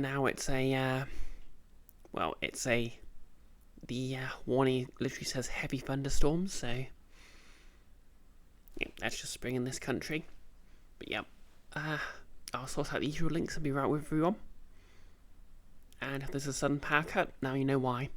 now it's a, well, it's the warning literally says heavy thunderstorms, so yeah, that's just spring in this country. But yeah, I'll sort out the usual links and be right with everyone. And if there's a sudden power cut, now you know why.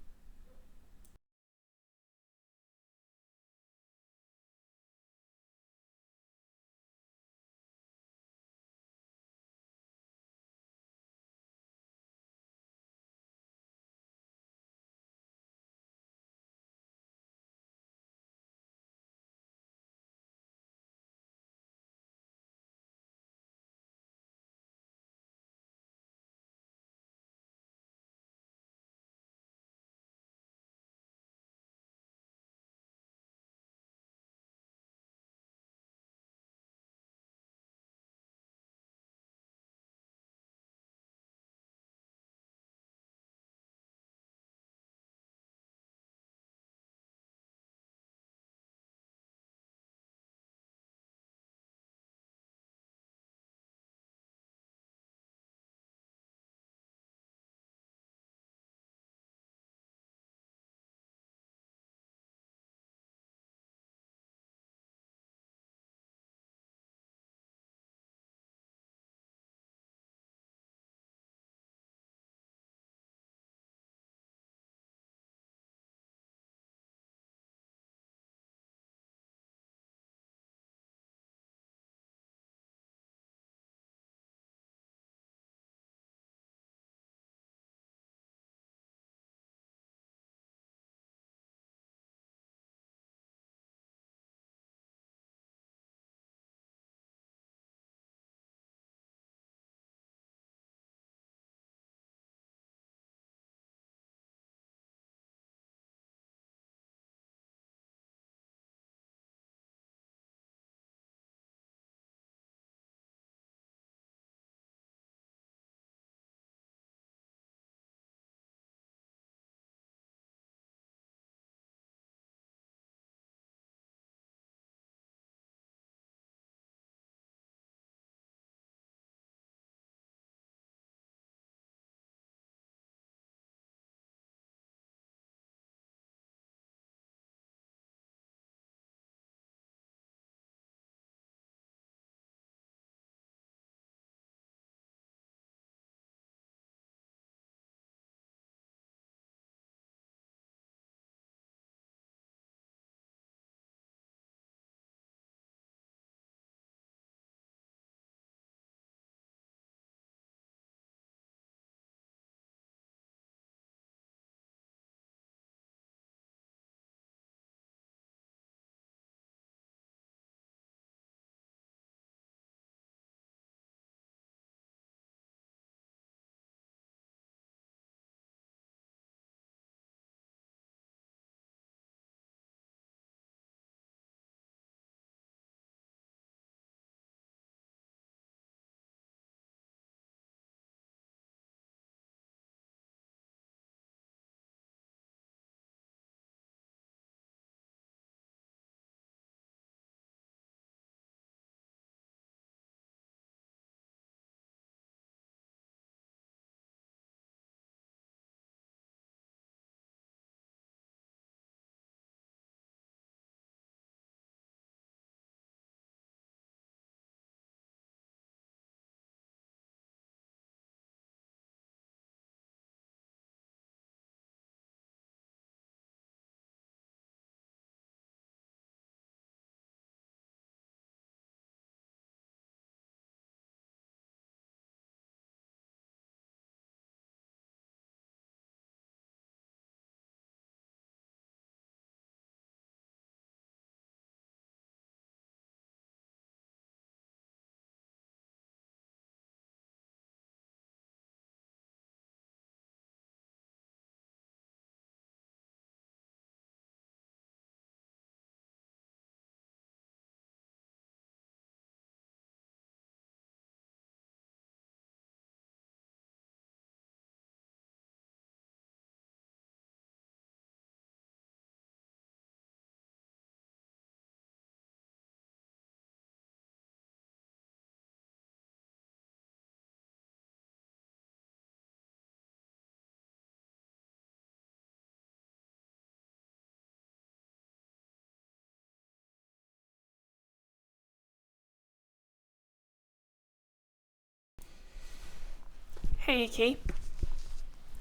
Hey Key.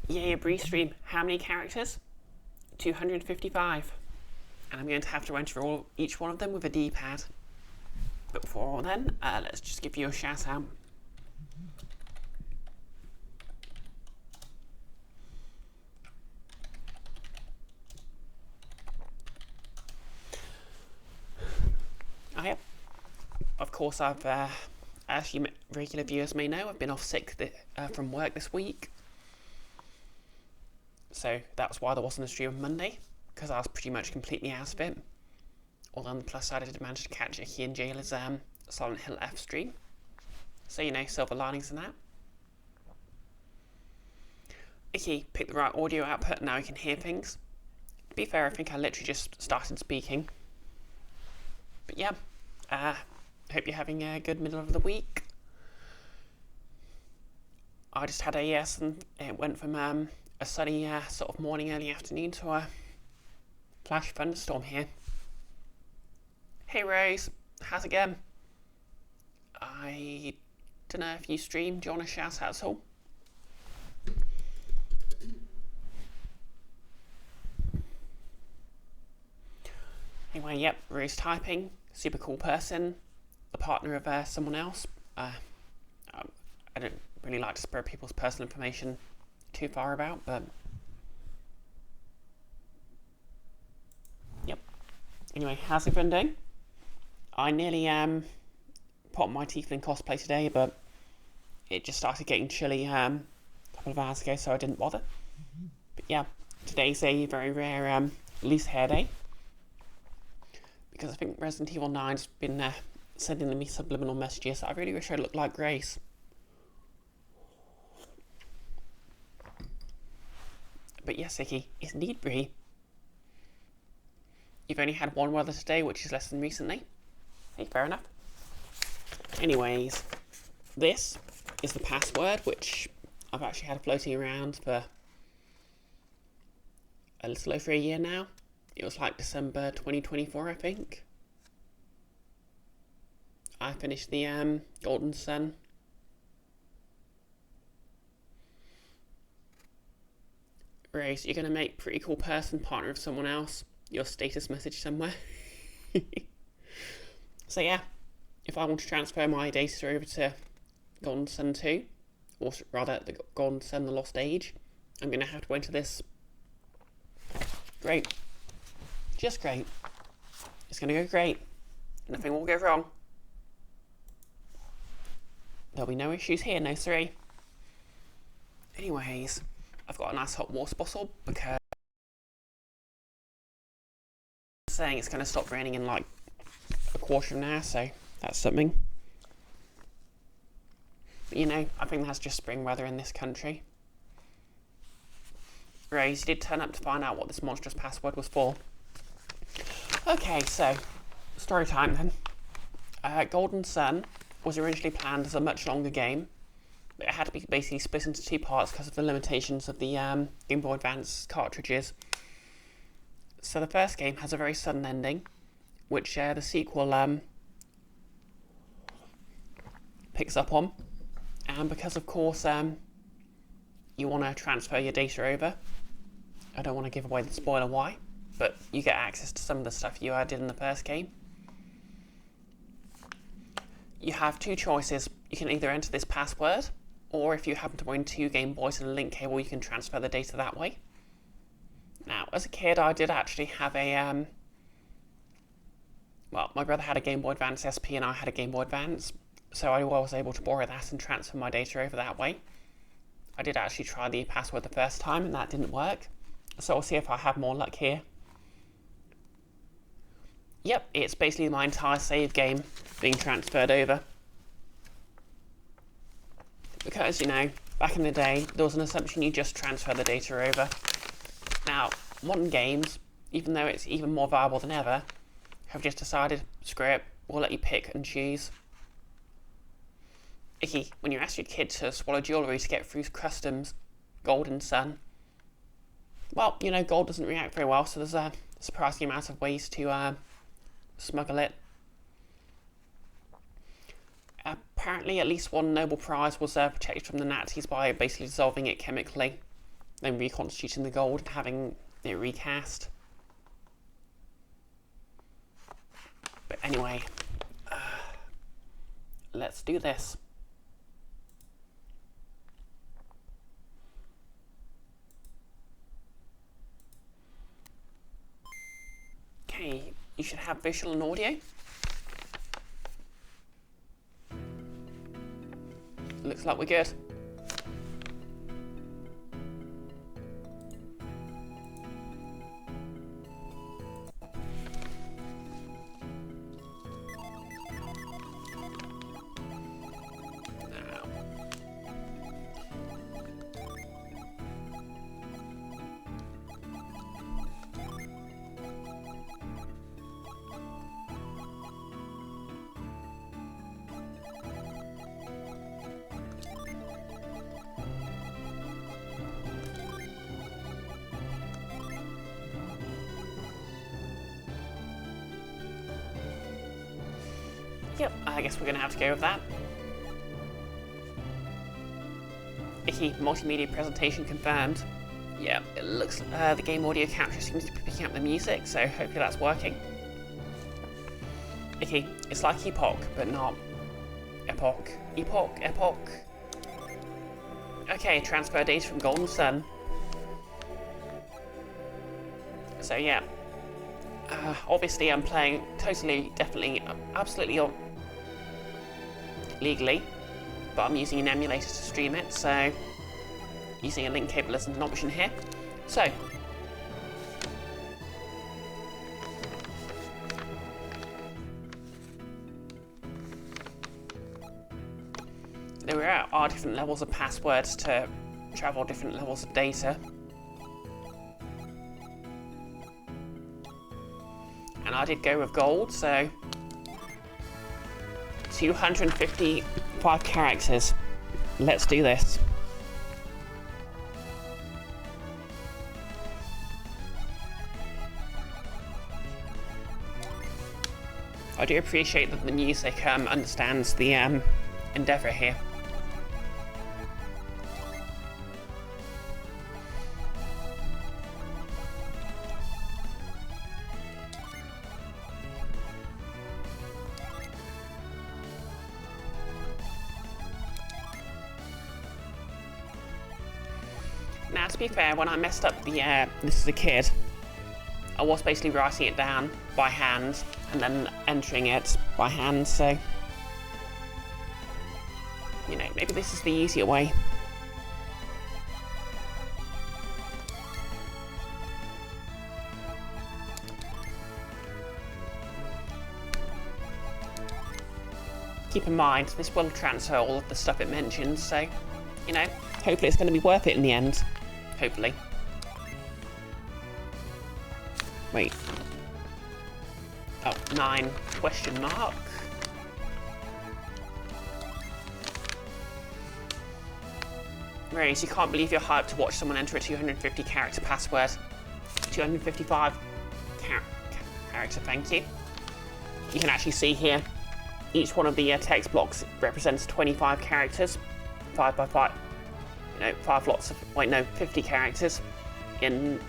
Yay, a brief stream. How many characters? 255. And I'm going to have to enter each one of them with a D-pad. But before then, let's just give you a shout out. Oh yeah. Of course, I've, as you regular viewers may know, I've been off sick from work this week. So that's why there wasn't a stream on Monday, because I was pretty much completely out of it. Although on the plus side, I did manage to catch Icky and Jayla's Silent Hill F stream. So, you know, silver linings in that. Icky, pick the right audio output, now you can hear things. To be fair, I think I literally just started speaking. But yeah, hope you're having a good middle of the week. I just had it went from a sunny sort of morning, early afternoon to a flash thunderstorm here. Hey Rose, how's it going? I don't know if you stream. Do you want to shout out at all? Anyway, yep, Rose typing. Super cool person. A partner of someone else. I don't really like to spread people's personal information too far about, but yep. Anyway, how's everyone doing? I nearly put on my tiefling cosplay today, but it just started getting chilly a couple of hours ago, so I didn't bother. But yeah, today's a very rare loose hair day, because I think Resident Evil 9's been sending me subliminal messages. I really wish I looked like Grace. But yes, Icky, it's indeed Brie. You've only had one weather today, which is less than recently. Hey, fair enough. Anyways, this is the password, which I've actually had floating around for a little over a year now. It was like December 2024, I think. I finished the Golden Sun. Rose, you're going to make pretty cool person partner of someone else. Your status message somewhere. So yeah, if I want to transfer my data over to Golden Sun 2, or rather the Golden Sun The Lost Age, I'm going to have to enter this. Great. Just great. It's going to go great. Nothing will go wrong. There'll be no issues here, no sorry. Anyways, I've got a nice hot water bottle because it's saying it's going to stop raining in like a quarter of an hour, so that's something. But, you know, I think that's just spring weather in this country. Rose, you did turn up to find out what this monstrous password was for. Okay, so story time then. Golden Sun was originally planned as a much longer game, but it had to be basically split into two parts because of the limitations of the Game Boy Advance cartridges. So the first game has a very sudden ending, which the sequel picks up on, and because of course you want to transfer your data over. I don't want to give away the spoiler why, but you get access to some of the stuff you did in the first game. You have two choices. You can either enter this password, or if you happen to win 2 Game Boys and a link cable, you can transfer the data that way. Now, as a kid, I did actually have a well, my brother had a Game Boy Advance SP and I had a Game Boy Advance, so I was able to borrow that and transfer my data over that way. I did actually try the password the first time and that didn't work, so we'll see if I have more luck here. Yep, it's basically my entire save game being transferred over. Because, you know, back in the day, there was an assumption you just transfer the data over. Now, modern games, even though it's even more viable than ever, have just decided, screw it, we'll let you pick and choose. Icky, when you ask your kid to swallow jewellery to get through customs, Golden Sun, well, you know, gold doesn't react very well, so there's a surprising amount of ways to smuggle it. Apparently at least one Nobel Prize was protected from the Nazis by basically dissolving it chemically, then reconstituting the gold and having it recast. But anyway, let's do this. Okay, you should have visual and audio. Looks like we're good. Yep, I guess we're going to have to go with that. Icky, multimedia presentation confirmed. Yeah, it looks the game audio capture seems to be picking up the music, so hopefully that's working. Icky, it's like Epoch, but not Epoch. Epoch, Epoch. Okay, transfer data from Golden Sun. So yeah, obviously I'm playing totally, definitely, absolutely legally, but I'm using an emulator to stream it, so using a link cable isn't an option here. So there are different levels of passwords to travel different levels of data. And I did go with gold, so 255 characters. Let's do this. I do appreciate that the music understands the endeavour here. Now, to be fair, when I messed up the this as a kid, I was basically writing it down by hand and then entering it by hand, so you know, maybe this is the easier way. Keep in mind, this will transfer all of the stuff it mentions, so you know, hopefully it's going to be worth it in the end. Hopefully. Wait. Oh, 9 question mark. Rose, you can't believe you're hyped to watch someone enter a 250 character password. 255 character, thank you. You can actually see here, each one of the text blocks represents 25 characters, 5 by 5. You know, 5 lots of, wait no, 50 characters in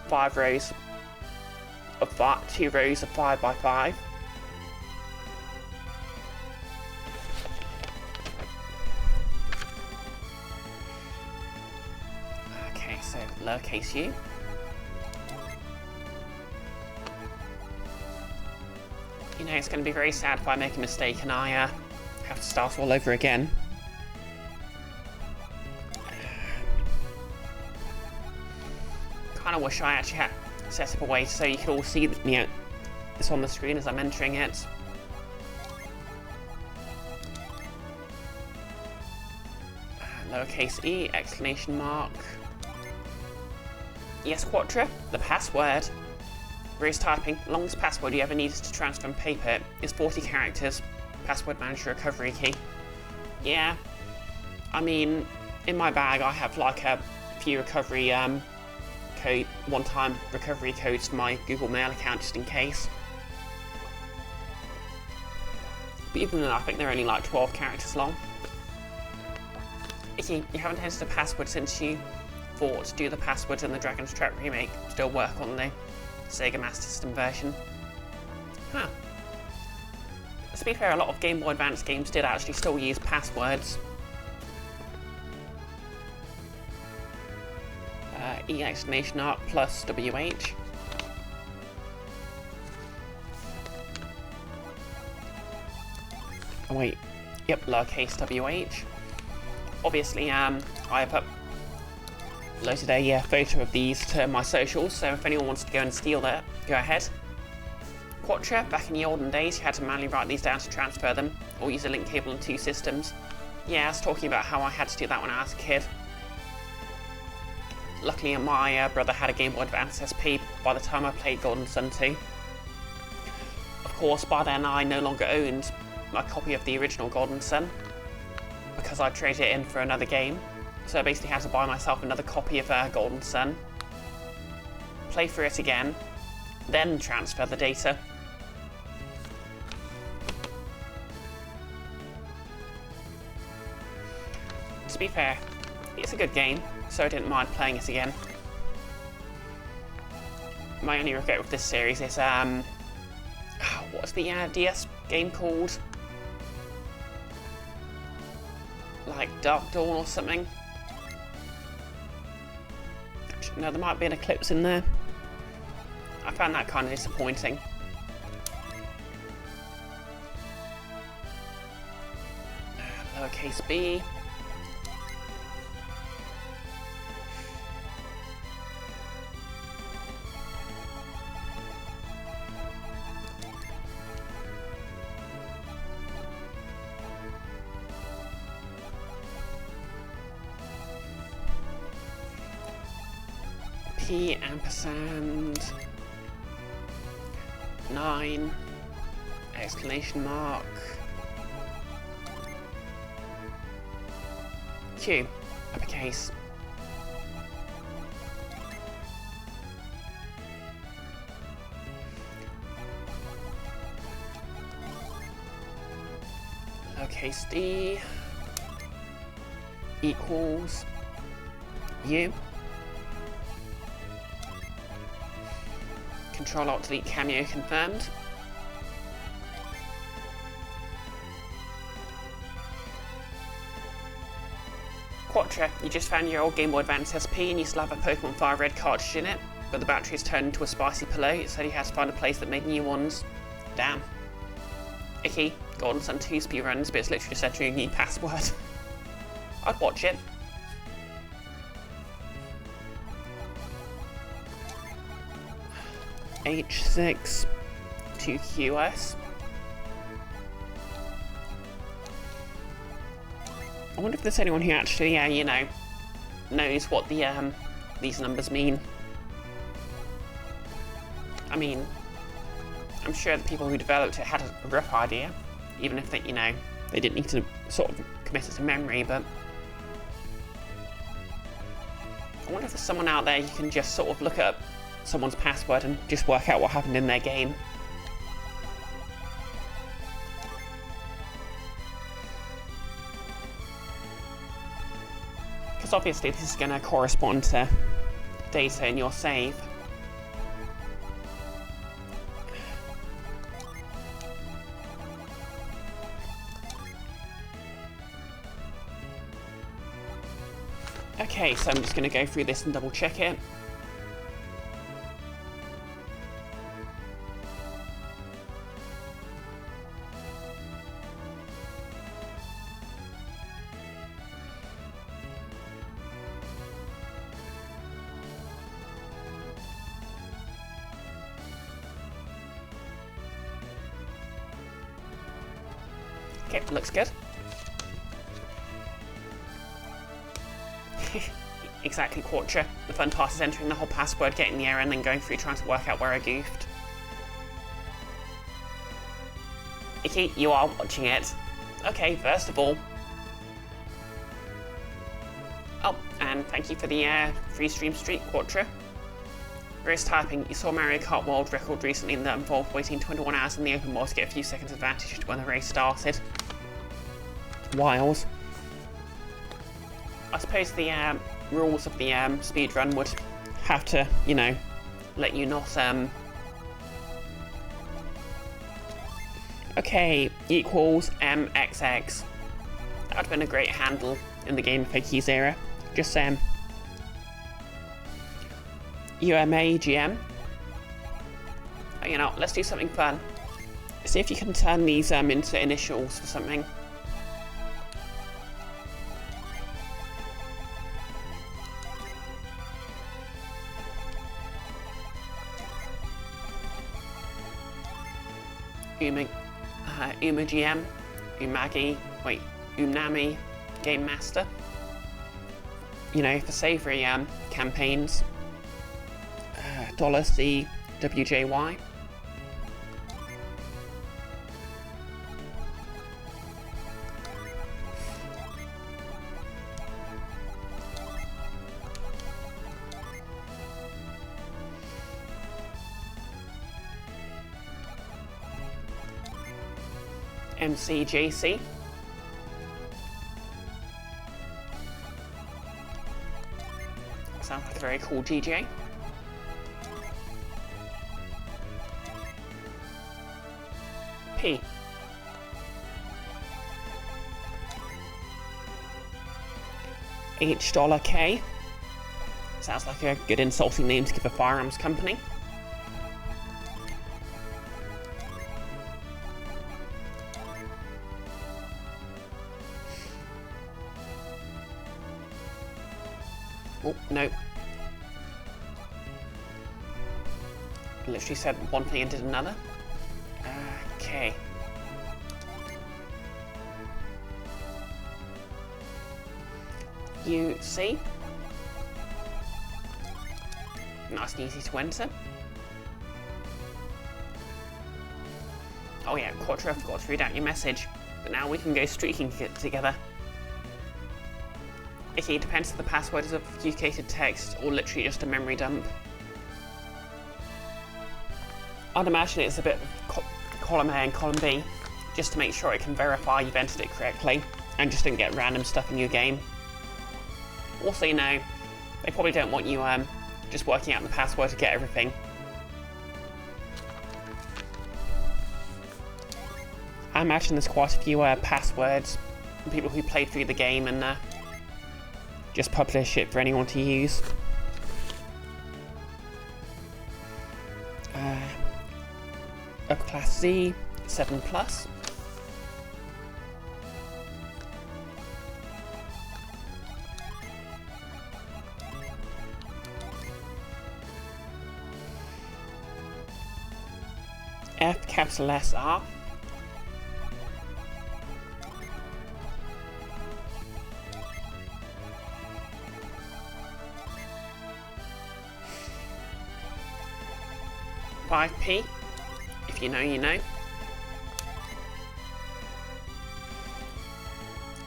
5 rows of 2 rows of 5 by 5. Okay, so lowercase u. You know, it's going to be very sad if I make a mistake and I have to start all over again. Kind of wish I actually had set up a way so you could all see this on the screen as I'm entering it. Lowercase e, exclamation mark. Yes, Quattro, the password. Rose typing, longest password you ever needed to transfer from paper is 40 characters. Password manager recovery key. Yeah, I mean, in my bag I have like a few recovery one-time recovery codes for my Google Mail account just in case. even though I think they're only like 12 characters long. Icky, you haven't entered a password since you thought do the passwords in the Dragon's Trap remake still work on the Sega Master System version. Huh. To be fair, a lot of Game Boy Advance games did actually still use passwords. E exclamation mark plus WH. Oh wait, yep, lowercase WH. Obviously, I uploaded a photo of these to my socials, so if anyone wants to go and steal that, go ahead. Quattro, back in the olden days, you had to manually write these down to transfer them, or use a link cable in 2 systems. Yeah, I was talking about how I had to do that when I was a kid. Luckily, my brother had a Game Boy Advance SP by the time I played Golden Sun 2. Of course, by then I no longer owned a copy of the original Golden Sun, because I traded it in for another game. So I basically had to buy myself another copy of Golden Sun, play through it again, then transfer the data. To be fair, it's a good game, so I didn't mind playing it again. My only regret with this series is, what's the DS game called? Like Dark Dawn or something? No, there might be an Eclipse in there. I found that kind of disappointing. Lowercase b. P ampersand 9 exclamation mark Q uppercase. Lowercase d equals U. Control Alt Delete Cameo confirmed. Quattro, you just found your old Game Boy Advance SP and you still have a Pokemon Fire Red cartridge in it, but the battery's turned into a spicy pillow. It said you had to find a place that made new ones. Damn. Icky, Golden Sun 2 speedruns, but it's literally just entering a new password. I'd watch it. H6 2QS. I wonder if there's anyone who actually, you know, knows what the these numbers mean. I mean, I'm sure the people who developed it had a rough idea, even if they, you know, they didn't need to sort of commit it to memory, but I wonder if there's someone out there who can just sort of look at someone's password and just work out what happened in their game. Because obviously this is going to correspond to data in your save. Okay, so I'm just going to go through this and double check it. Okay, looks good. Exactly, Quattro. The fun part is entering the whole password, getting the error, and then going through trying to work out where I goofed. Icky, you are watching it. Okay, first of all. Oh, and thank you for the free stream streak, Quattro. Race typing. You saw Mario Kart World record recently that involved waiting 21 hours in the open world to get a few seconds advantage when the race started. Wild. I suppose the rules of the speedrun would have to, you know, let you not okay, equals MXX. That would have been a great handle in the Game of Fake Keys era. Just UMAGM. You know, let's do something fun. See if you can turn these into initials for something. UMAGM, Umagi, wait, Umnami, Game Master. You know, for savoury campaigns. $CWJY. MCJC. Sounds like a very cool DJ. P. $K. Sounds like a good insulting name to give a firearms company. Oh, no. Literally said one thing and did another. Okay. UC. Nice and easy to enter. Oh yeah, Quattro, I forgot to read out your message. But now we can go streaking together. Okay, depends if the password is a obfuscated text or literally just a memory dump. I'd imagine it's a bit of column A and column B, just to make sure it can verify you've entered it correctly, and just don't get random stuff in your game. Also, you know, they probably don't want you just working out the password to get everything. I imagine there's quite a few passwords from people who played through the game and just publish it for anyone to use. Upper class Z, 7+. F capital SR. $5P. If you know, you know.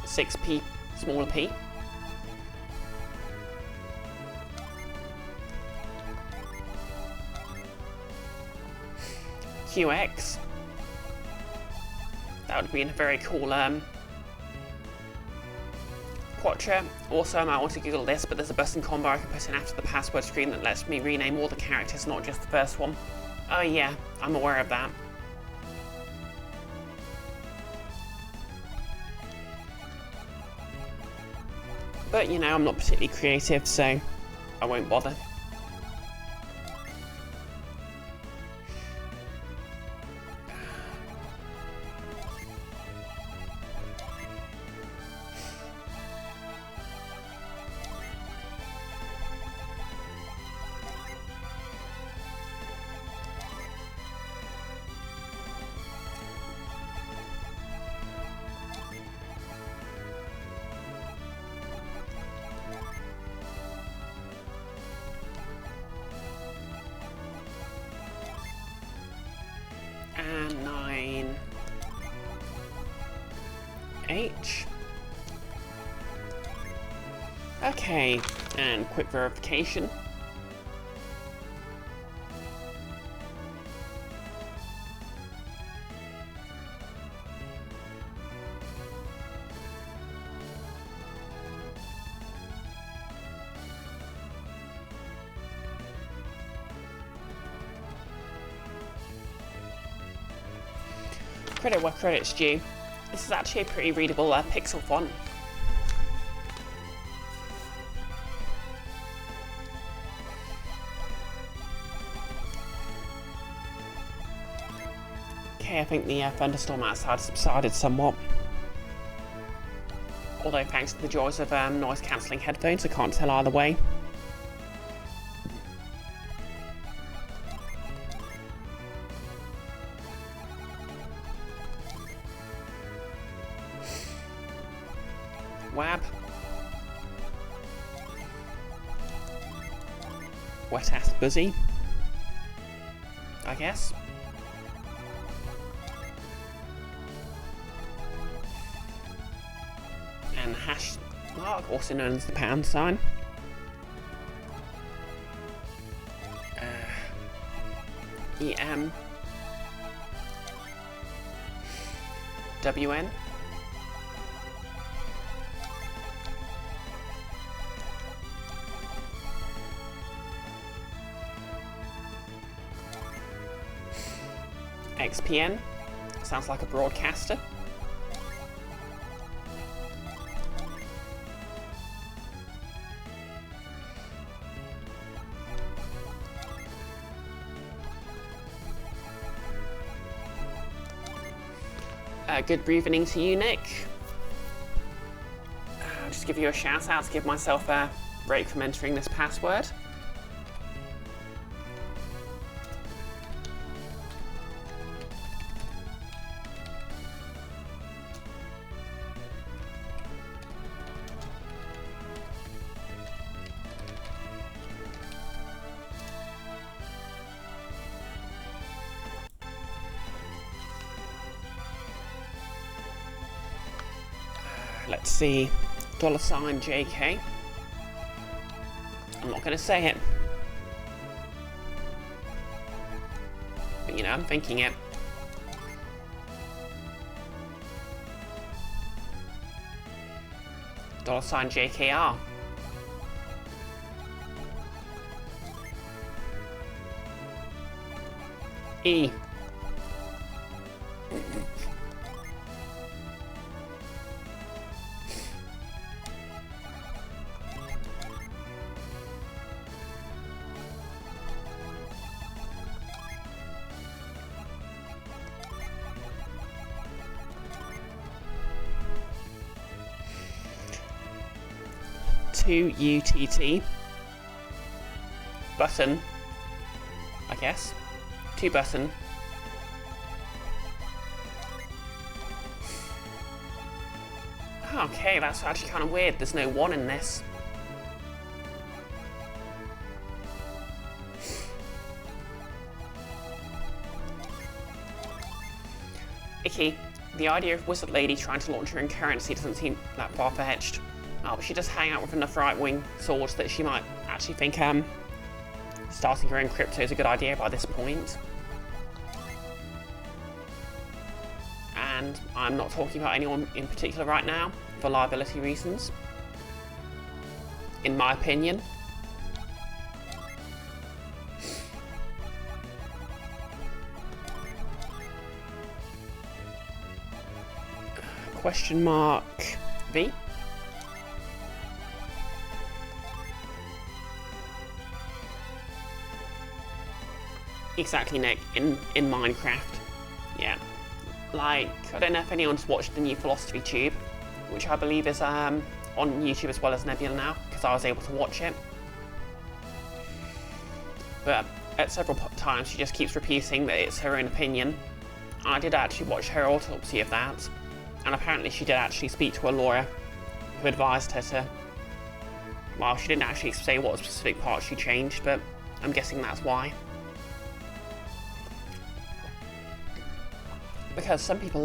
6P, smaller p. QX. That would be a very cool Quattro. Also, I might want to Google this, but there's a button combo I can put in after the password screen that lets me rename all the characters, not just the first one. Oh yeah, I'm aware of that. But you know, I'm not particularly creative, so I won't bother. And 9H. Okay, and quick verification. Credit where credit's due. This is actually a pretty readable pixel font. Okay, I think the thunderstorm outside subsided somewhat. Although thanks to the joys of noise cancelling headphones, I can't tell either way. Wab. Wet-ass Buzzy, I guess. And hash mark, also known as the pound sign. EM WN. XPN, sounds like a broadcaster. Good evening to you, Nick. I'll just give you a shout out to give myself a break from entering this password. Let's see, $JK. I'm not going to say it, but you know, I'm thinking it. $JKR. E. UTT button, I guess. 2 button. Okay, that's actually kind of weird. There's no 1 in this. Icky. The idea of Wizard Lady trying to launch her own currency doesn't seem that far-fetched. Oh, but she does hang out with enough right-wing swords that she might actually think starting her own crypto is a good idea by this point. And I'm not talking about anyone in particular right now, for liability reasons. In my opinion. Question mark V. Exactly, Nick, in Minecraft. Yeah. Like, I don't know if anyone's watched the new Philosophy Tube, which I believe is on YouTube as well as Nebula now, because I was able to watch it. But at several times she just keeps repeating that it's her own opinion. And I did actually watch her autopsy of that, and apparently she did actually speak to a lawyer who advised her to... Well, she didn't actually say what specific parts she changed, but I'm guessing that's why. Because some people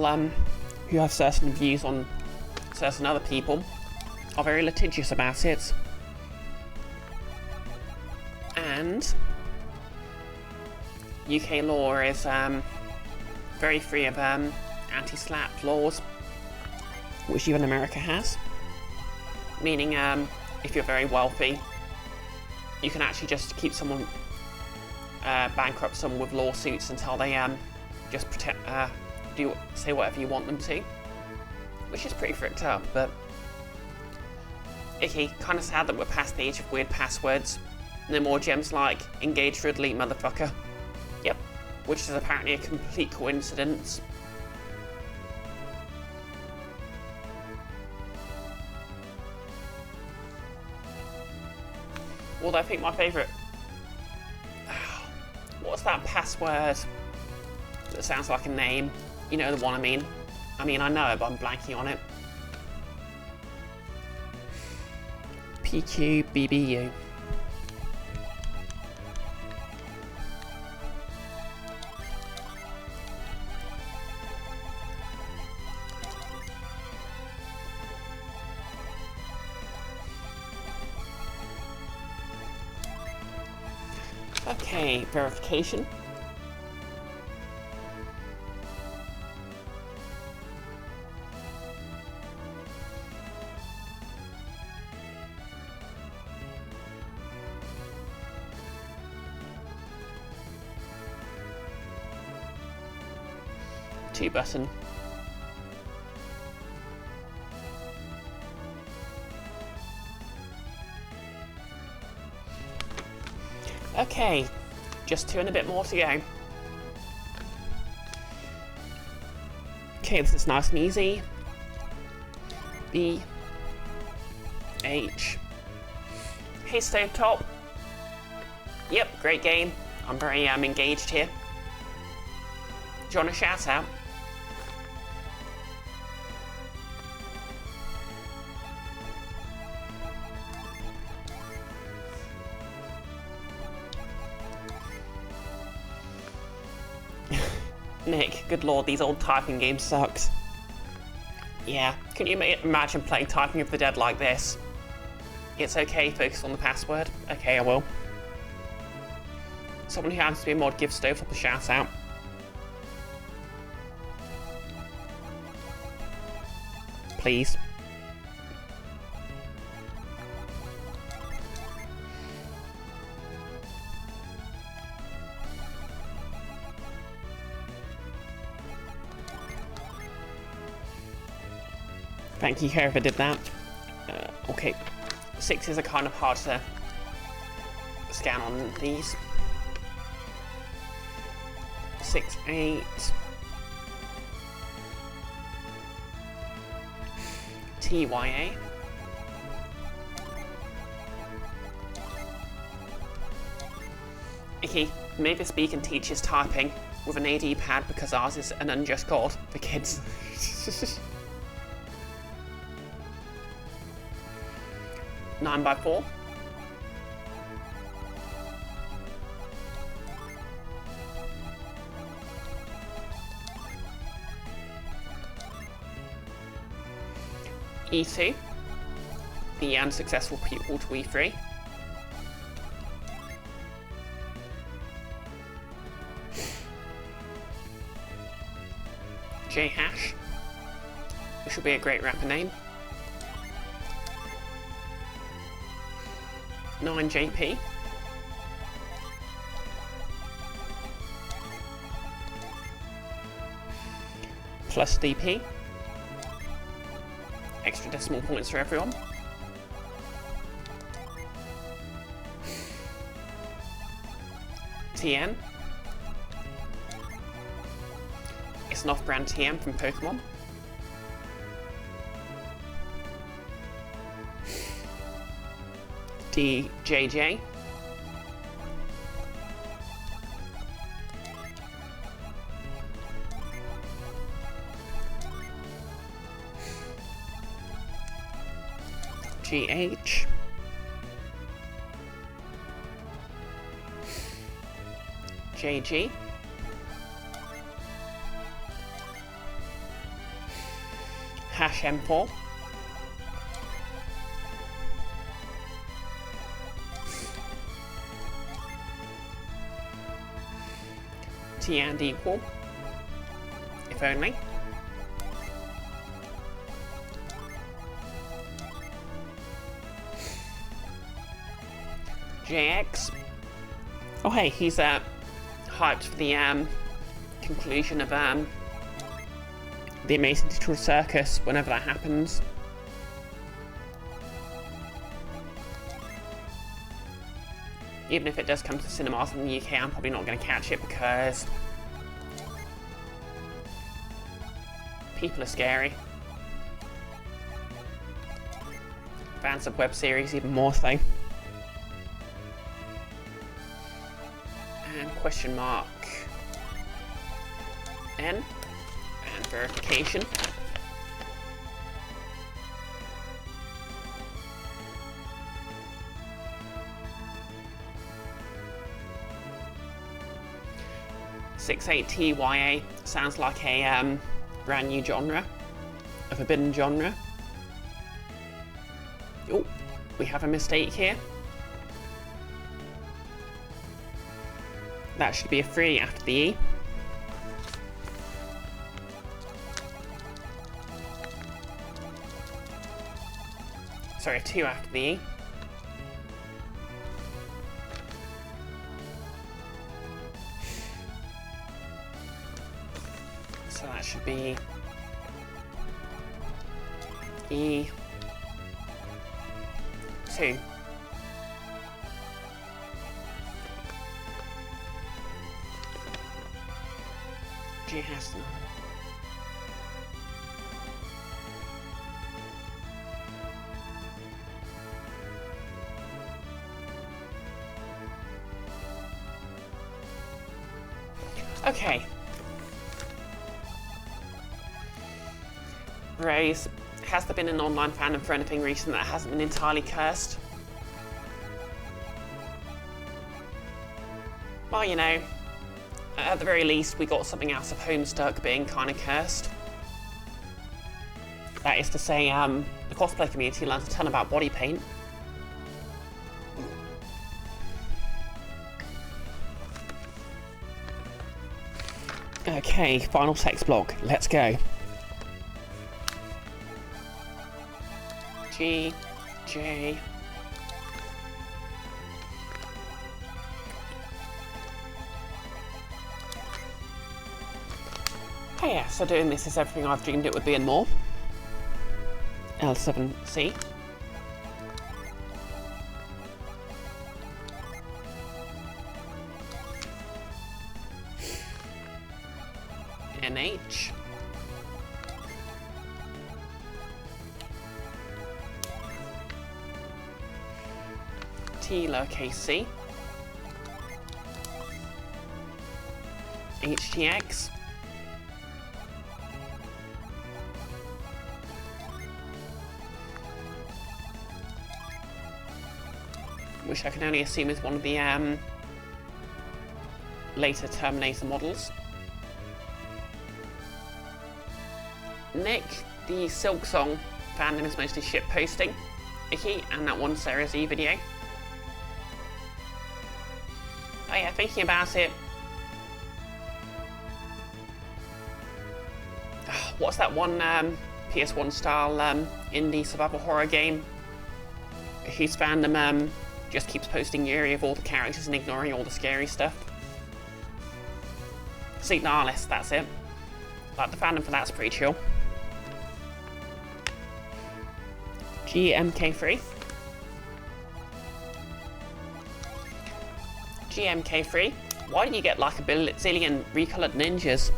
who have certain views on certain other people are very litigious about it. And UK law is very free of anti-slap laws, which even America has. Meaning if you're very wealthy, you can actually just keep someone, bankrupt someone with lawsuits until they just say whatever you want them to, which is pretty fricked up, but icky. Kind of sad that we're past the age of weird passwords. No more gems like engage for a delete motherfucker. Yep, which is apparently a complete coincidence. Although I think my favourite... What's that password that sounds like a name? You know the one I mean. I know it, but I'm blanking on it. PQBBU. Okay, verification. Two button. Okay, just 2 and a bit more to go. Okay, this is nice and easy. B H. Hey, Stovetop. Yep, great game. I'm very engaged here. Do you want a shout out? Nick, good lord, these old typing games sucks. Yeah, can you imagine playing Typing of the Dead like this? It's okay, focus on the password. Okay, I will. Someone who happens to be a mod, give Stovetop a shout out. Please. Thank you, whoever did that. Okay, 6s are kind of hard to scan on these. 6, 8. TYA. Okay, maybe this beacon teaches typing with an AD pad because ours is an unjust god for kids. 9x4. E2, the unsuccessful pupil to E3. J hash, which will be a great rapper name. 9JP. Plus DP. Extra decimal points for everyone. TN. It's an off-brand TM from Pokemon. DJJ. GH. JG. Hash M4. T and equal, if only. JX. Oh hey, he's hyped for the conclusion of the Amazing Digital Circus whenever that happens. Even if it does come to cinemas in the UK, I'm probably not going to catch it because people are scary. Fans of web series even more so. And question mark N and verification. .68TYA sounds like a brand new genre, a forbidden genre. Oh, we have a mistake here. That should be a 3 after the E. Sorry, a 2 after the E. So that should be E2. G has to. Okay. Raise, has there been an online fandom for anything recent that hasn't been entirely cursed? Well, you know, at the very least, we got something out of Homestuck being kind of cursed. That is to say, the cosplay community learned a ton about body paint. Okay, final text block. Let's go. G, J. Oh yeah, so doing this is everything I've dreamed it would be and more. L7C. NH. T lowercase c. HTX. Which I can only assume is one of the later Terminator models. Nick, the Silk Song fandom is mostly shit posting. Icky, and that one Sarah Z video. Oh yeah, thinking about it. What's that one PS1 style indie survival horror game whose fandom just keeps posting Yuri of all the characters and ignoring all the scary stuff? Signalis, that's it. Like, the fandom for that's pretty chill. GMK3. GMK3. Why did you get like a zillion recolored ninjas?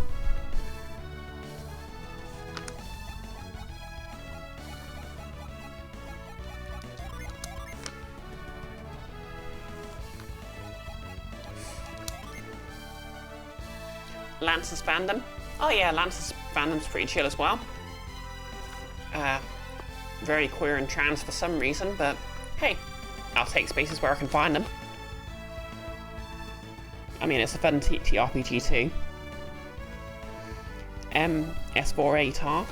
Lance's fandom. Oh yeah, Lance's fandom's pretty chill as well. Very queer and trans for some reason, but hey, I'll take spaces where I can find them. I mean, it's a fun TTRPG too. S4ATAR.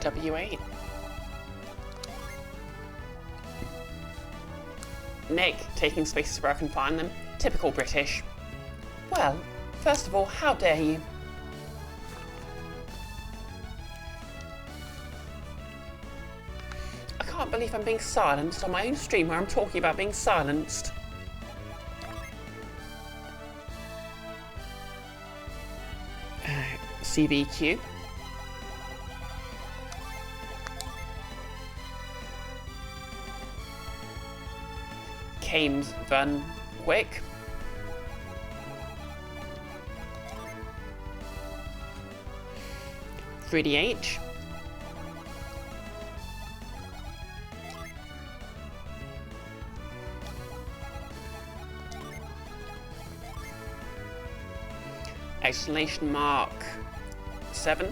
W8. Nick, taking spaces where I can find them. Typical British. Well, first of all, how dare you? believe I'm being silenced on my own stream where I'm talking about being silenced. CBQ. Kames Van Quick. Freddie H. Exclamation mark 7.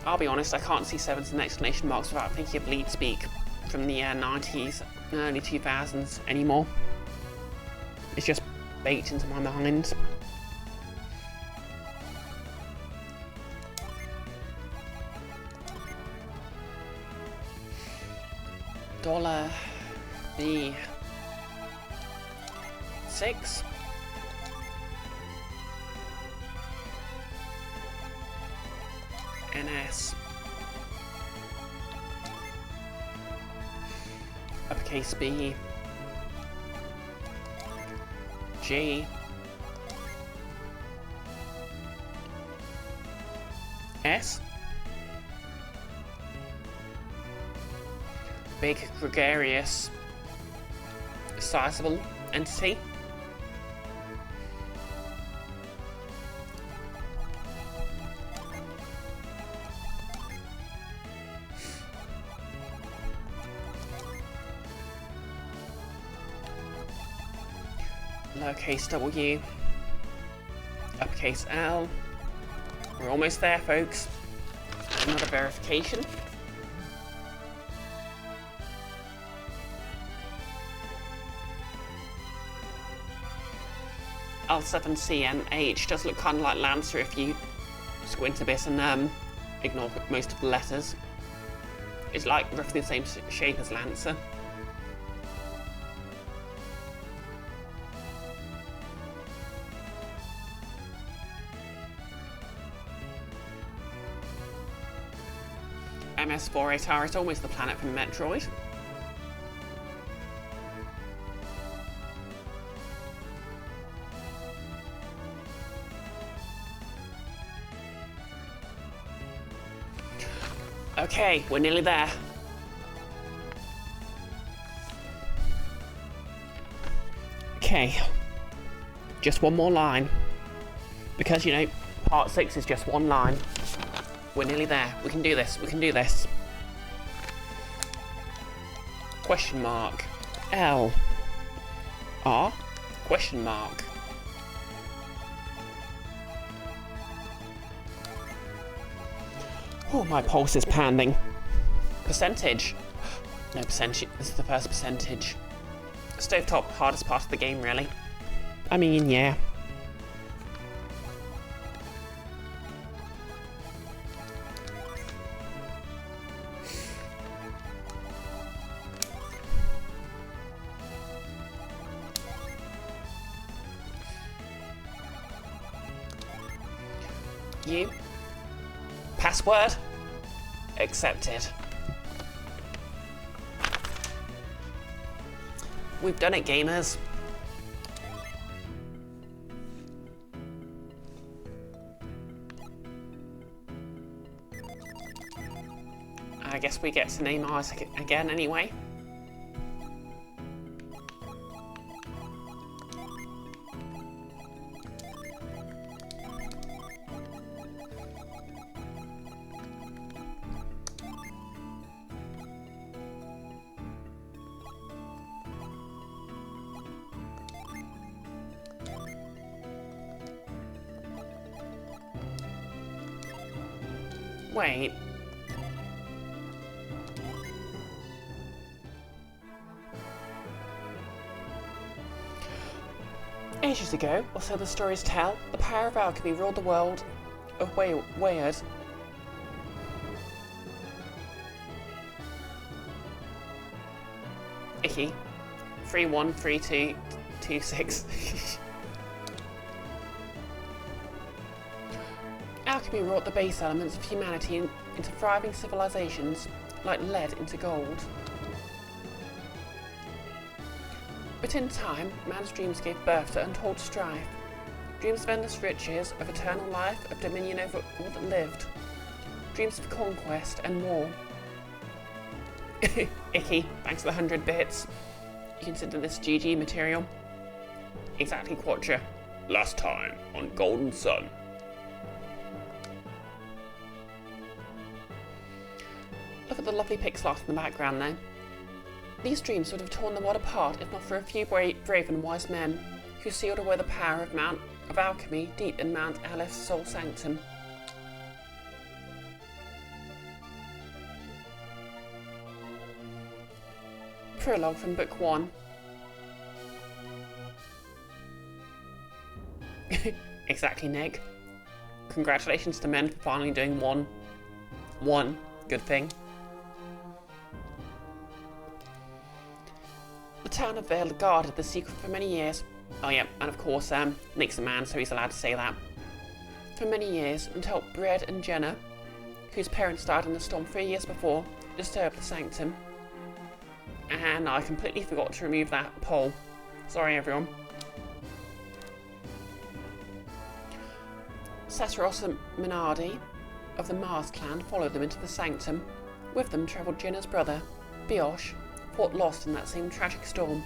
I'll be honest, I can't see 7s and exclamation marks without thinking of Lead Speak from the 90s and early 2000s anymore. It's just baked into my mind. $B6. NS. Uppercase B. G. S. Big gregarious sizable entity. Lowercase w, uppercase L. We're almost there, folks. Another verification. L7CNH does look kind of like Lancer if you squint a bit and ignore most of the letters. It's like roughly the same shape as Lancer. MS48R is almost the planet from Metroid. Okay, we're nearly there. Okay, just one more line. Because, you know, part 6 is just one line. We're nearly there. We can do this. We can do this. Question mark. L. R. Question mark. Oh, my pulse is pounding. Percentage. No percentage. This is the first percentage. Stovetop, hardest part of the game, really. I mean, yeah. You. Password. Accepted. We've done it, gamers. I guess we get to name ours again anyway. Wait. Ages ago, or so the stories tell, the power of alchemy ruled the world of Wayard. Icky. 313226. Alchemy wrought the base elements of humanity into thriving civilizations. like lead into gold. But in time, man's dreams gave birth to untold strife. Dreams of endless riches, of eternal life, of dominion over all that lived. Dreams of conquest and war. Icky, thanks for the 100 bits. You consider this GG material? Exactly Quatcha. Last time on Golden Sun. Look at the lovely pixel art in the background now. These dreams would have torn the world apart if not for a few brave and wise men who sealed away the power of alchemy deep in Mount Aleph's soul sanctum. Prologue from Book 1. Exactly, Nick. Congratulations to men for finally doing one good thing. The town of Vale guarded the secret for many years. Oh yeah, and of course, Nick's a man, so he's allowed to say that. For many years, until Brett and Jenna, whose parents died in a storm 3 years before, disturbed the sanctum. And I completely forgot to remove that poll. Sorry, everyone. Satyros and Minardi of the Mars clan followed them into the sanctum. With them travelled Jenna's brother, Brioche, fought lost in that same tragic storm.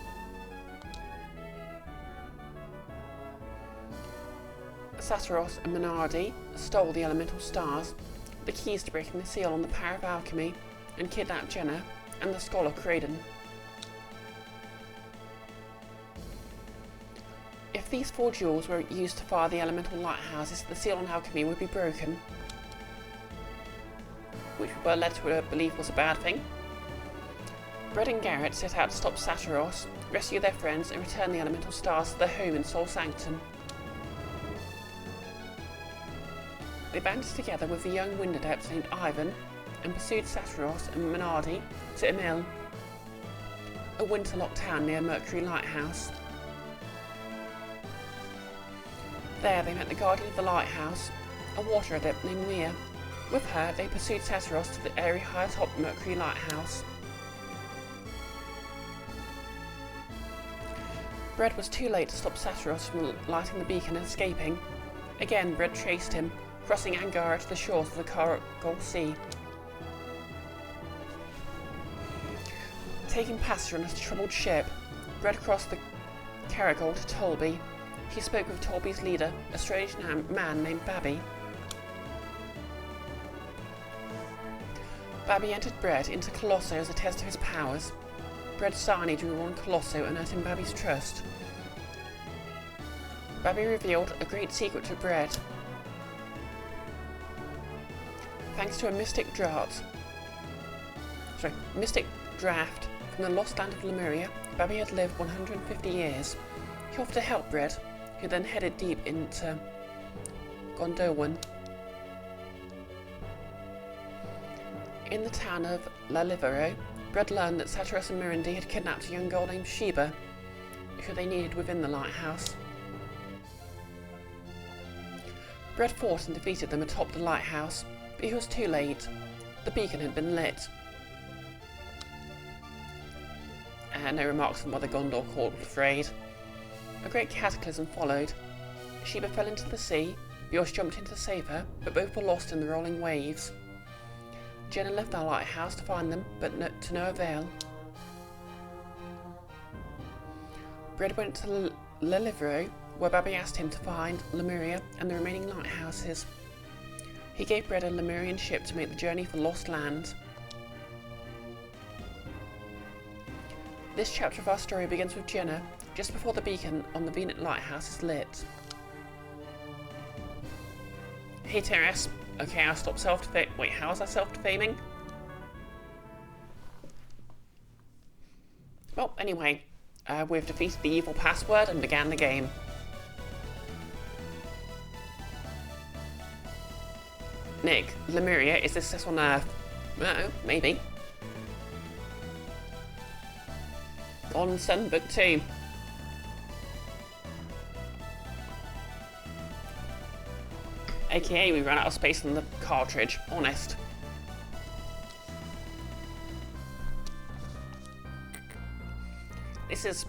Satyros and Minardi stole the elemental stars, the keys to breaking the seal on the power of alchemy, and kidnapped Jenna and the scholar Craden. If these 4 jewels were used to fire the elemental lighthouses, the seal on alchemy would be broken, which we were led to believe was a bad thing. Brett and Garrett set out to stop Satyros, rescue their friends, and return the elemental stars to their home in Soul Sanctum. They banded together with the young wind adept named Ivan and pursued Satyros and Minardi to Emil, a winterlocked town near Mercury Lighthouse. There they met the guardian of the lighthouse, a water adept named Mia. With her, they pursued Satyros to the area high atop Mercury Lighthouse. Brett was too late to stop Satyros from lighting the beacon and escaping. Again, Brett chased him, crossing Angara to the shores of the Cargol Sea. Taking passage on a troubled ship, Brett crossed the Cargol to Tolby. He spoke with Tolby's leader, a strange man named Babby. Babby entered Brett into Colosso as a test of his powers. Brett Sarni drew on Colosso and earned him Babby's trust. Babby revealed a great secret to Brett. Thanks to a mystic draft from the lost land of Lemuria, Babby had lived 150 years. He offered to help Brett, who then headed deep into Gondolin. In the town of La Livero, Brett learned that Satyros and Mirandi had kidnapped a young girl named Sheba, who they needed within the lighthouse. Brett fought and defeated them atop the lighthouse, but he was too late. The beacon had been lit. No remarks on why the Gondor court was afraid. A great cataclysm followed. Sheba fell into the sea, Brioche jumped in to save her, but both were lost in the rolling waves. Jenna left the lighthouse to find them, but to no avail. Brett went to Le Livero, where Babby asked him to find Lemuria and the remaining lighthouses. He gave Brett a Lemurian ship to make the journey for Lost Land. This chapter of our story begins with Jenna, just before the beacon on the Venus lighthouse is lit. Hey Terrace. Okay, I'll stop self-defaming. Wait, how is that self-defaming? Well, anyway, we've defeated the evil password and began the game. Nick, Lemuria, is this on Earth? No, maybe. On Sun Book 2. AKA we ran out of space on the cartridge, honest. This is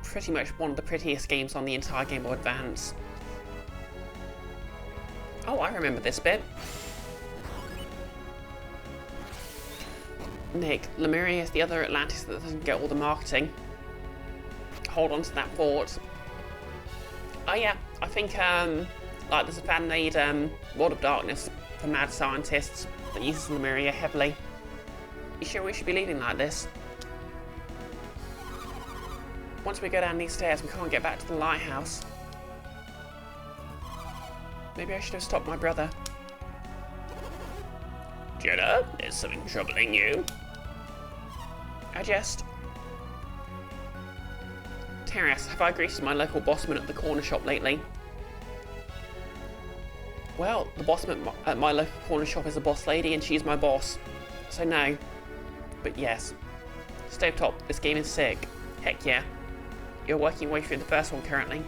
pretty much one of the prettiest games on the entire Game Boy Advance. Oh, I remember this bit. Nick, Lemuria is the other Atlantis that doesn't get all the marketing. Hold on to that thought. Oh yeah, I think like there's a fan-made World of Darkness for mad scientists that uses Lemuria heavily. You sure we should be leaving like this? Once we go down these stairs, we can't get back to the lighthouse. Maybe I should have stopped my brother. Jenna, there's something troubling you. I just... Terrace, have I greeted my local bossman at the corner shop lately? Well, the bossman at my local corner shop is a boss lady and she's my boss. So no. But yes. Stovetop, this game is sick. Heck yeah. You're working your way through the first one currently.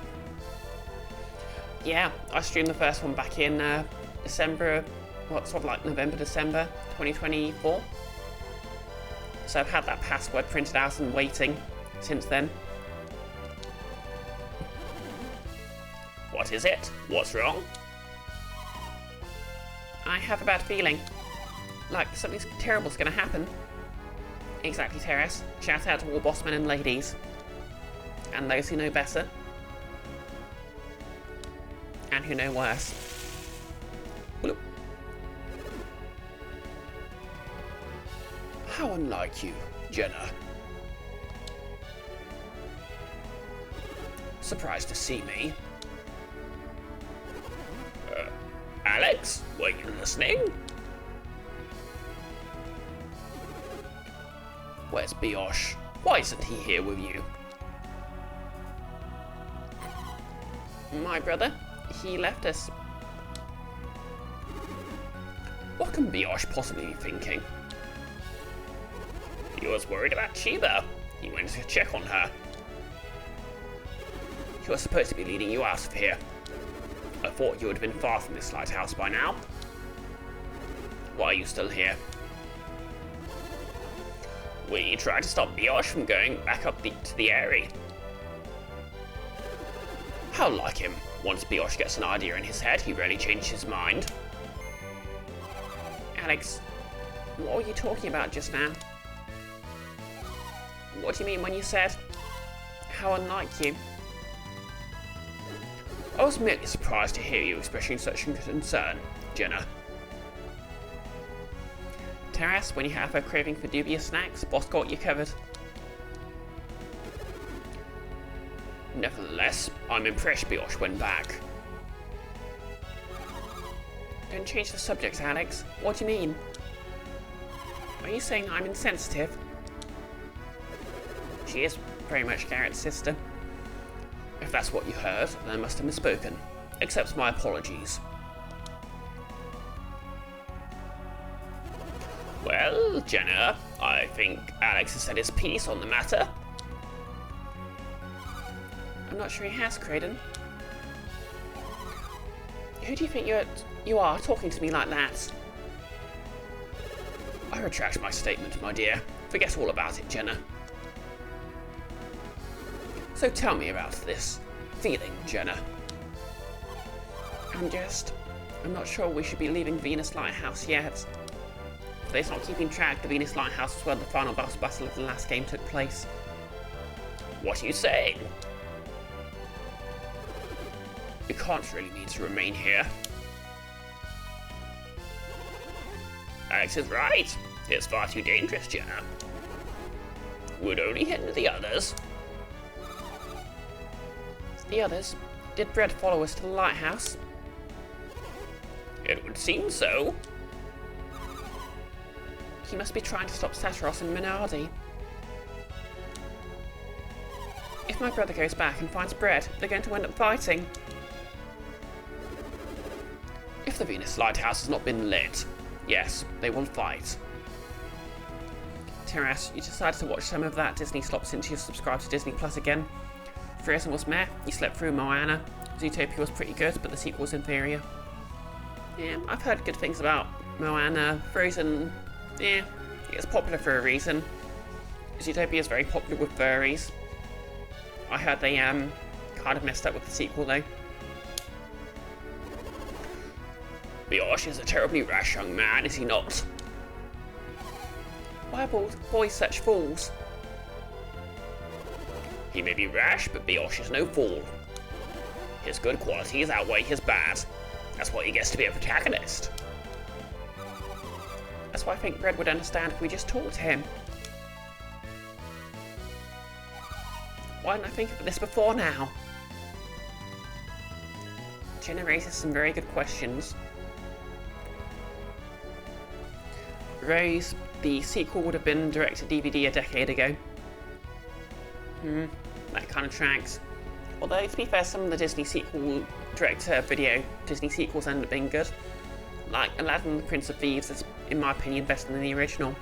Yeah, I streamed the first one back in December, well, sort of like November, December 2024. So I've had that password printed out and waiting since then. What is it? What's wrong? I have a bad feeling. Like something terrible's gonna happen. Exactly, Terrace. Shout out to all bossmen and ladies. And those who know better. And who know worse. Bloop. How unlike you, Jenna. Surprised to see me. Alex, were you listening? Where's Brioche? Why isn't he here with you? My brother, he left us. What can Brioche possibly be thinking? He was worried about Sheba. He went to check on her. He was supposed to be leading you out of here. I thought you would have been far from this lighthouse by now. Why are you still here? We tried to stop Brioche from going back up to the Airy. How like him. Once Brioche gets an idea in his head, he rarely changes his mind. Alex, what were you talking about just now? What do you mean when you said, how unlike you? I was merely surprised to hear you expressing such concern, Jenna. Terrace, when you have a craving for dubious snacks, boss got you covered. Nevertheless, I'm impressed Brioche went back. Don't change the subject, Alex. What do you mean? Are you saying I'm insensitive? She is very much Garrett's sister. If that's what you heard, then I must have misspoken. Accept my apologies. Well, Jenna, I think Alex has said his piece on the matter. I'm not sure he has, Craden. Who do you think you are talking to me like that? I retract my statement, my dear. Forget all about it, Jenna. So tell me about this feeling, Jenna. I'm not sure we should be leaving Venus Lighthouse yet. If they're not keeping track, the Venus Lighthouse was where the final boss battle of the last game took place. What are you saying? You can't really mean to remain here. Alex is right. It's far too dangerous, Jenna. Would only hinder the others. The others? Did Brett follow us to the lighthouse? It would seem so. He must be trying to stop Saturos and Minardi. If my brother goes back and finds Brett, they're going to end up fighting. If the Venus Lighthouse has not been lit, yes, they will fight. Terrace, you decided to watch some of that Disney slop since you subscribed to Disney Plus again. Frozen was meh, you slept through Moana. Zootopia was pretty good, but the sequel was inferior. Yeah, I've heard good things about Moana. Frozen, yeah, it's popular for a reason. Zootopia is very popular with furries. I heard they kind of messed up with the sequel though. Brioche is a terribly rash young man, is he not? Why are boys such fools? He may be rash, but Brioche is no fool. His good qualities outweigh his bad. That's why he gets to be a protagonist. That's why I think Red would understand if we just talked to him. Why didn't I think of this before now? Jenna raises some very good questions. Rose, the sequel would have been direct-to-DVD a decade ago. That kind of tracks. Although, to be fair, some of the Disney direct-to-video Disney sequels end up being good. Like Aladdin and the Prince of Thieves is, in my opinion, better than the original.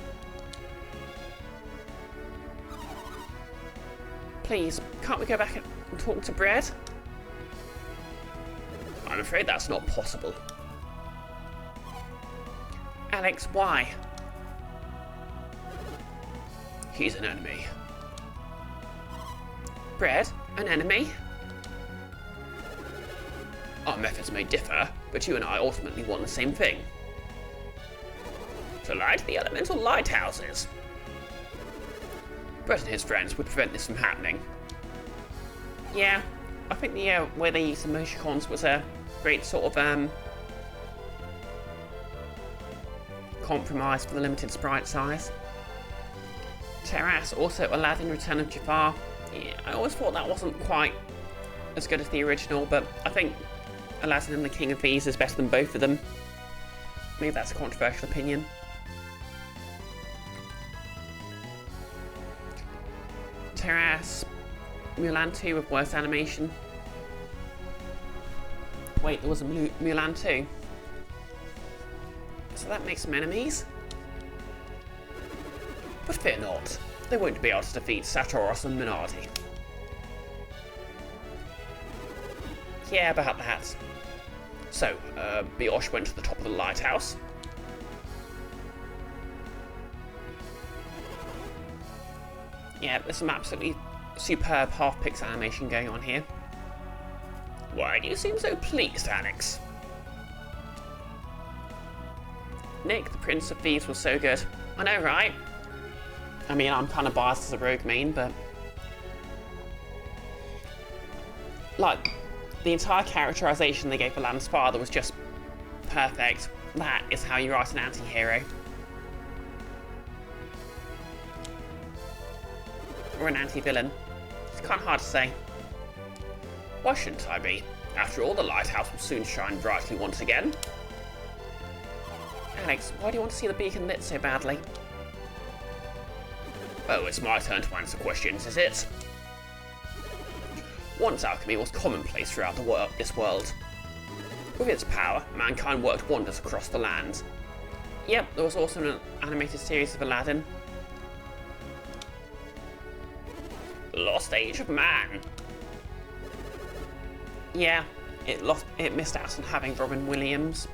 Please, can't we go back and talk to Bread? I'm afraid that's not possible. Alex, why? He's an enemy. Bread? An enemy? Our methods may differ, but you and I ultimately want the same thing. To light the elemental lighthouses. Brett and his friends would prevent this from happening. Yeah, I think the way they used emoticons was a great sort of compromise for the limited sprite size. Terrace, also Aladdin Return of Jafar. Yeah, I always thought that wasn't quite as good as the original, but I think Aladdin and the King of Thieves is better than both of them. Maybe that's a controversial opinion. Terrace, Mulan 2 with worse animation. Wait, there was a Mulan 2. So that makes them enemies? But fear not, they won't be able to defeat Satoros and Minardi. Yeah, about that. So, Brioche went to the top of the lighthouse. Yeah, there's some absolutely superb half-pixel animation going on here. Why do you seem so pleased, Alex? Nick, the Prince of Thieves was so good. I know, right? I mean, I'm kind of biased as a rogue main, but... like, the entire characterization they gave Aladdin's father was just perfect. That is how you write an anti-hero. Or an anti-villain. It's kind of hard to say. Why shouldn't I be? After all, the lighthouse will soon shine brightly once again. Alex, why do you want to see the beacon lit so badly? Oh, it's my turn to answer questions, is it? Once alchemy was commonplace throughout this world. With its power, mankind worked wonders across the land. Yep, there was also an animated series of Aladdin. Lost Age of Man. Yeah, it missed out on having Robin Williams.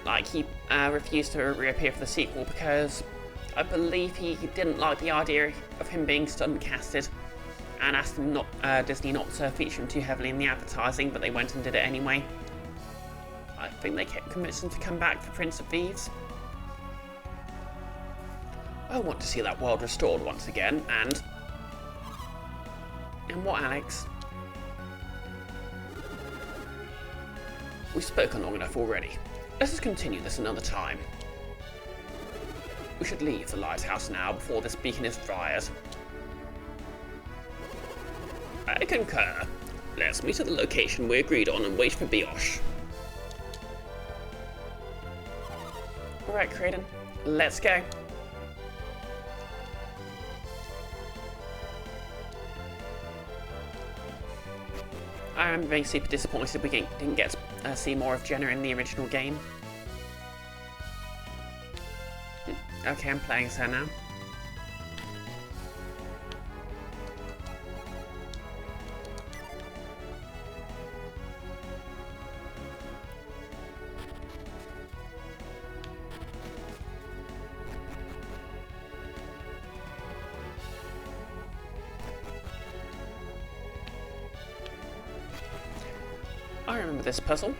Like, he refused to reappear for the sequel because I believe he didn't like the idea of him being stunt casted and asked them Disney not to feature him too heavily in the advertising, but they went and did it anyway. I think they kept convincing him to come back for Prince of Thieves. I want to see that world restored once again, and... And what, Alex? We've spoken long enough already. Let us continue this another time. We should leave the lighthouse now before this beacon is fired. I concur. Let's meet at the location we agreed on and wait for Brioche. Alright, Kraden, let's go. I am being super disappointed we didn't get to see more of Jenna in the original game. Okay, I'm playing as her now. I remember this puzzle.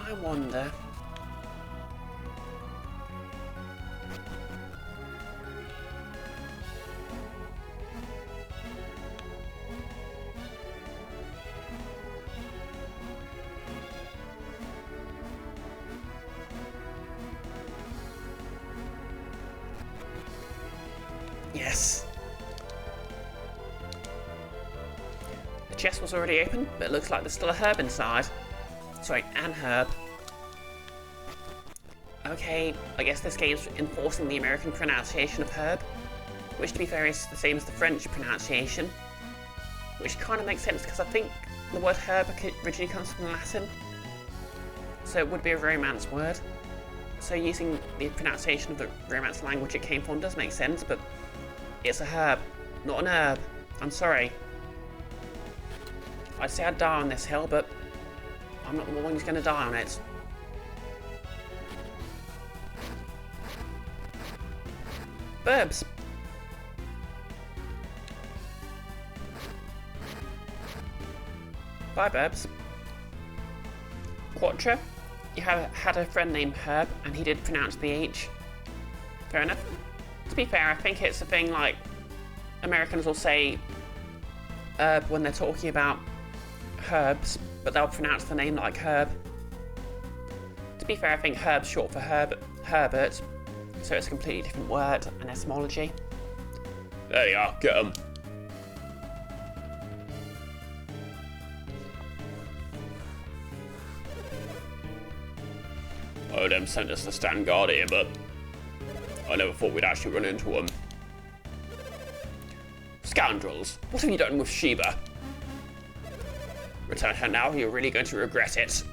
I wonder... Yes. The chest was already open, but it looks like there's still a herb inside. Sorry, an herb. Okay, I guess this game's enforcing the American pronunciation of herb, which to be fair is the same as the French pronunciation, which kind of makes sense because I think the word herb originally comes from Latin, so it would be a Romance word. So using the pronunciation of the Romance language it came from does make sense, but it's a herb, not an herb. I'm sorry. I'd say I'd die on this hill, but I'm not the one who's going to die on it. Burbs. Bye, Burbs. Quattro, you had a friend named Herb, and he did pronounce the H. Fair enough. To be fair, I think it's a thing like Americans will say herb when they're talking about herbs, but they'll pronounce the name like Herb. To be fair, I think Herb's short for Herbert, so it's a completely different word and etymology. There you are, get 'em. Oh, them sent us to stand guard here, but I never thought we'd actually run into them. Scoundrels, what have you done with Sheba? Return her now, you're really going to regret it.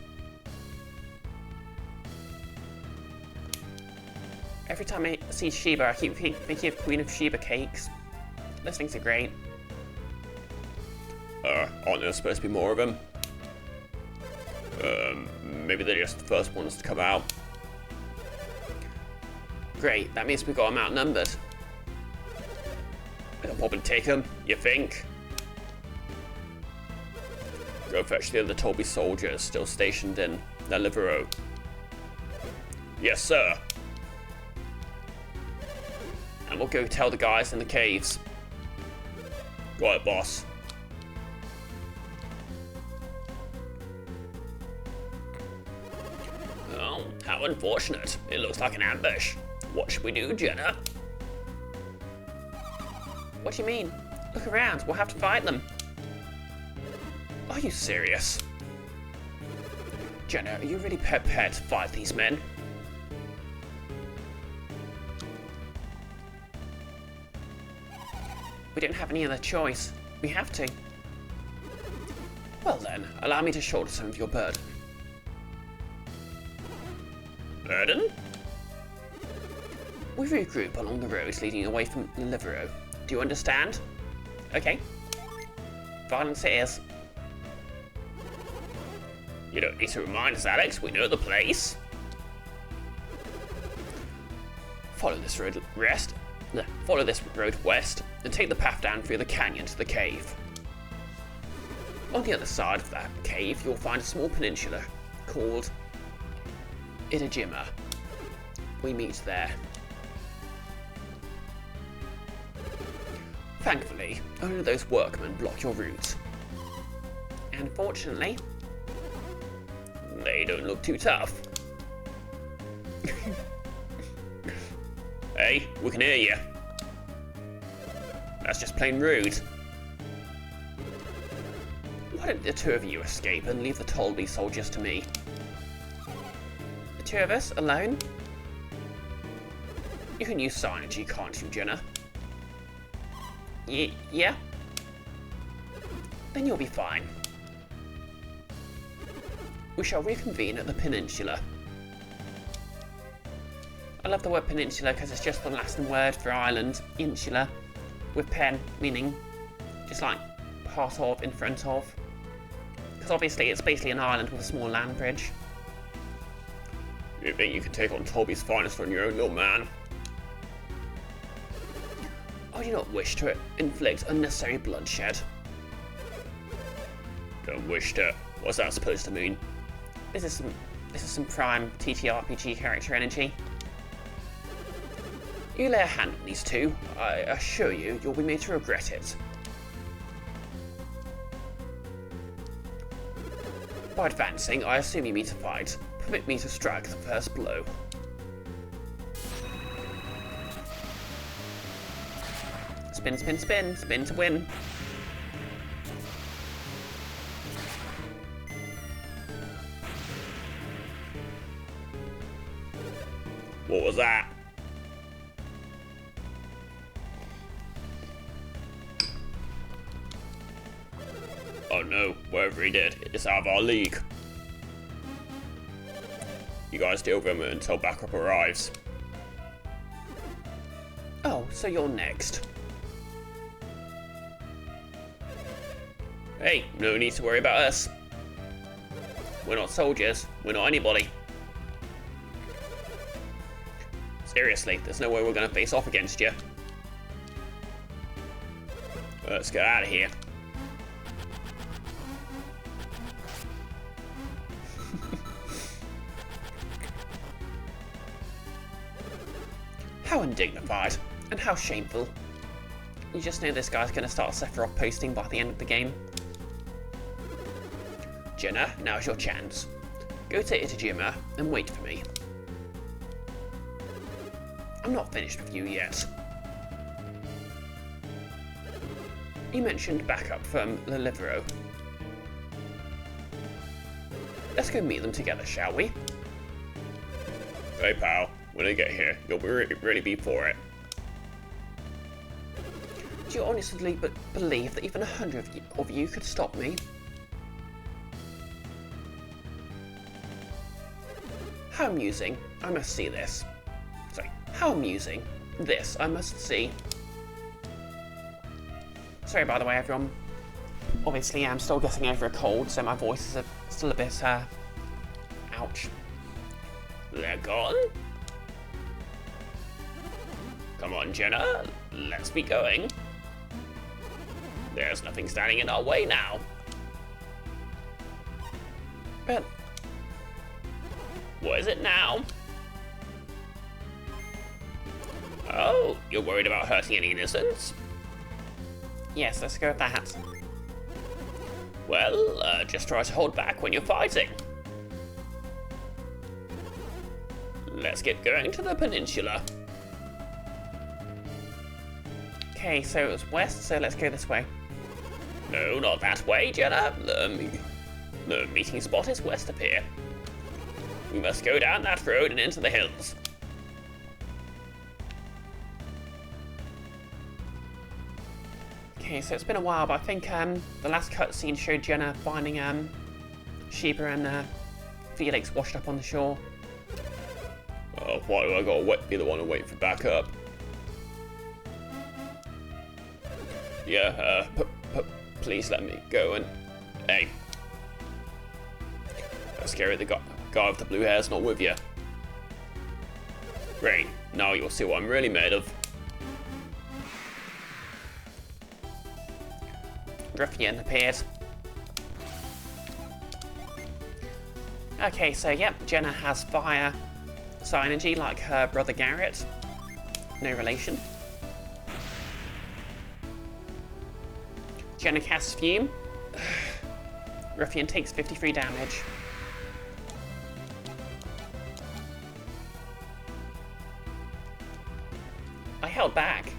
Every time I see Sheba, I keep thinking of Queen of Sheba cakes. Those things are great. Aren't there supposed to be more of them? Maybe they're just the first ones to come out. Great, that means we've got them outnumbered. They'll probably take them, you think? Go fetch the other Tolby soldiers still stationed in Liveroo. Yes, sir. And we'll go tell the guys in the caves. Right, boss. Oh, how unfortunate. It looks like an ambush. What should we do, Jenna? What do you mean? Look around, we'll have to fight them. Are you serious? Jenna, are you really prepared to fight these men? We don't have any other choice. We have to. Well then, allow me to shoulder some of your burden. Burden? We regroup along the roads leading away from Liveroo. Do you understand? Okay. Violence it is. You don't need to remind us, Alex. We know the place. Follow this road west and take the path down through the canyon to the cave. On the other side of that cave, you'll find a small peninsula called Idajima. We meet there. Thankfully, only those workmen block your route. And fortunately, they don't look too tough. Hey, we can hear you. That's just plain rude. Why don't the two of you escape and leave the Tolby soldiers to me? The two of us, alone? You can use Synergy, can't you, Jenna? Yeah? Then you'll be fine. We shall reconvene at the peninsula. I love the word peninsula because it's just the Latin word for island, insula, with pen, meaning just like part of, in front of. Because obviously it's basically an island with a small land bridge. You think you can take on Toby's finest on your own, little man? I do not wish to inflict unnecessary bloodshed. Don't wish to. What's that supposed to mean? This is some prime TTRPG character energy. You lay a hand on these two, I assure you, you'll be made to regret it. By advancing, I assume you mean to fight. Permit me to strike the first blow. Spin, spin, spin, spin to win. What was that? Oh no, whatever he did, it's out of our league. You guys deal with him until backup arrives. Oh, so you're next. Hey, no need to worry about us. We're not soldiers, we're not anybody. Seriously, there's no way we're gonna face off against you. Let's get out of here. How undignified, and how shameful. You just know this guy's going to start Sephiroth posting by the end of the game. Jenna, now's your chance. Go to Itajima and wait for me. I'm not finished with you yet. You mentioned backup from Lelivero. Let's go meet them together, shall we? Hey pal, when I get here, you'll really be for it. Do you honestly believe that even 100 of you could stop me? How amusing. I must see this. Sorry, how amusing. This I must see. Sorry, by the way, everyone. Obviously, I'm still getting over a cold, so my voice is still a bit, ouch. They're gone? Come on, Jenna. Let's be going. There's nothing standing in our way now. But what is it now? Oh, you're worried about hurting any innocents? yes, let's go with that. Well, just try to hold back when you're fighting. Let's get going to the peninsula. Okay, so it was west, so let's go this way. No, not that way, Jenna. The meeting spot is west of here. We must go down that road and into the hills. Okay, so it's been a while, but I think the last cutscene showed Jenna finding Sheba and Felix washed up on the shore. Oh, why do I gotta be the one to wait for backup? Yeah, please let me go and... Hey. That's scary, the guy with the blue hair's not with you. Great, now you'll see what I'm really made of. Ruffian appeared. Okay, so yep, Jenna has fire energy like her brother Garrett. No relation. Jenna casts Fume. Ruffian takes 53 damage. I held back.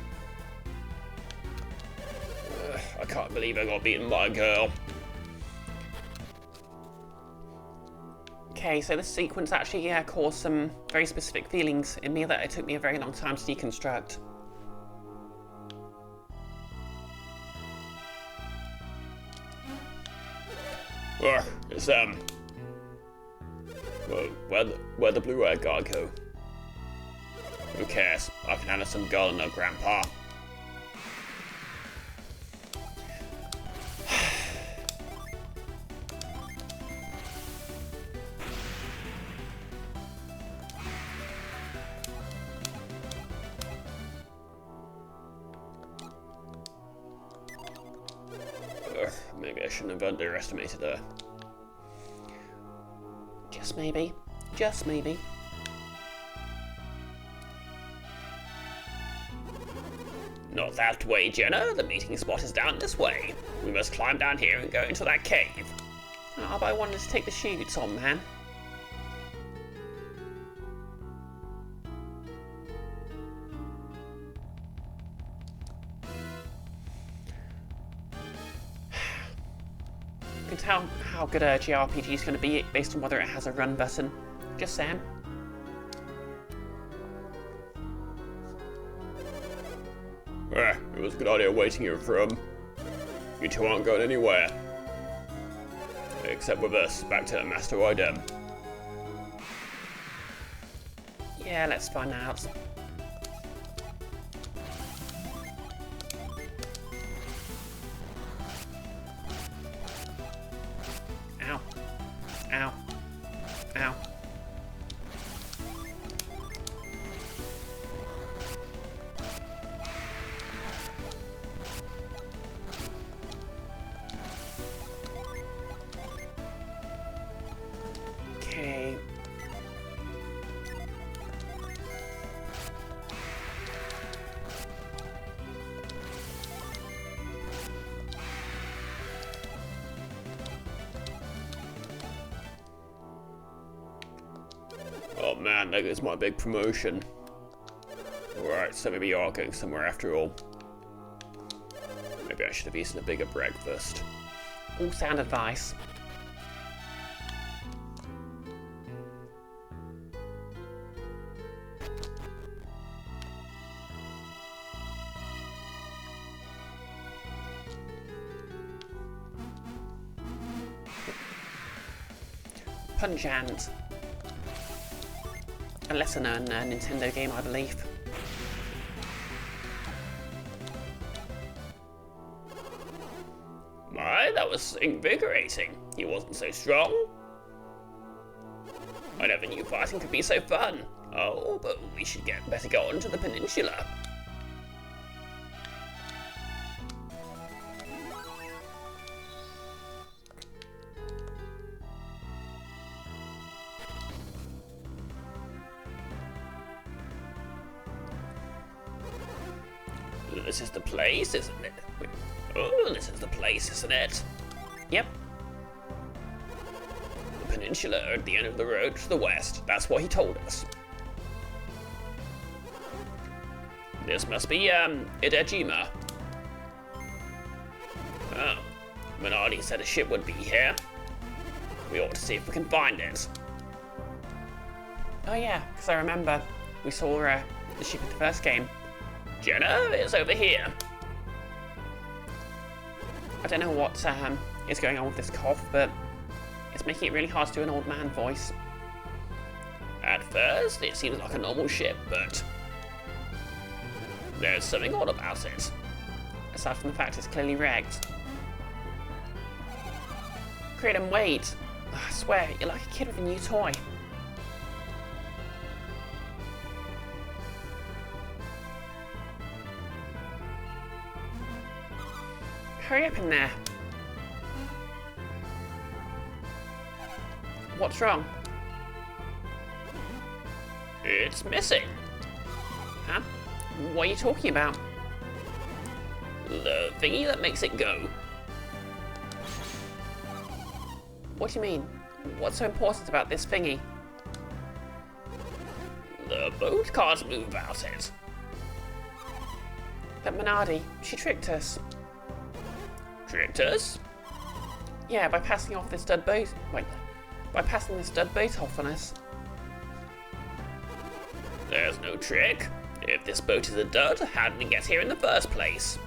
I can't believe I got beaten by a girl. Okay, so this sequence actually caused some very specific feelings in me that it took me a very long time to deconstruct. It's well, where'd the blue-haired guy go? Who cares? I can handle some girl and her grandpa. shouldn't have underestimated her. Just maybe. Just maybe. Not that way, Jenna. The meeting spot is down this way. We must climb down here and go into that cave. Oh, but I wanted to take the shoots on, man. You can tell how good a JRPG is going to be based on whether it has a run button. Just saying. It was a good idea waiting here for him. You two aren't going anywhere. Except with us, back to Master Idem. Yeah, let's find out. Ow. Ow. Ow. Okay. Oh man, there goes my big promotion. Alright, so maybe you are going somewhere after all. Maybe I should have eaten a bigger breakfast. All sound advice. Punch Hand. A lesser known Nintendo game, I believe. My, that was invigorating. He wasn't so strong. I never knew fighting could be so fun. Oh, but we should better go on to the peninsula. This is the place, isn't it? Oh, this is the place, isn't it? Yep. The peninsula at the end of the road to the west. That's what he told us. This must be, Idejima. Oh, Minardi said a ship would be here. We ought to see if we can find it. Oh yeah, because I remember we saw the ship in the first game. Jenna, it's over here. I don't know what is going on with this cough, but it's making it really hard to do an old man voice. At first, it seems like a normal ship, but there's something odd about it. Aside from the fact it's clearly wrecked. Creedon, wait! I swear, you're like a kid with a new toy. Hurry up in there. What's wrong? It's missing. Huh? What are you talking about? The thingy that makes it go. What do you mean? What's so important about this thingy? The boat can't move without it. But Minardi, she tricked us. Tricked us? Yeah, by passing off this dud boat. Wait, by passing this dud boat off on us. There's no trick. If this boat is a dud, how did it get here in the first place?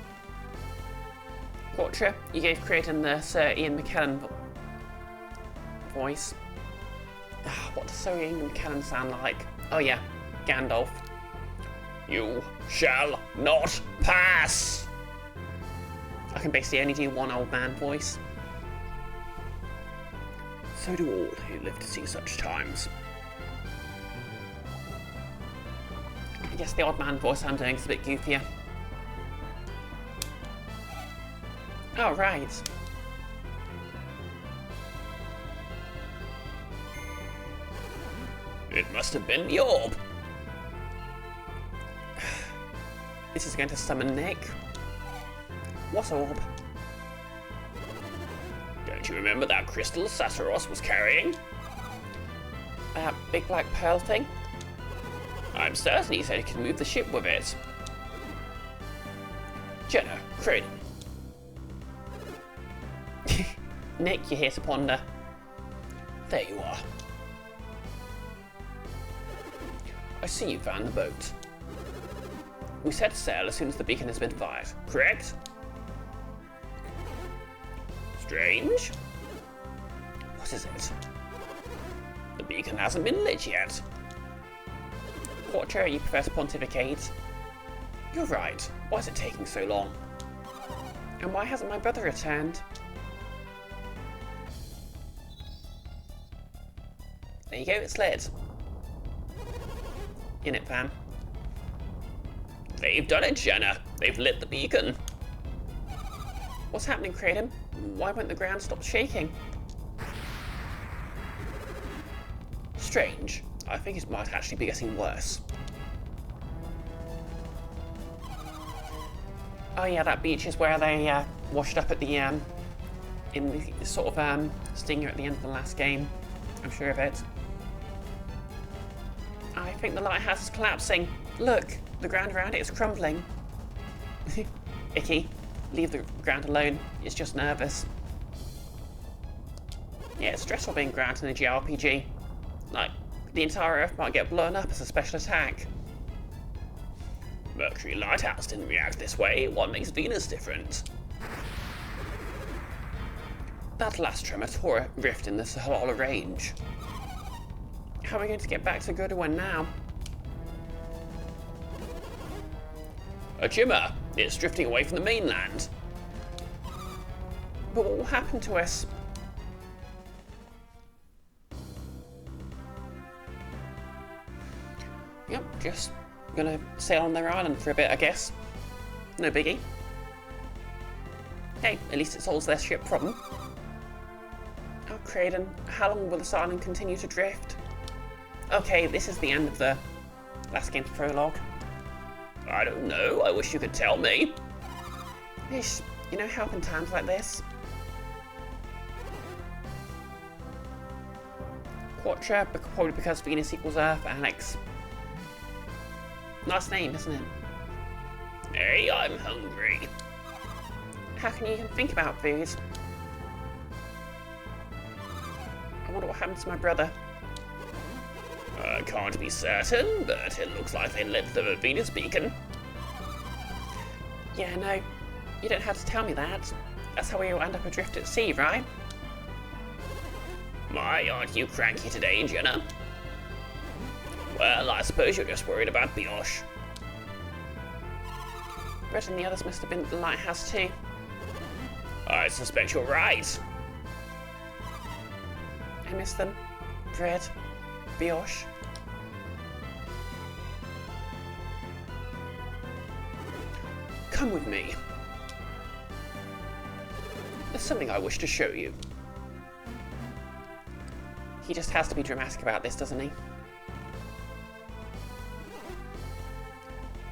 Quatra, you gave Creedon the Sir Ian McKellen voice. What does Sir Ian McKellen sound like? Oh yeah, Gandalf. You shall not pass! I can basically only do one old man voice. So do all who live to see such times. I guess the odd man voice I'm doing is a bit goofier. Oh, right. It must have been the orb. This is going to summon Nick. What orb? Don't you remember that crystal Sasaros was carrying? That big black pearl thing? I'm certain he said he could move the ship with it. Jenna, Kraden. Nick, you're here to ponder. There you are. I see you found the boat. We set sail as soon as the beacon has been fired, correct? Strange. What is it? The beacon hasn't been lit yet. Quattro, you prefer to pontificate. You're right. Why is it taking so long? And why hasn't my brother returned? There you go, it's lit. In it, fam. They've done it, Jenna. They've lit the beacon. What's happening, Kraden? Why won't the ground stop shaking? Strange. I think it might actually be getting worse. Oh yeah, that beach is where they washed up at the in the sort of stinger at the end of the last game. I'm sure of it. I think the lighthouse is collapsing. Look, the ground around it is crumbling. Icky, leave the ground alone. It's just nervous. Yeah, it's stressful being grounded in a JRPG. Like, the entire Earth might get blown up as a special attack. Mercury Lighthouse didn't react this way. What makes Venus different? That last tremor tore a rift in the Sahala Range. How are we going to get back to Goodwin now? A Jimmer! It's drifting away from the mainland. But what will happen to us? Yep, just gonna sail on their island for a bit, I guess. No biggie. Hey, at least it solves their ship problem. Oh, Kraden, how long will this island continue to drift? Okay, this is the end of the last game's prologue. I don't know. I wish you could tell me. Ish, you know, help in times like this. Quattro, probably because Venus equals Earth, Alex. Nice name, isn't it? Hey, I'm hungry. How can you even think about food? I wonder what happened to my brother. I can't be certain, but it looks like they lit the Venus beacon. Yeah, no, you don't have to tell me that. That's how we all end up adrift at sea, right? My, aren't you cranky today, Jenna? Well, I suppose you're just worried about Brioche. Brett and the others must have been at the lighthouse too. I suspect you're right. I miss them. Bread. Brioche. Come with me. There's something I wish to show you. He just has to be dramatic about this, doesn't he?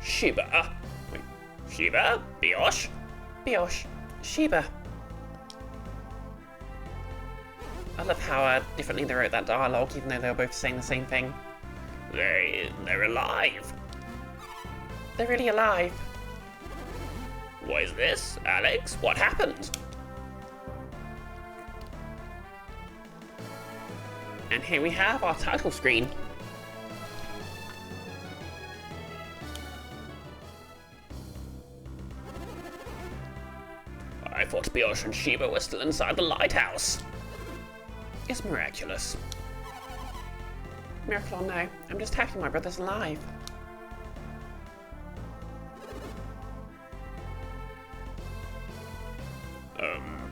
Shiba. Wait, Shiba? Brioche? Brioche. Sheba. I love how differently they wrote that dialogue, even though they were both saying the same thing. They're alive. They're really alive. What is this? Alex, what happened? And here we have our title screen. I thought Brioche and Shiba were still inside the lighthouse. It's miraculous. Miracle or no, I'm just happy my brother's alive.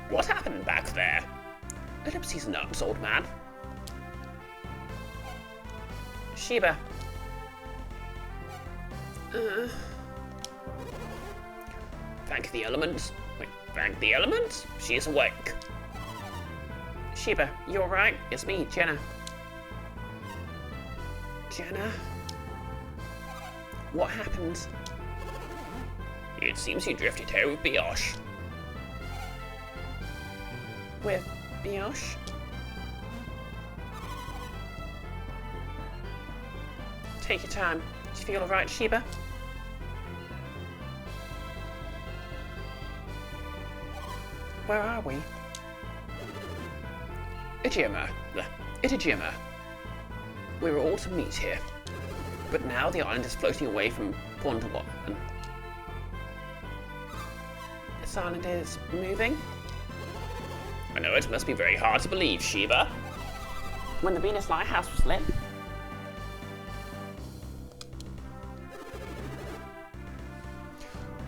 What happened back there? Ellipses nuts, old man. Sheba. Thank the elements. Wait, thank the elements? She is awake. Sheba, you alright? It's me, Jenna. Jenna? What happened? It seems you drifted here with Brioche. With Brioche? Take your time. Do you feel alright, Sheba? Where are we? Itajima. We were all to meet here. But now the island is floating away from Gondwan. This island is moving? I know it must be very hard to believe, Sheba. When the Venus Lighthouse was lit?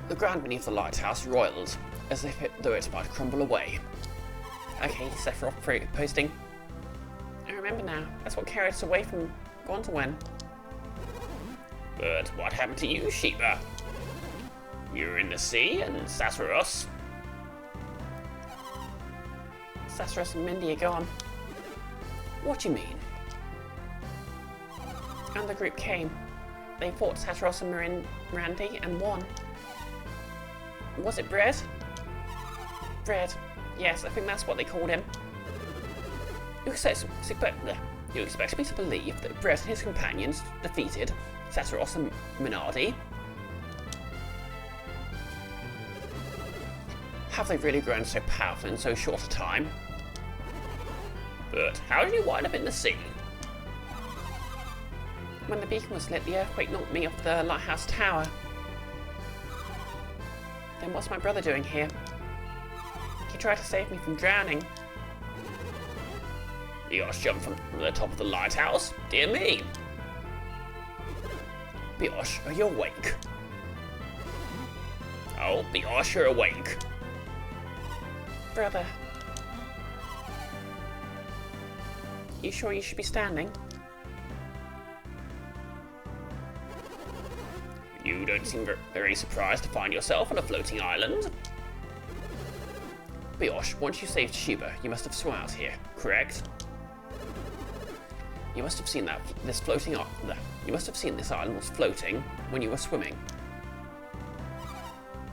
The ground beneath the lighthouse roiled, as if though it might crumble away. Okay, Sephiroth posting. I remember now. That's what carried us away from Gondwan. But what happened to you, Sheba? You were in the sea and Sasaros. Sasaros and Mindy are gone. What do you mean? And the group came. They fought Sasaros and Mirandy and won. Was it Bread? Bread. Yes, I think that's what they called him. You expect me to believe that Bread and his companions defeated Sasaros and Minardi? Have they really grown so powerful in so short a time? But how did you wind up in the sea? When the beacon was lit, the earthquake knocked me off the lighthouse tower. Then what's my brother doing here? He tried to save me from drowning. Brioche jumped from the top of the lighthouse? Dear me! Brioche, are you awake? Oh, Brioche, you're awake. Brother. You sure you should be standing? You don't seem very surprised to find yourself on a floating island. Brioche, once you saved Sheba, you must have swum out here, correct? You must have seen this island was floating when you were swimming.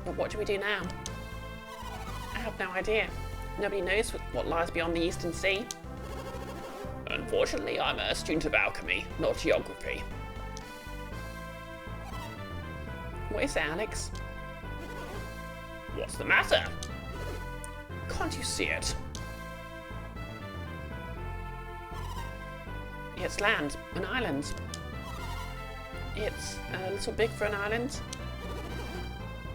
But what do we do now? I have no idea. Nobody knows what lies beyond the Eastern Sea. Unfortunately, I'm a student of alchemy, not geography. What is it, Alex? What's the matter? Can't you see it? It's land, an island. It's a little big for an island.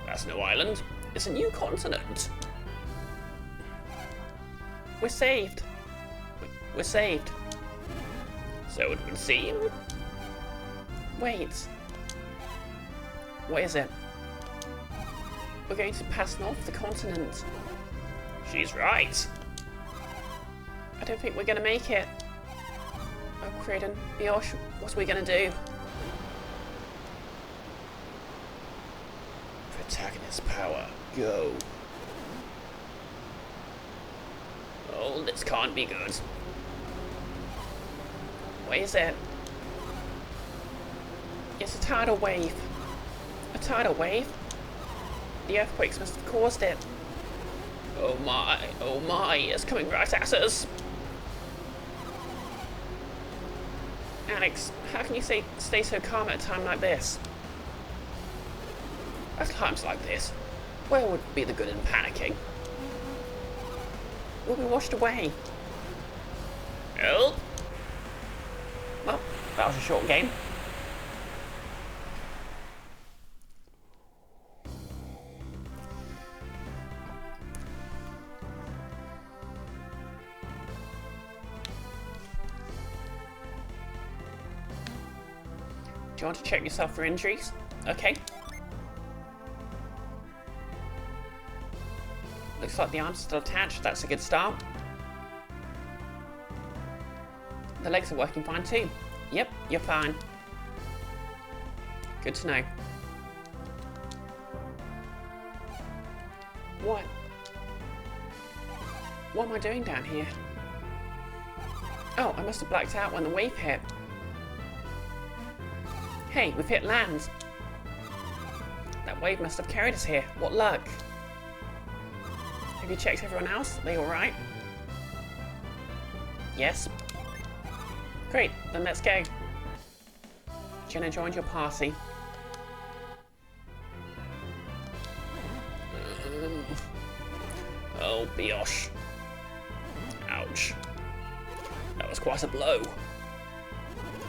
That's no island. It's a new continent. We're saved. We're saved. So it would seem. Wait. What is it? We're going to pass north the continent. She's right. I don't think we're going to make it. Oh, Kraden, Brioche, what are we going to do? Protagonist power, go. Oh, this can't be good. What is it? It's a tidal wave. A tidal wave? The earthquakes must have caused it. Oh my, it's coming right at us. Alex, how can you stay so calm at a time like this? At times like this, where would be the good in panicking? We'll be washed away. Help! Well, that was a short game. Do you want to check yourself for injuries? Okay. Looks like the arm's still attached. That's a good start. The legs are working fine too. Yep, you're fine. Good to know. What? What am I doing down here? Oh, I must have blacked out when the wave hit. Hey, we've hit land. That wave must have carried us here. What luck. Have you checked everyone else? Are they alright? Yes. Great, then let's go. Jenna joined your party. Oh, Brioche. Ouch. That was quite a blow.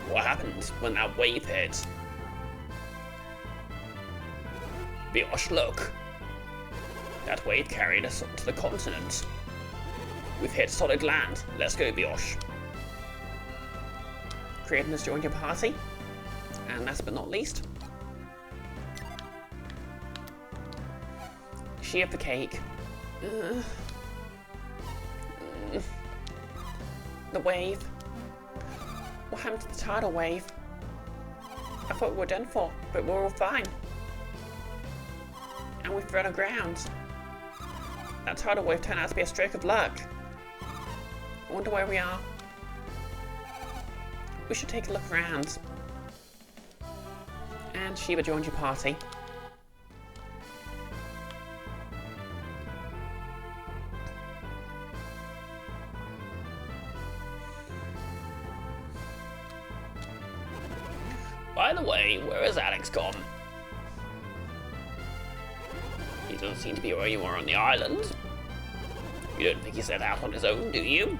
What happened when that wave hit? Brioche, look. That wave carried us to the continent. We've hit solid land. Let's go, Brioche. Creating has joined your party. And last but not least, she of the cake. The wave. What happened to the tidal wave? I thought we were done for, but we're all fine. And we've run aground. That tidal wave turned out to be a stroke of luck. I wonder where we are. We should take a look around. And Sheba joined your party. By the way, where has Alex gone? He doesn't seem to be anywhere on the island. You don't think he set out on his own, do you?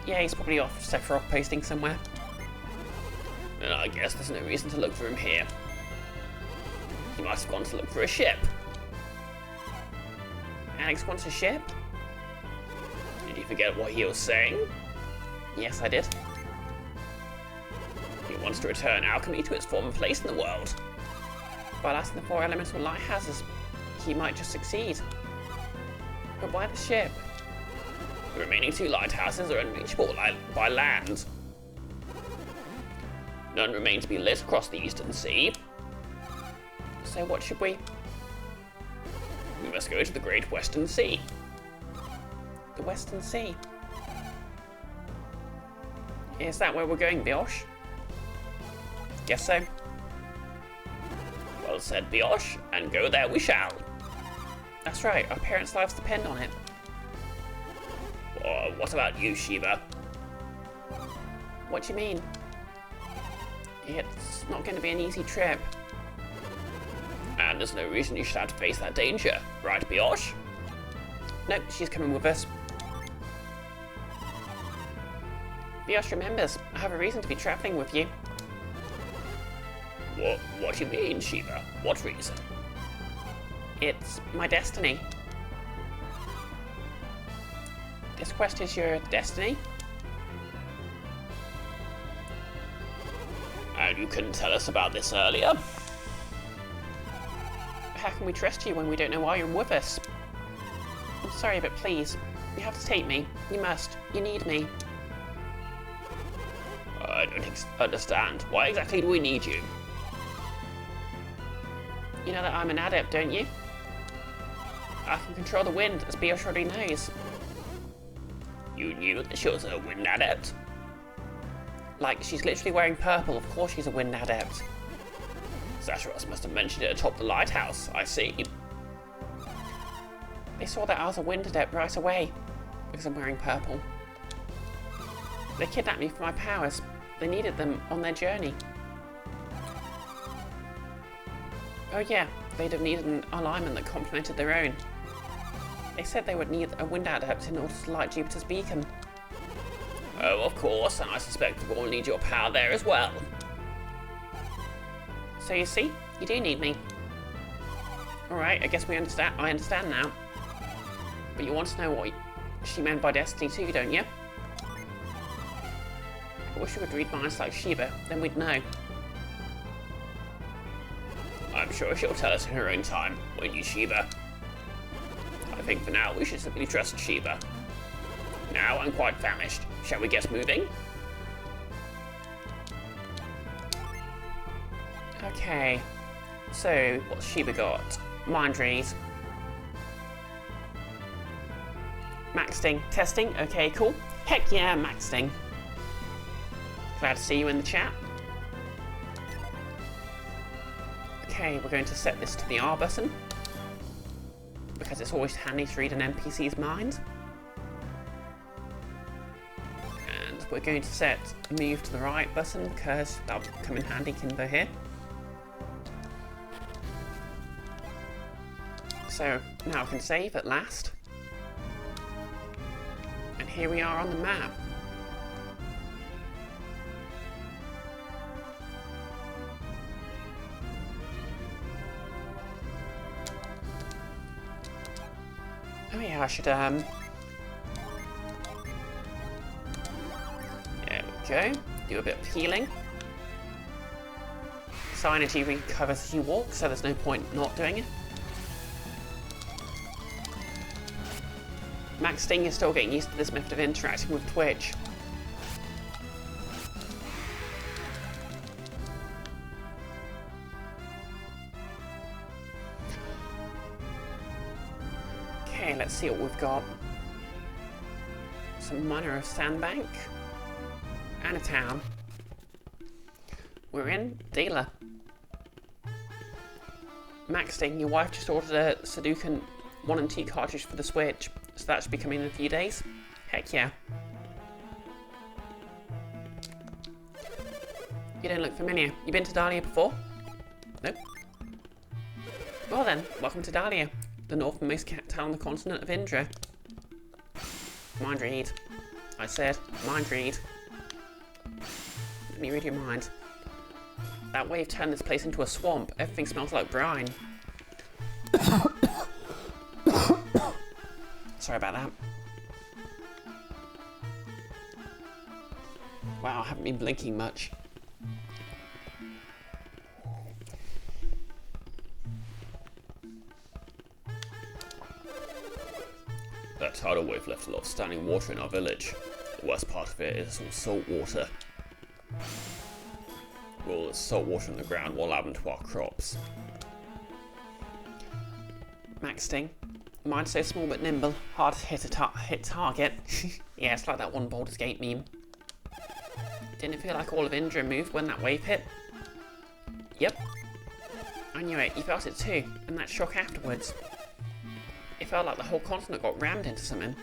Yeah, he's probably off Sephiroth posting somewhere. And I guess there's no reason to look for him here. He must have gone to look for a ship. Alex wants a ship? Did you forget what he was saying? Yes, I did. He wants to return alchemy to its former place in the world. By lasting the 4 elemental lighthouses, he might just succeed. But why the ship? The remaining 2 lighthouses are unreachable by land. None remain to be lit across the Eastern Sea. So what should we? We must go to the Great Western Sea. The Western Sea? Is that where we're going, Brioche? Guess so. Well said, Brioche, and go there we shall. That's right, our parents' lives depend on it. What about you, Sheba? What do you mean? It's not going to be an easy trip. And there's no reason you should have to face that danger, right, Brioche? Nope, she's coming with us. Brioche remembers, I have a reason to be travelling with you. What do you mean, Sheba? What reason? It's my destiny. This quest is your destiny? And you couldn't tell us about this earlier? How can we trust you when we don't know why you're with us? I'm sorry, but please, you have to take me. You must. You need me. I don't understand. Why exactly do we need you? You know that I'm an adept, don't you? I can control the wind, as Brioche already knows. You knew that she was a wind adept? Like, she's literally wearing purple, of course she's a wind adept. Zacharos must have mentioned it atop the lighthouse, I see. They saw that I was a wind adept right away, because I'm wearing purple. They kidnapped me for my powers. They needed them on their journey. Oh yeah, they'd have needed an alignment that complemented their own. They said they would need a wind adept in order to light Jupiter's beacon. Oh, of course, and I suspect we'll need your power there as well. So you see, you do need me. Alright, I guess I understand now. But you want to know what she meant by destiny too, don't you? I wish you could read minds like Sheba, then we'd know. I'm sure she'll tell us in her own time, won't you, Sheba? I think for now we should simply trust Sheba. Now I'm quite famished. Shall we get moving? Okay, so what's Sheba got? Mind read. Maxting. Testing. Okay, cool. Heck yeah, maxting. Glad to see you in the chat. Okay, we're going to set this to the R button, because it's always handy to read an NPC's mind. And we're going to set move to the right button, because that'll come in handy Kimbo here. So now I can save at last. And here we are on the map. Oh yeah, I should, there we go. Do a bit of healing. So energy recovers as you walk, so there's no point not doing it. Max Sting is still getting used to this method of interacting with Twitch. Okay, let's see what we've got. Some minor sandbank. And a town. We're in Dealer. Max Sting, your wife just ordered a Sudoku 1 and 2 cartridge for the Switch, so that should be coming in a few days. Heck yeah. You don't look familiar. You been to Dahlia before? Nope. Well then, welcome to Dahlia, the northernmost town on the continent of Indra. Mind read. I said, mind read. Let me read your mind. That wave turned this place into a swamp. Everything smells like brine. Sorry about that. Wow, I haven't been blinking much. That tidal wave left a lot of standing water in our village. The worst part of it is all salt water. Well, there's salt water in the ground while adding to our crops. Max Sting. Mine's so small but nimble, hard to hit target. Yeah, it's like that one Baldur's Gate meme. Didn't it feel like all of Indra moved when that wave hit? Yep. I knew it, you felt it too, and that shock afterwards. It felt like the whole continent got rammed into something.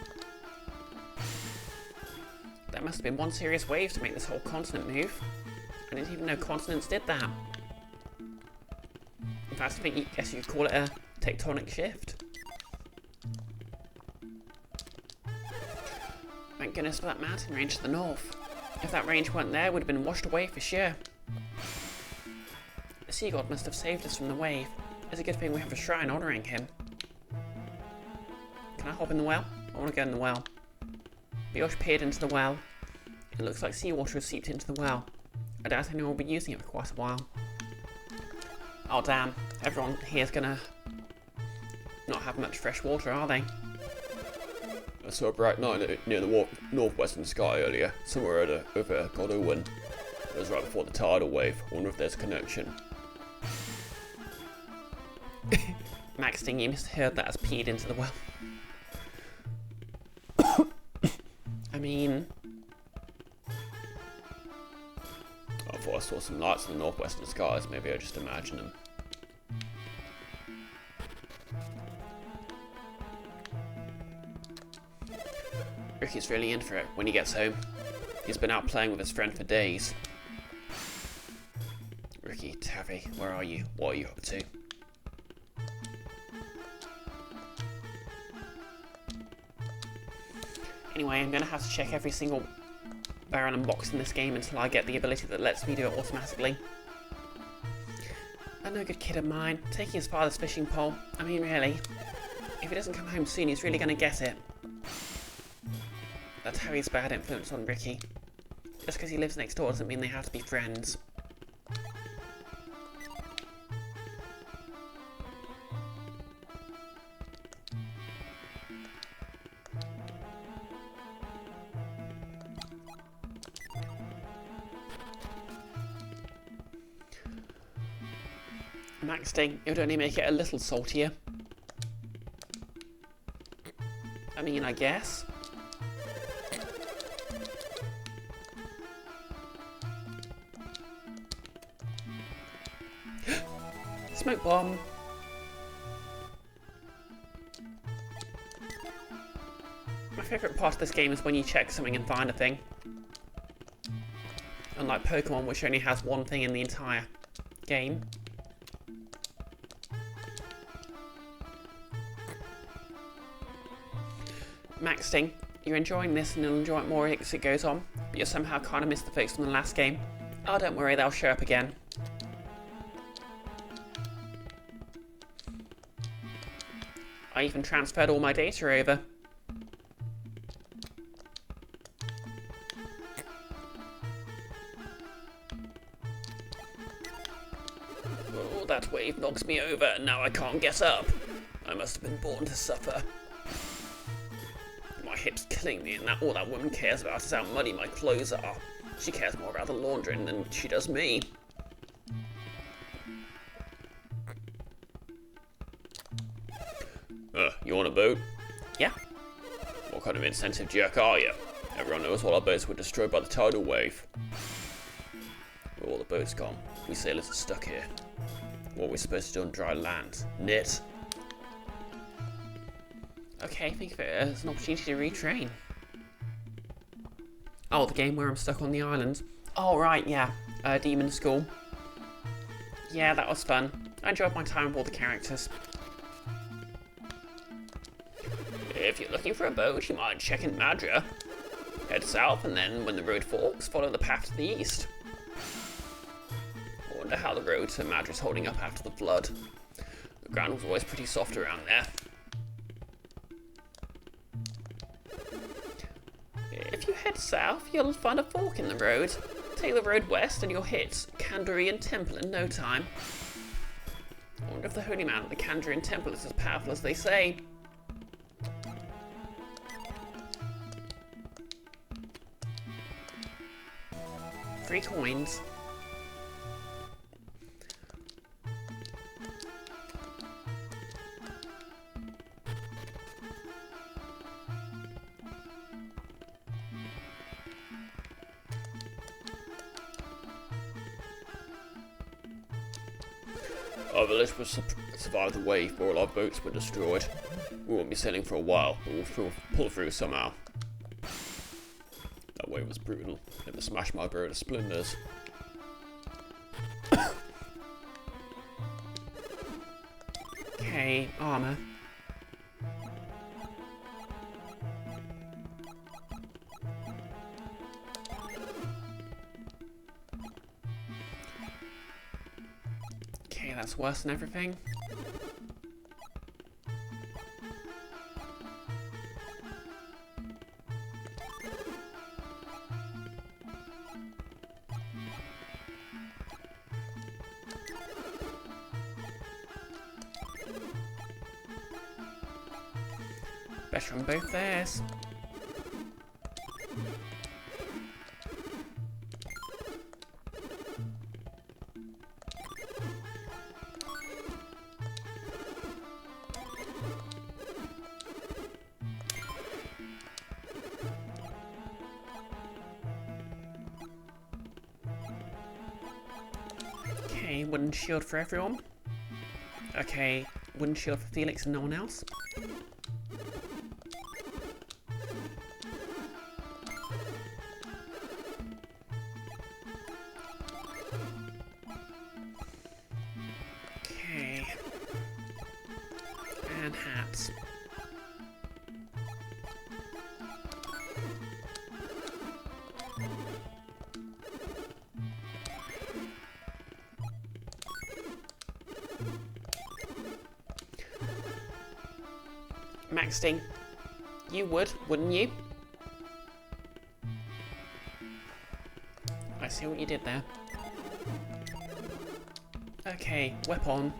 There must have been one serious wave to make this whole continent move. I didn't even know continents did that. In fact, I guess you could call it a tectonic shift. Thank goodness for that mountain range to the north. If that range weren't there, it would have been washed away for sure. The sea god must have saved us from the wave. It's a good thing we have a shrine honouring him. Can I hop in the well? I want to go in the well. Brioche peered into the well. It looks like seawater has seeped into the well. I doubt anyone will be using it for quite a while. Oh damn, everyone here's gonna not have much fresh water, are they? I saw a bright night near the northwestern sky earlier, somewhere over God Owen. It was right before the tidal wave. I wonder if there's a connection. Max Sting, you must have heard that as peed into the well. I mean... I thought I saw some lights in the northwestern skies. Maybe I just imagined them. Ricky's really in for it when he gets home. He's been out playing with his friend for days. Ricky, Taffy, where are you? What are you up to? Anyway, I'm going to have to check every single barrel and box in this game until I get the ability that lets me do it automatically. That no good kid of mine, taking his father's fishing pole. I mean, really, if he doesn't come home soon, he's really going to get it. That's Harry's bad influence on Ricky. Just because he lives next door doesn't mean they have to be friends. Max Sting, it would only make it a little saltier. I mean, I guess. Smoke bomb. My favourite part of this game is when you check something and find a thing. Unlike Pokemon, which only has one thing in the entire game. Maxting, you're enjoying this and you'll enjoy it more as it goes on, but you somehow kind of missed the fix from the last game. Oh, don't worry, they'll show up again. I even transferred all my data over. Oh, that wave knocks me over and now I can't get up. I must have been born to suffer. My hip's killing me, and all that woman cares about is how muddy my clothes are. She cares more about the laundering than she does me. You on a boat? Yeah. What kind of insensitive jerk are you? Everyone knows all our boats were destroyed by the tidal wave. All the boats gone. We sailors are stuck here. What are we supposed to do on dry land? Knit? Okay, think of it as an opportunity to retrain. Oh, the game where I'm stuck on the island. Oh, right, yeah. Demon School. Yeah, that was fun. I enjoyed my time with all the characters. If you're looking for a boat, you might check in Madra. Head south, and then when the road forks, follow the path to the east. I wonder how the road to Madra's holding up after the flood. The ground was always pretty soft around there. If you head south, you'll find a fork in the road. Take the road west and you'll hit Kandarian Temple in no time. I wonder if the holy man at the Kandarian Temple is as powerful as they say. 3 coins. Our village will survive the wave, but all our boats were destroyed. We won't be sailing for a while, but we'll pull through somehow. That wave was brutal. It smashed my boat to splinters. Okay, armor. Okay, that's worse than everything. Better on both theirs. Okay, wooden shield for everyone. Okay, wooden shield for Felix and no one else. Okay. And hats. Maxting, you would, wouldn't you? I see what you did there. Okay, weapon.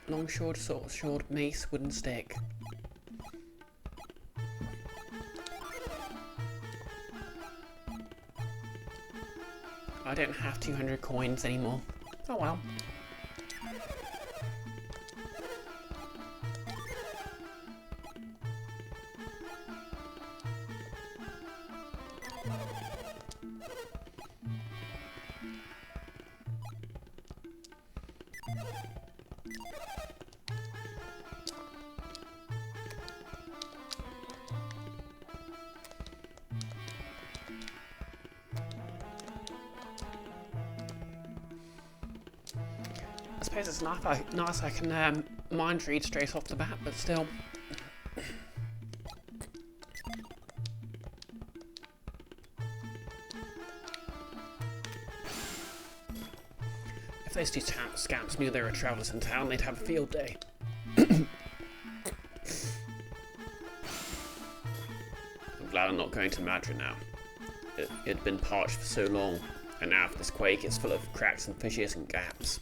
Long sword, sword, mace, wooden stick. I don't have 200 coins anymore. Oh well. suppose it's nice I can mind read straight off the bat, but still. If those two scamps knew there were travellers in town, they'd have a field day. I'm glad I'm not going to Madrid now. It had been parched for so long, and now after this quake it's full of cracks and fissures and gaps.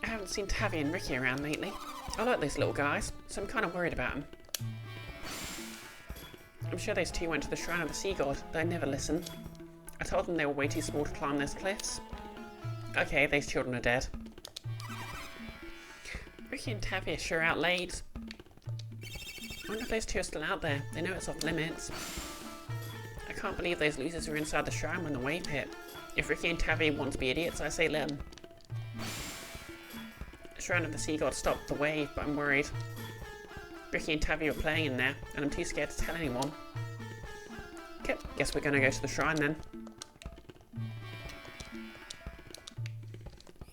I haven't seen Tavi and Ricky around lately. I like those little guys, so I'm kind of worried about them. I'm sure those two went to the Shrine of the Sea God, though I never listened. I told them they were way too small to climb those cliffs. Okay, those children are dead. Ricky and Tavi are sure outlaid. I wonder if those two are still out there. They know it's off limits. I can't believe those losers were inside the shrine when the wave hit. If Ricky and Tavi want to be idiots, I say let them. The Shrine of the Sea God stopped the wave, but I'm worried. Ricky and Tavi were playing in there, and I'm too scared to tell anyone. Okay, guess we're gonna go to the shrine then.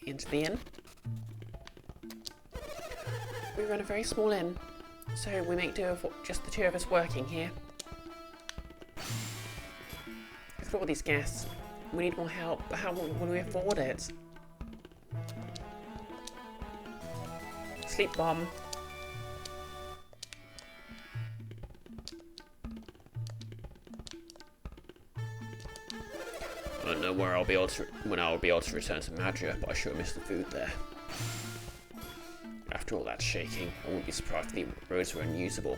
Into the inn. We run a very small inn, so we make do of just the two of us working here. Look at all these guests. We need more help, but how will we afford it? Sleep bomb. I don't know when I'll be able to return to Madrid, but I sure miss the food there. After all that shaking, I wouldn't be surprised if the roads were unusable.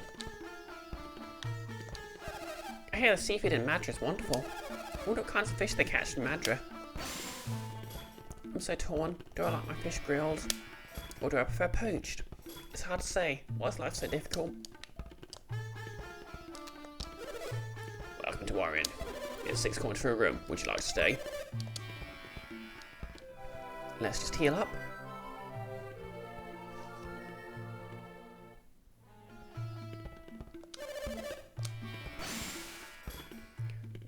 I hear the seafood in Madrid is wonderful. I wonder what kinds of fish they catch in Madrid. I'm so torn. Do I like my fish grilled? Or do I prefer poached? It's hard to say. Why is life so difficult? Welcome to our inn. It's 6 coins for a room. Would you like to stay? Let's just heal up.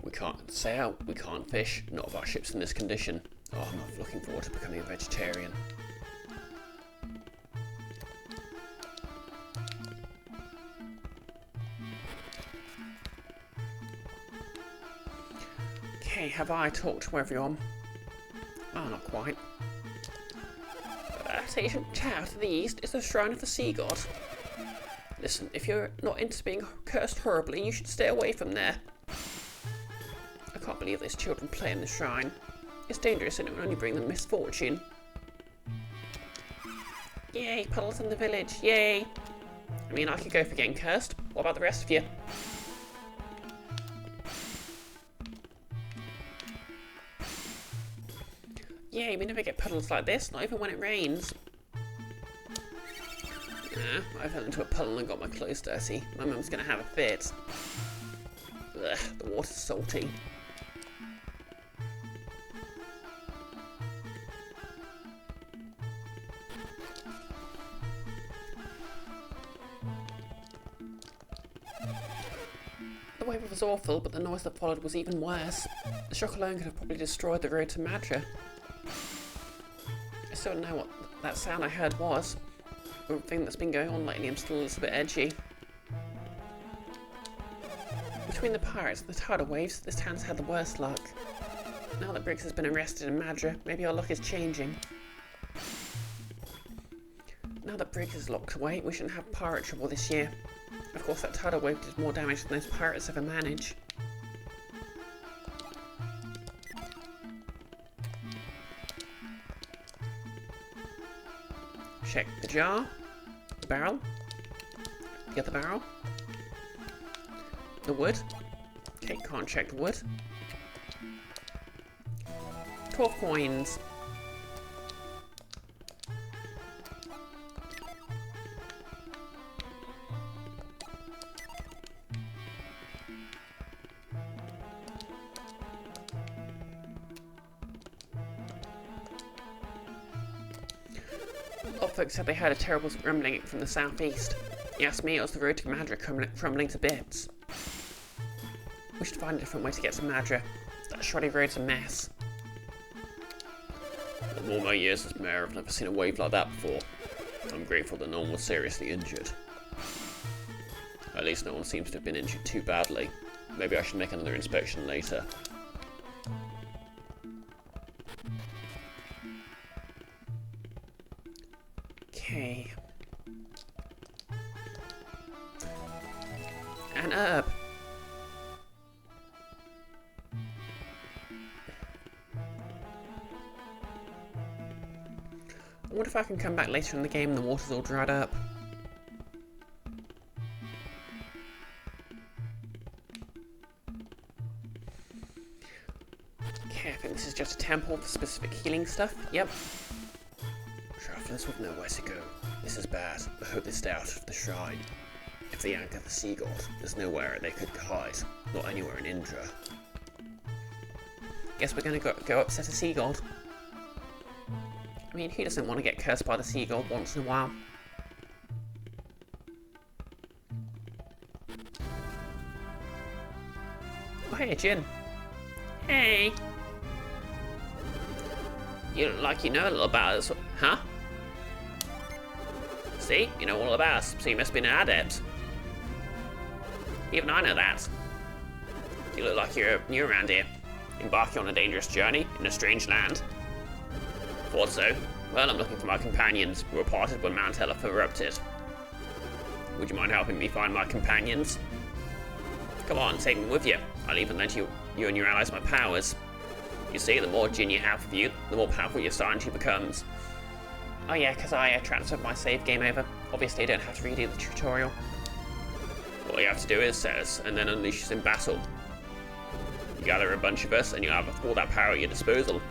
We can't sail, we can't fish, not if our ship's in this condition. Oh, I'm not looking forward to becoming a vegetarian. Okay, have I talked to everyone? Oh, not quite. Station tower to the east is the Shrine of the Sea God. Listen, if you're not into being cursed horribly, you should stay away from there. I can't believe these children play in the shrine. It's dangerous and it will only bring them misfortune. Yay, puddles in the village, yay! I mean, I could go for getting cursed. What about the rest of you? Yay, we never get puddles like this, not even when it rains. I fell into a puddle and got my clothes dirty. My mum's gonna have a fit. Ugh, the water's salty. The wave was awful, but the noise that followed was even worse. The shock alone could have probably destroyed the road to Madrid. I still don't know what that sound I heard was. Everything that's been going on lately, I'm still a little bit edgy. Between the pirates and the tidal waves, this town's had the worst luck. Now that Briggs has been arrested in Madrid, maybe our luck is changing. Now that Briggs is locked away, we shouldn't have pirate trouble this year. Of course, that tidal wave did more damage than those pirates ever manage. Check the jar, the barrel, the other barrel, the wood. Okay, can't check the wood. 12 coins. Folks said they heard a terrible rumbling from the southeast. He asked me, it was the road to Madrid crumbling to bits. We should find a different way to get to Madra. That shoddy road's a mess. In all my years as mayor, I've never seen a wave like that before. I'm grateful that no one was seriously injured. At least no one seems to have been injured too badly. Maybe I should make another inspection later. Okay. An herb. I wonder if I can come back later in the game and the water's all dried up. Okay, I think this is just a temple for specific healing stuff. Yep. Travelers with nowhere to go. This is bad. I hope they stay out of the shrine. If they anchor the sea god, there's nowhere they could hide. Not anywhere in Indra. Guess we're gonna go upset a sea god. I mean, who doesn't want to get cursed by the sea god once in a while? Oh, hey, Jin. Hey. You look like you know a little about us, huh? See? You know all about us, so you must be an adept. Even I know that. You look like you're new around here, embarking on a dangerous journey in a strange land. Thought so. Well, I'm looking for my companions who were parted when Mount Elef erupted. Would you mind helping me find my companions? Come on, take me with you. I'll even lend you and your allies my powers. You see, the more Jin you have with you, the more powerful your Sanji becomes. Oh yeah, because I transferred my save game over. Obviously, I don't have to redo the tutorial. All you have to do is set us, and then unleash us in battle. You gather a bunch of us, and you'll have all that power at your disposal.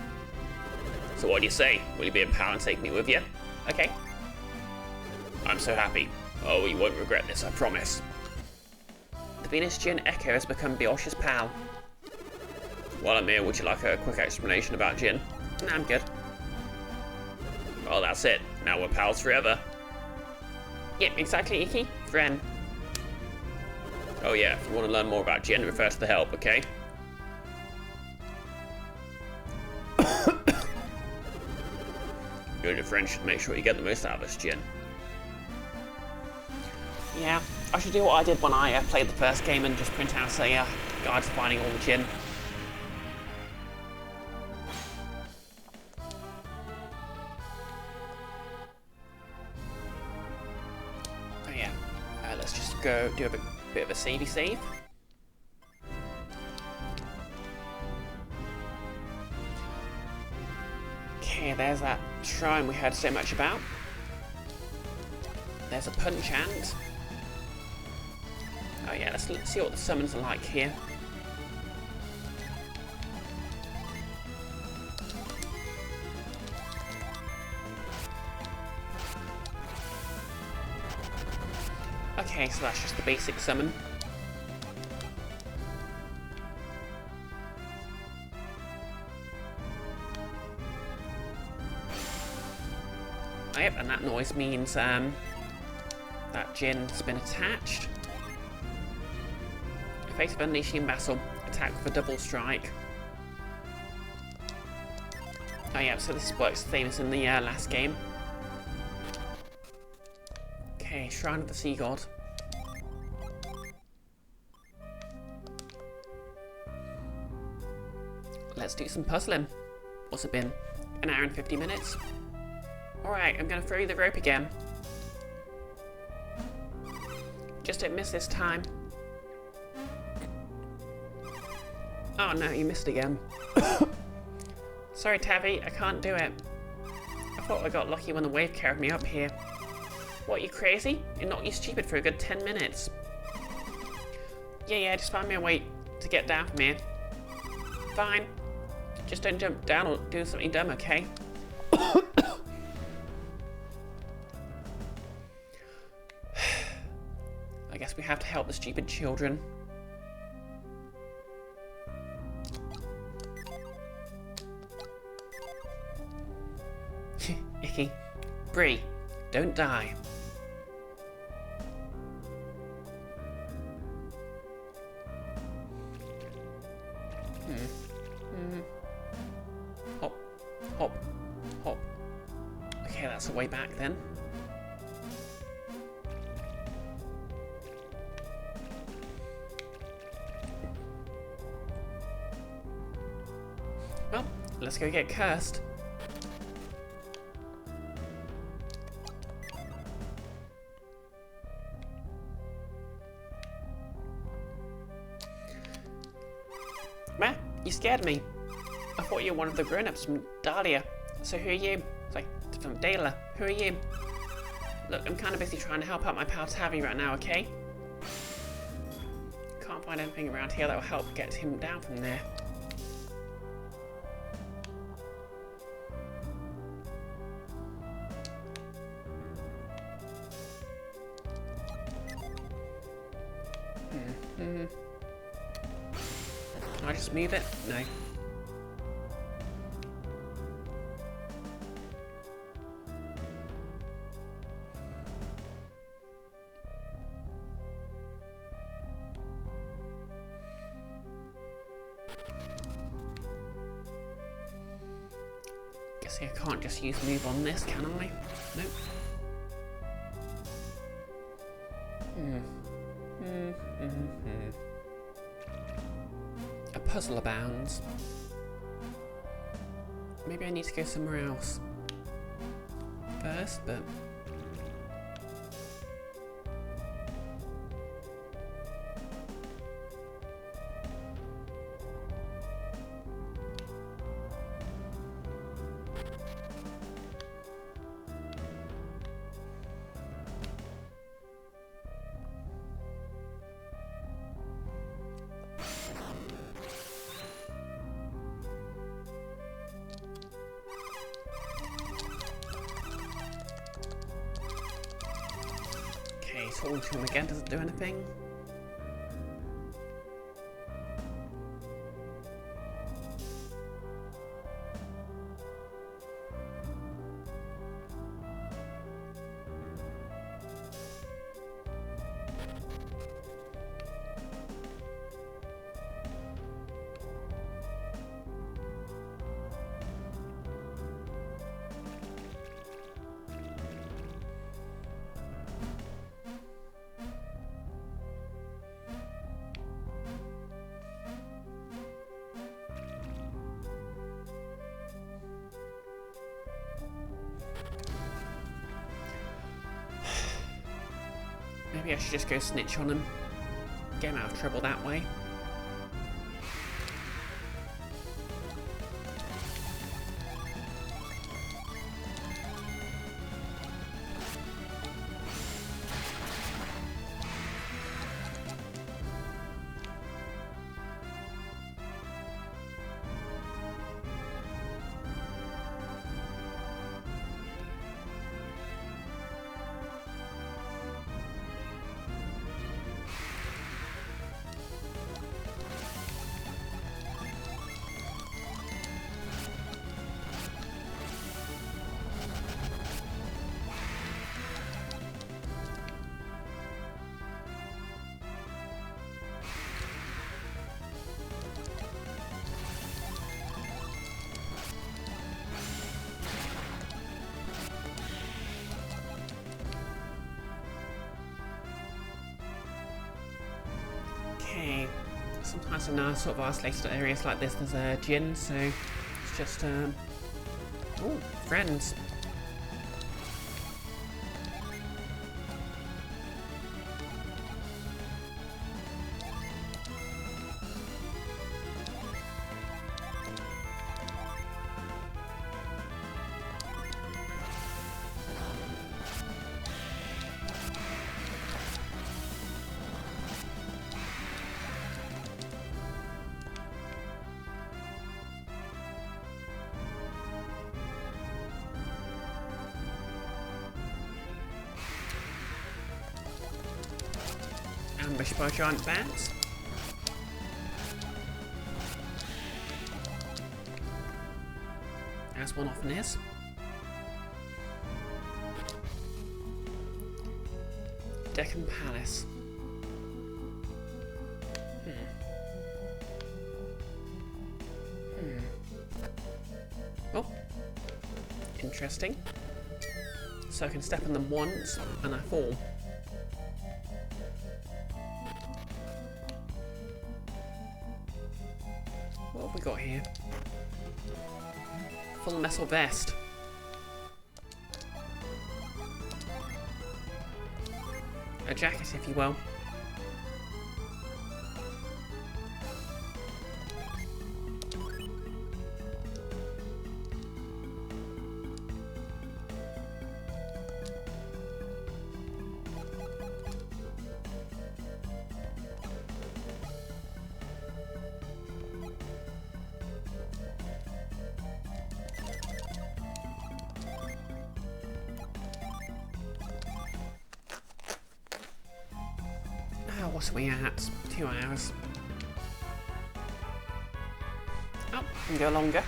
So what do you say? Will you be empowered and take me with you? Okay. I'm so happy. Oh, you won't regret this, I promise. The Venus Jin Echo has become Brioche's pal. While I'm here, would you like a quick explanation about Jin? No, I'm good. Well, that's it. Now we're pals forever. Yep, exactly, Iki. Friend. Oh yeah, if you want to learn more about Jin, refer to the help, okay? You and your friends should make sure you get the most out of this, Jin. Yeah, I should do what I did when I played the first game and just print out a guide for finding all the Jin. Oh yeah, let's just go do a bit of a savey save. Okay, there's that shrine we heard so much about. There's a punch ant. Oh yeah, let's see what the summons are like here. Okay, so that's just the basic summon. Oh, yep, and that noise means that Jin's been attached. Effective unleashing in battle. Attack with a double strike. Oh yeah, so this works the same as in the last game. Okay, Shrine of the Sea God. Let's do some puzzling. What's it been? An hour and 50 minutes? Alright, I'm gonna throw you the rope again. Just don't miss this time. Oh no, you missed again. Sorry, Tavi, I can't do it. I thought I got lucky when the wave carried me up here. What, you crazy? You're not you stupid for a good 10 minutes. Yeah, just find me a way to get down from here. Fine. Just don't jump down or do something dumb, okay? I guess we have to help the stupid children. Icky. Bree, don't die. then. Well, let's go get cursed. Meh, you scared me. I thought you were one of the grown-ups from Dahlia. So who are you? Sorry, from Dahlia. Who are you? Look, I'm kind of busy trying to help out my pal Tavi right now, okay? Can't find anything around here that will help get him down from there. Can I just move it? No. Guess I can't just use move on this, can I? Nope. A puzzle abounds. Maybe I need to go somewhere else first, but... Okay, talking to him again doesn't do anything. Maybe I should just go snitch on him. Get him out of trouble that way. Okay, sometimes in sort of isolated areas like this there's a gin, so it's just, ooh, friends. Ambushed by giant bats. As one often is. Deccan Palace. Oh. Interesting. So I can step on them once and I fall. What have we got here? Full metal vest. A jacket, if you will. What are we at? 2 hours. Oh, can go longer.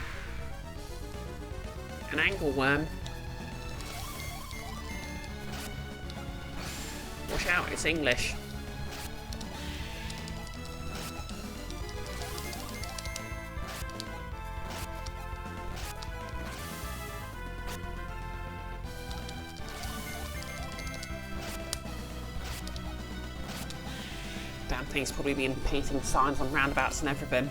An angle worm. Watch out, it's English. Damn thing's probably been painting signs on roundabouts and everything.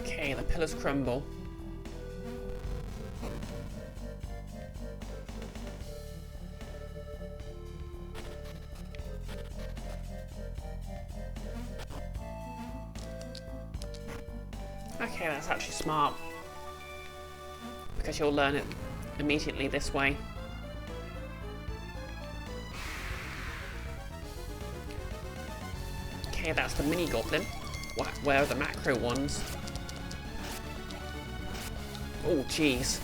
Okay, the pillars crumble. Okay, that's actually smart. Because you'll learn it immediately this way. Okay, that's the mini goblin. Where are the macro ones? Oh, jeez.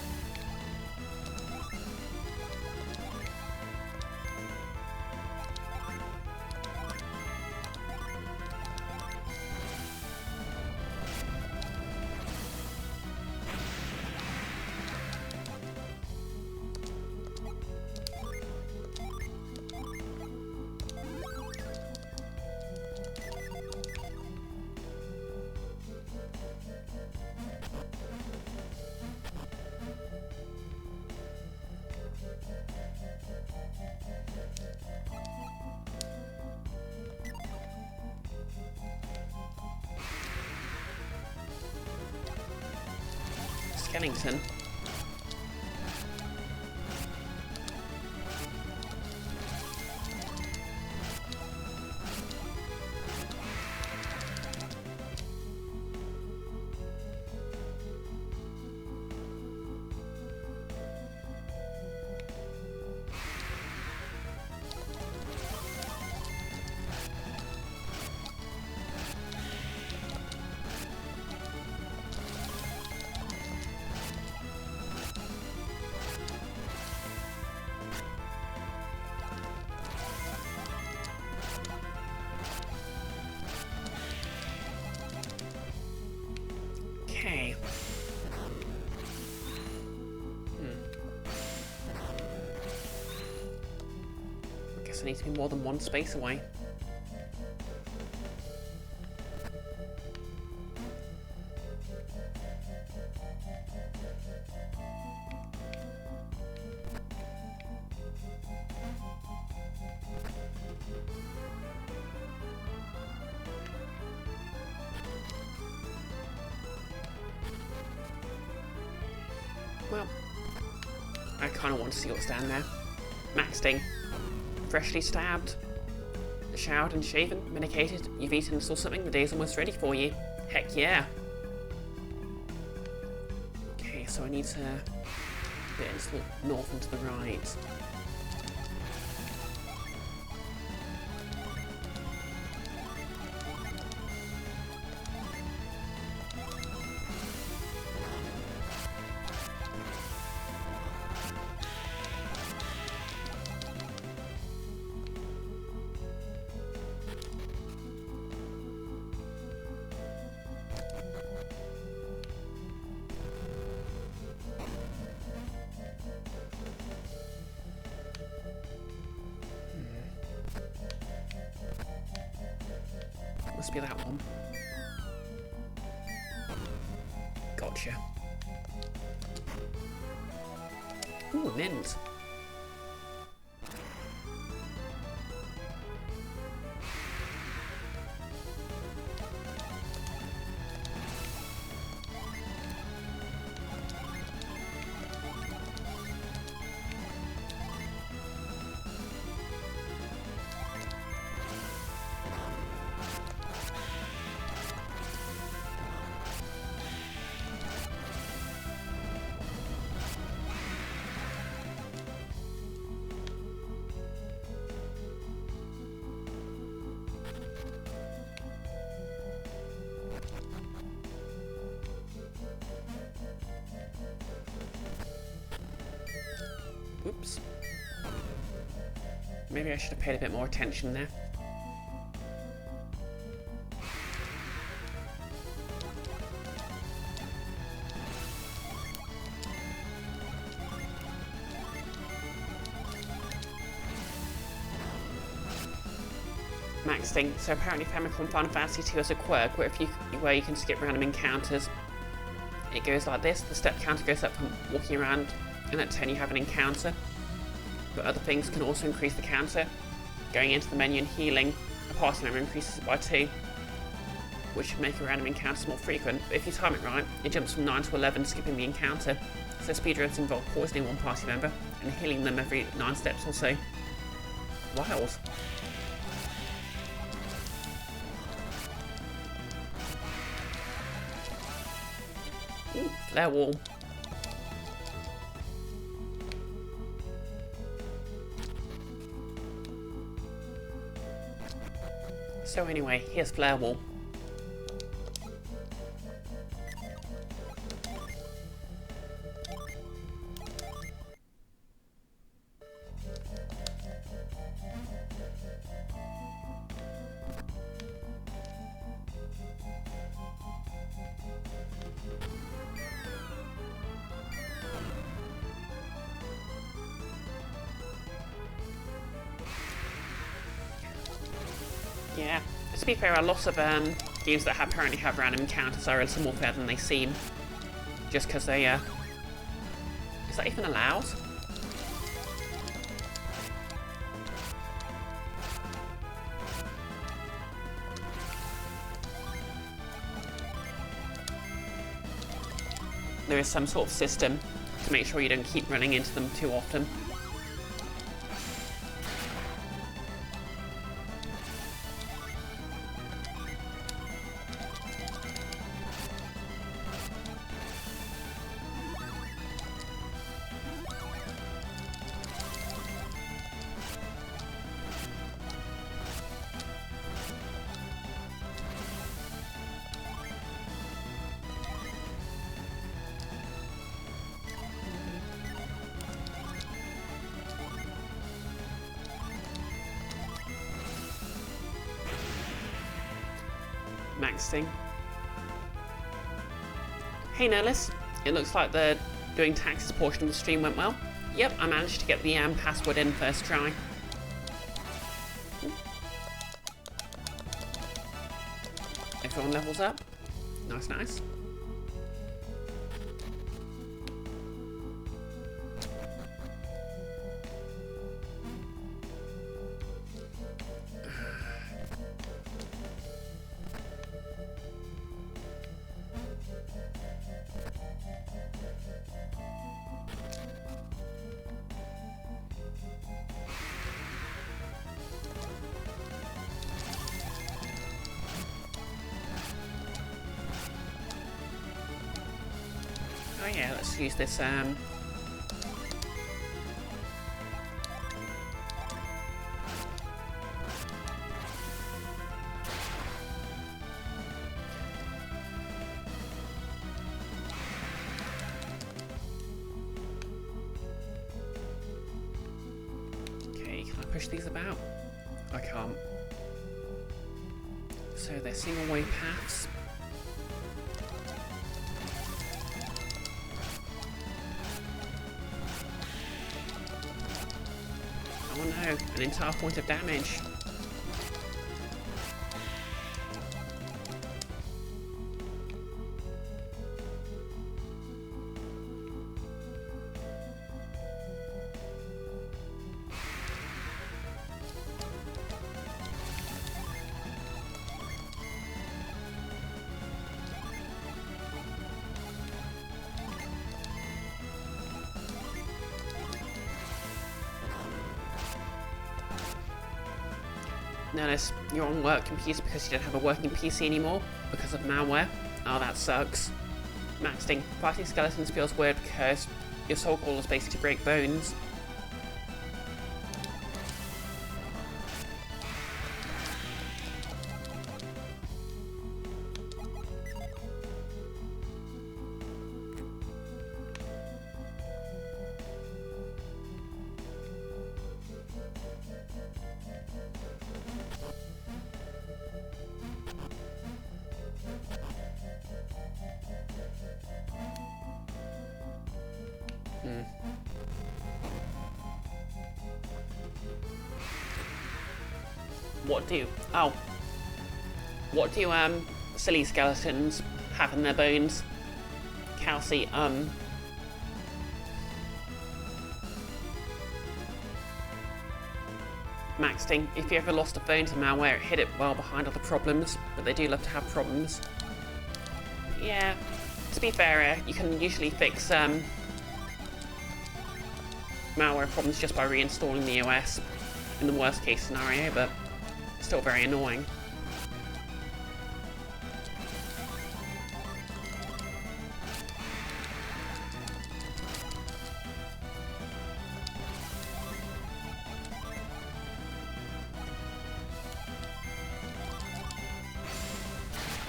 Skellington. Okay. I guess I need to be more than one space away. Well, I kind of want to see what's down there. Maxting. Freshly stabbed. Showered and shaven. Medicated. You've eaten and saw something. The day's almost ready for you. Heck yeah. Okay, so I need to bit into the north and to the right. must be that one. Gotcha. Ooh, mint. Oops. Maybe I should have paid a bit more attention there. Maxing. So apparently Famicom Final Fantasy 2 has a quirk where you can skip random encounters. It goes like this. The step counter goes up from walking around, and at 10 you have an encounter. But other things can also increase the counter. Going into the menu and healing, a party member increases it by 2, which should make a random encounters more frequent. But if you time it right, it jumps from 9 to 11, skipping the encounter. So speedruns involve poisoning one party member and healing them every 9 steps or so. Wild. Ooh, flare wall. So anyway, here's flare wall. Yeah, to be fair, a lot of games that apparently have random encounters are a little more fair than they seem. Just because they, is that even allowed? There is some sort of system to make sure you don't keep running into them too often. Maxing. Hey Nellis, it looks like the doing taxes portion of the stream went well. Yep, I managed to get the password in first try. Everyone levels up. Nice, nice. Oh yeah, let's use this, Okay, can I push these about? I can't. So they're single way paths. Oh no, an entire point of damage. Notice you're on work computer because you don't have a working PC anymore because of malware. Oh, that sucks. Maxting. Fighting skeletons feels weird because your sole goal is basically to break bones. What do silly skeletons have in their bones? Calcium. Maxting. If you ever lost a phone to malware, it hid it well behind other problems, but they do love to have problems. Yeah, to be fair, you can usually fix malware problems just by reinstalling the OS in the worst case scenario, but it's still very annoying.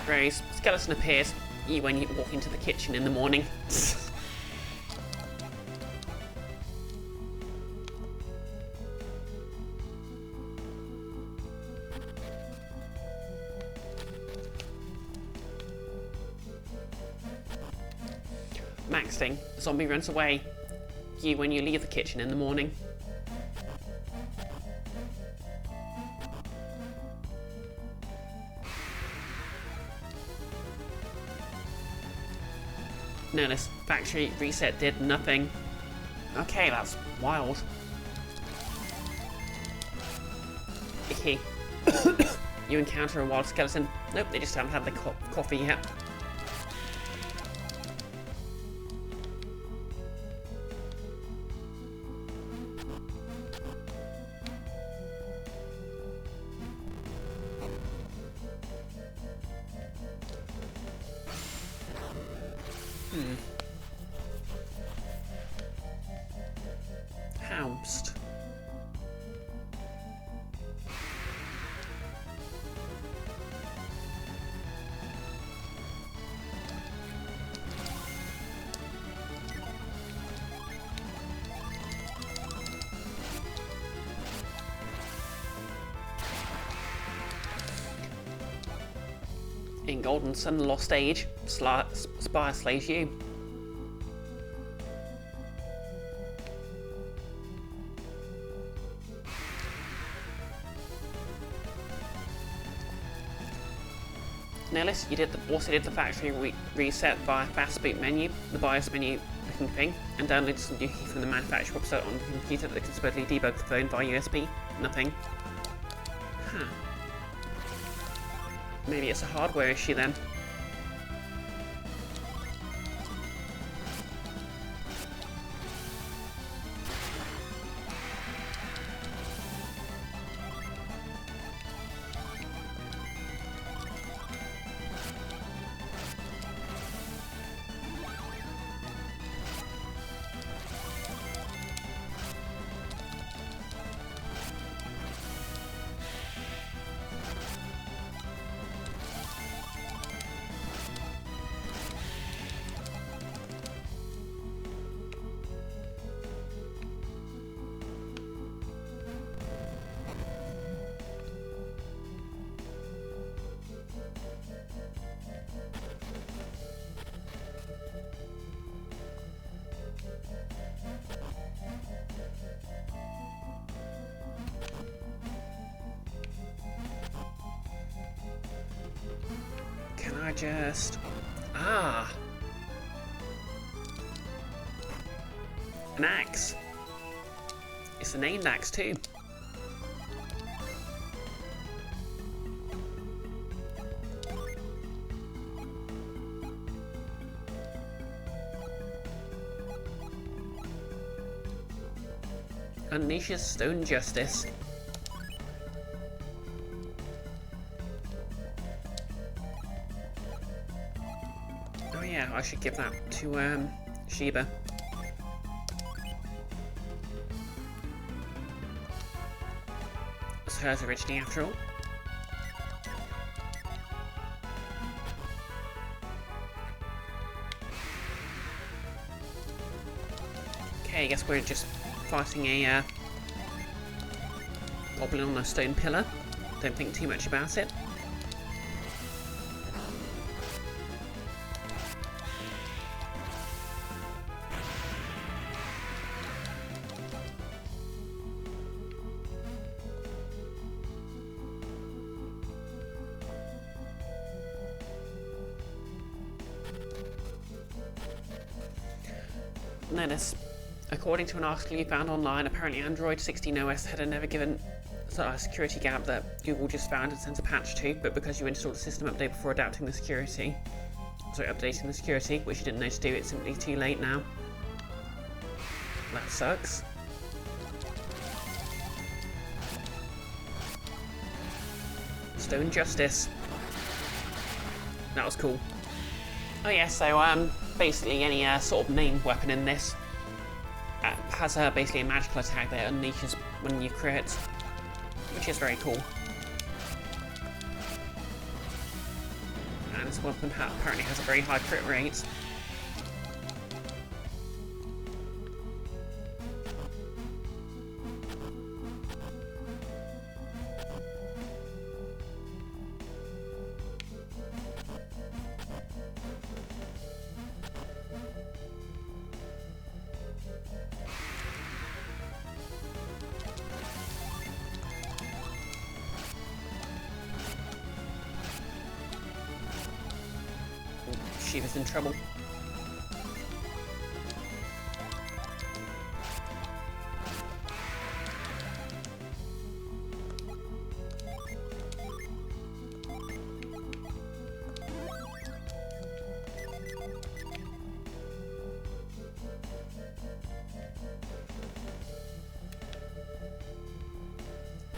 Rose, skeleton appears when you walk into the kitchen in the morning. Maxting, zombie runs away. You when you leave the kitchen in the morning. Notice, factory reset did nothing. Okay, that's wild. Icky. You encounter a wild skeleton. Nope, they just haven't had the coffee yet. Housed. In Golden Sun Lost Age, Spire slays you. Nellis, you also did the factory reset via fast boot menu, the BIOS menu looking thing, and downloaded some new key from the manufacturer website on the computer that can supposedly debug the phone via USB. Nothing. Huh. Maybe it's a hardware issue then. Can I just... Ah! An axe. It's a named axe too. Unleashes stone justice. I should give that to Sheba. It's hers originally, after all. Okay, I guess we're just fighting a goblin on a stone pillar. Don't think too much about it. Notice, according to an article you found online, apparently Android 16 OS had never given a security gap that Google just found and sent a patch to, but because you installed a system update before updating the security, which you didn't know to do, it's simply too late now. That sucks. Stone Justice. That was cool. Oh yeah, so basically any sort of named weapon in this has basically a magical attack that unleashes when you crit, which is very cool. And this weapon apparently has a very high crit rate. She was in trouble.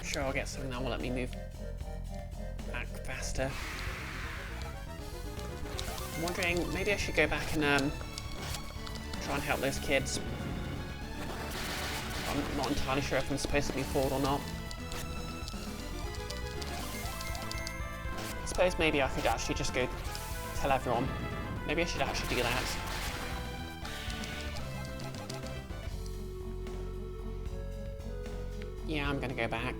Sure, I'll get something that will let me move back faster. I'm wondering, maybe I should go back and try and help those kids. I'm not entirely sure if I'm supposed to move forward or not. I suppose maybe I could actually just go tell everyone. Maybe I should actually do that. Yeah, I'm gonna go back.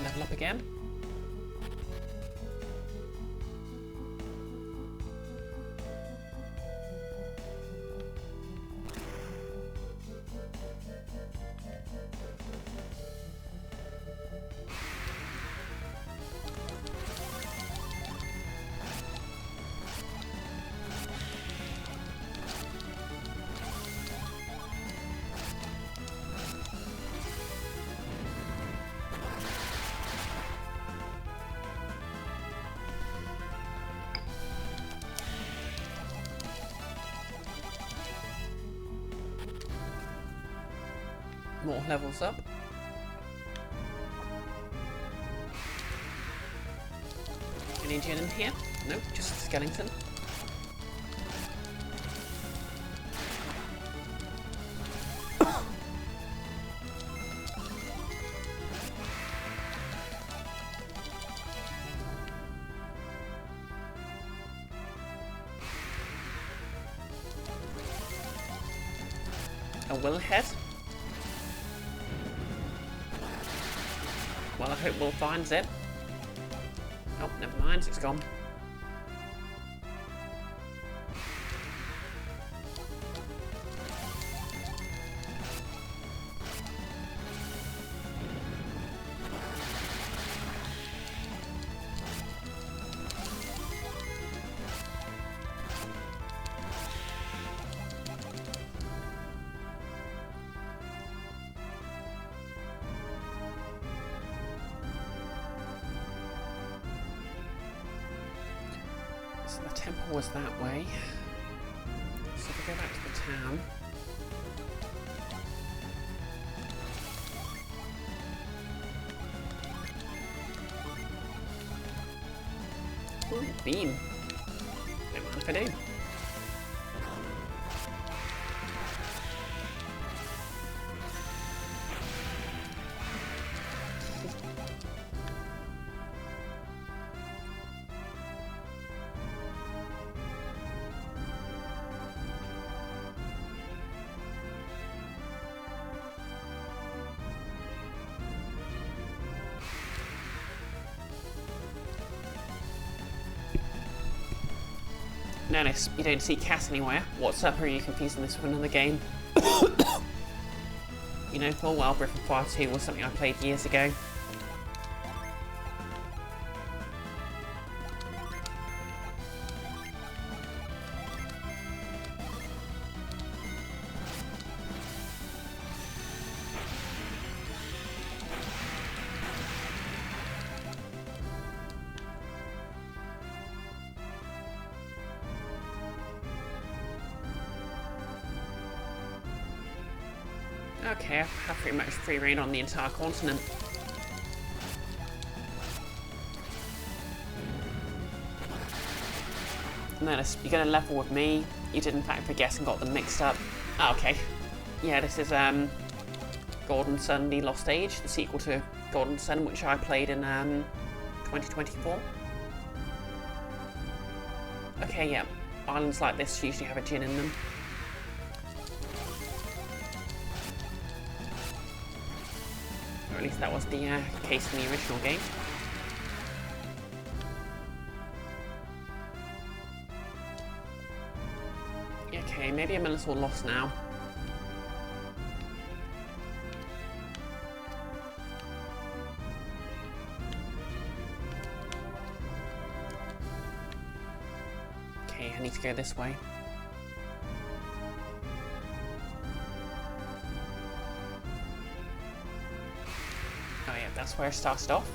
Level up again. more levels up. Any gin in here? Nope, just a skeleton. A willhead. Well, I hope Will finds it. Oh, never mind, it's gone. So the temple was that way. So if we go back to the town. Ooh, beam. Don't mind if I do. Notice you don't see Cass anywhere. What's up? Are you confusing this with another game? You know full well Breath of Fire 2 was something I played years ago. Okay, I have pretty much free reign on the entire continent. Notice, you're going to level with me. You did in fact forget and got them mixed up. Oh, okay. Yeah, this is Golden Sun: The Lost Age, the sequel to Golden Sun, which I played in 2024. Okay, yeah. Islands like this usually have a gin in them. Or at least that was the case in the original game. Okay, maybe I'm a little lost now. Okay, I need to go this way. Oh yeah, that's where I started off.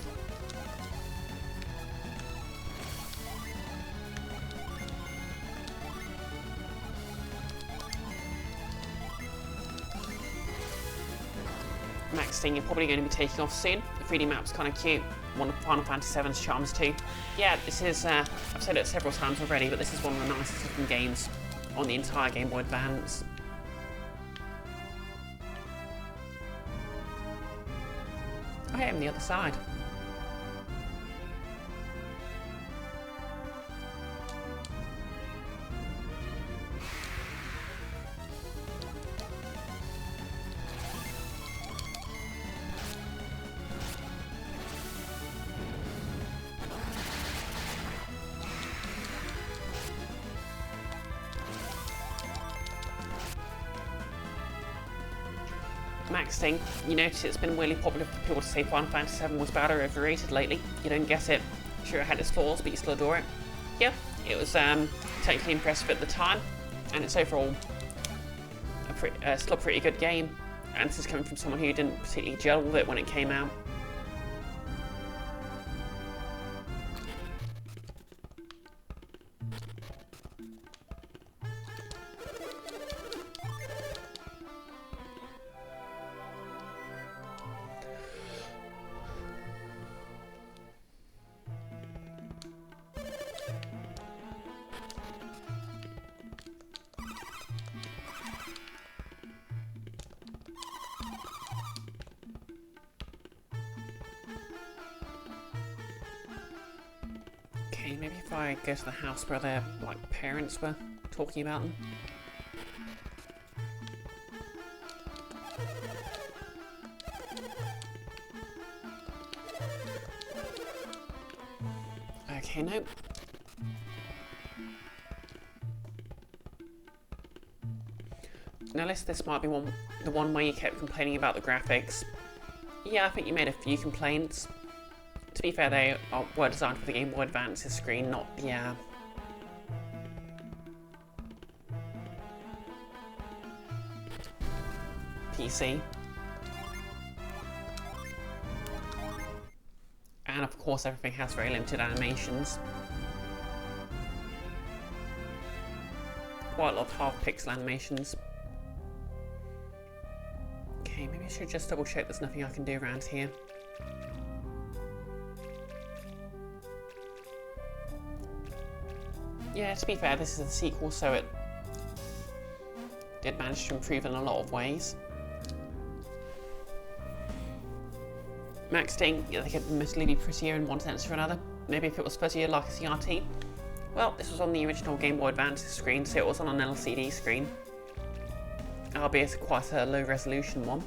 Next thing, you're probably going to be taking off soon. The 3D map's kind of cute. One of Final Fantasy VII's charms too. Yeah, this is, I've said it several times already, but this is one of the nicest looking games on the entire Game Boy Advance. I am the other side. Next thing, you notice it's been really popular for people to say Final Fantasy VII was bad or overrated lately. You don't get it. Sure, it had its flaws, but you still adore it. Yeah, it was technically impressive at the time, and it's overall still a pretty good game. And this is coming from someone who didn't particularly gel with it when it came out. Okay, maybe if I go to the house where their, like, parents were talking about them. Okay, nope. Now, this might be the one where you kept complaining about the graphics. Yeah, I think you made a few complaints. To be fair, they were designed for the Game Boy Advance's screen, not the PC. And of course, everything has very limited animations. Quite a lot of half-pixel animations. Okay, maybe I should just double check there's nothing I can do around here. Yeah, to be fair, this is a sequel, so it did manage to improve in a lot of ways. Max Ding, yeah, they could mostly be prettier in one sense or another. Maybe if it was fuzzier like a CRT. Well, this was on the original Game Boy Advance screen, so it was on an LCD screen. Albeit quite a low resolution one.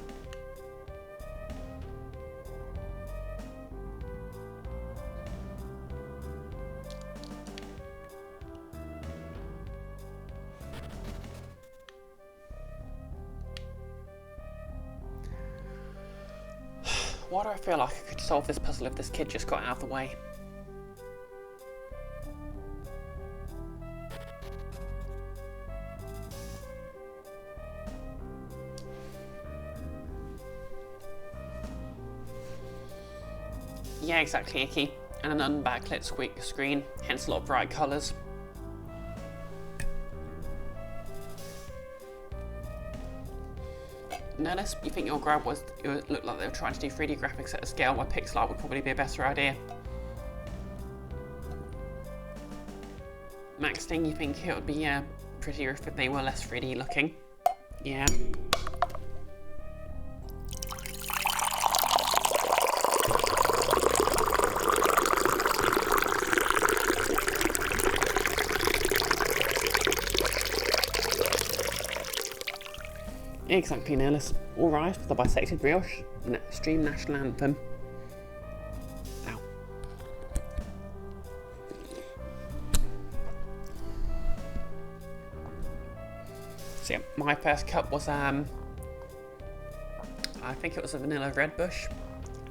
Why do I feel like I could solve this puzzle if this kid just got out of the way? Yeah, exactly, Icky. And an unbacklit screen, hence a lot of bright colours. Notice, you think your grab looked like they were trying to do 3D graphics at a scale where pixel art would probably be a better idea. Max Ding, you think it would be prettier if they were less 3D looking? Yeah. Exactly, Nellis. All right for the Bisected Brioche, an extreme national anthem. Ow. So yeah, my first cup was I think it was a vanilla red bush,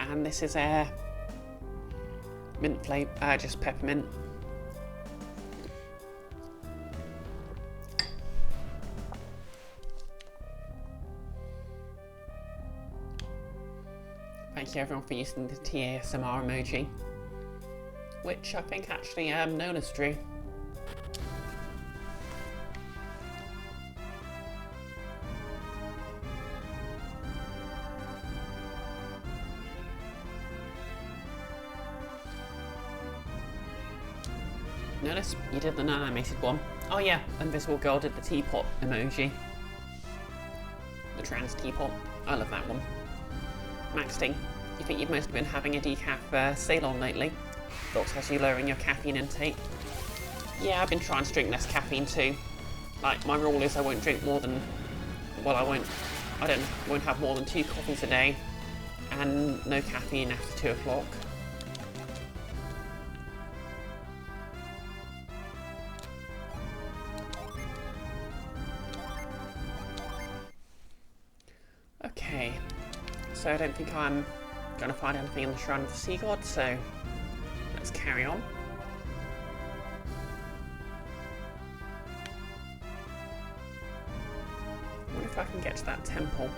and this is a mint flavor, just peppermint. Thank you everyone for using the TASMR emoji, which I think actually Nona's drew. Notice you did the non-animated one. Oh yeah, Invisible Girl did the teapot emoji. The trans teapot. I love that one. Max Ding, you think you've mostly been having a decaf Ceylon lately? Thoughts has you lowering your caffeine intake? Yeah, I've been trying to drink less caffeine too. Like, my rule is I won't drink more than, well, I won't have more than 2 coffees a day, and no caffeine after 2 o'clock. Okay. So I don't think I'm going to find anything in the Shrine of the Sea God, so let's carry on. I wonder if I can get to that temple.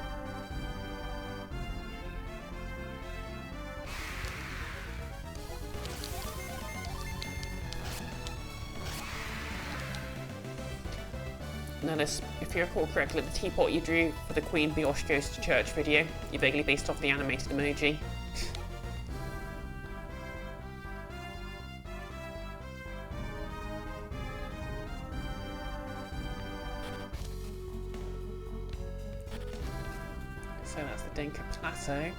Notice, if you recall correctly, the teapot you drew for the Queen Brioche Goes to Church video, you vaguely based off the animated emoji. So that's the Dinka Plateau.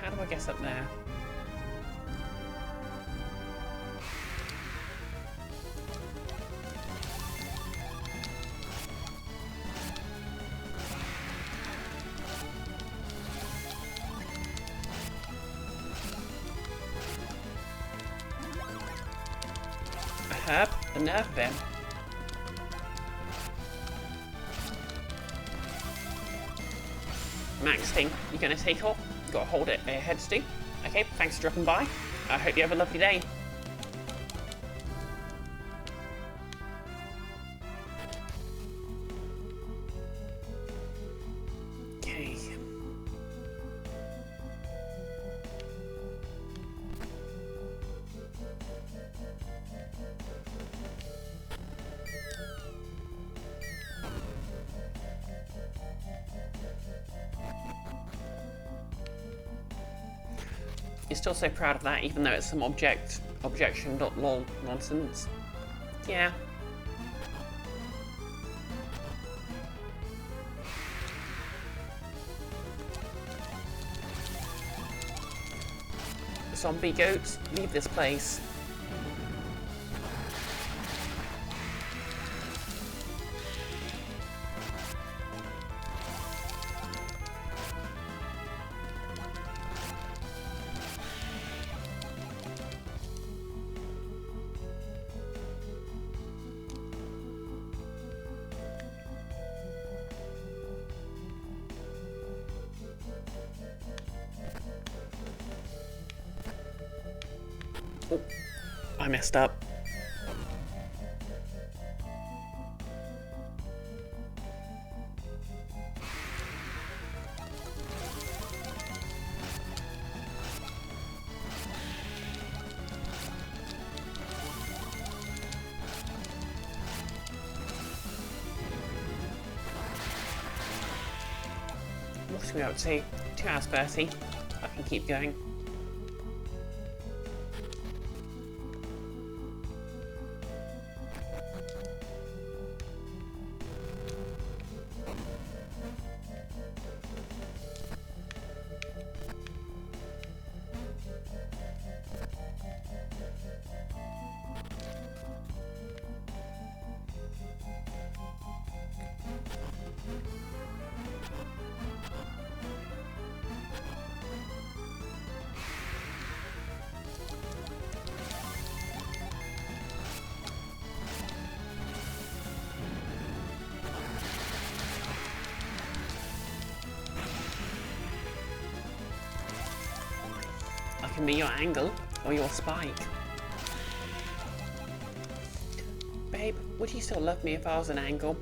How do I get up there? herb, the nerve of him. Max thing, you gonna take off? You gotta hold it ahead, Stu. Okay, thanks for dropping by. I hope you have a lovely day. Okay. You're still so proud of that, even though it's some objection.lol nonsense. Yeah. Zombie goats, leave this place. Oh, I messed up. What are we up to? 2 hours 30. I can keep going. I can be your angle or your spike. Babe, would you still love me if I was an angle?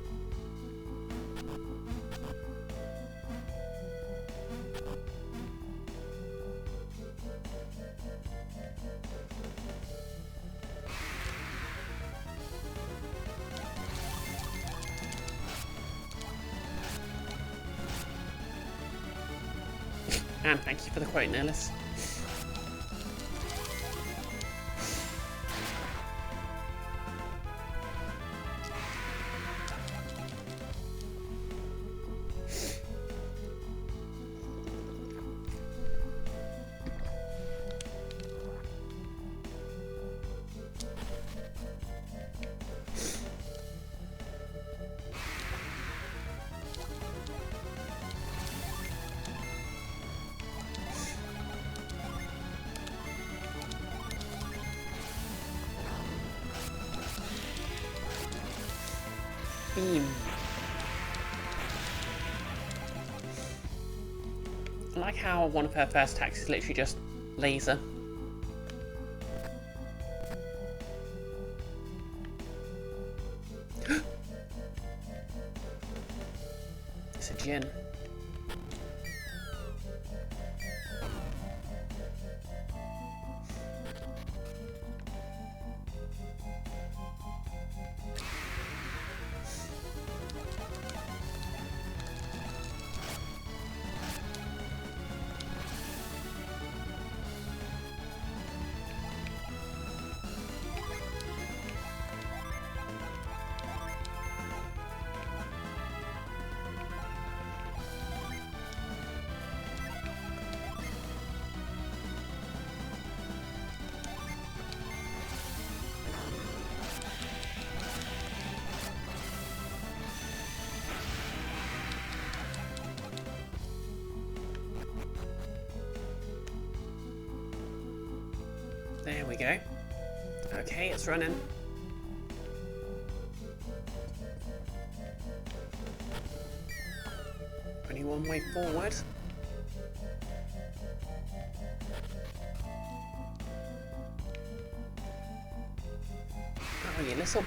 And thank you for the quote, Nellis. Beam. I like how one of her first attacks is literally just laser. It's a Jin. There we go. Okay, it's running. one way forward. Oh, you little...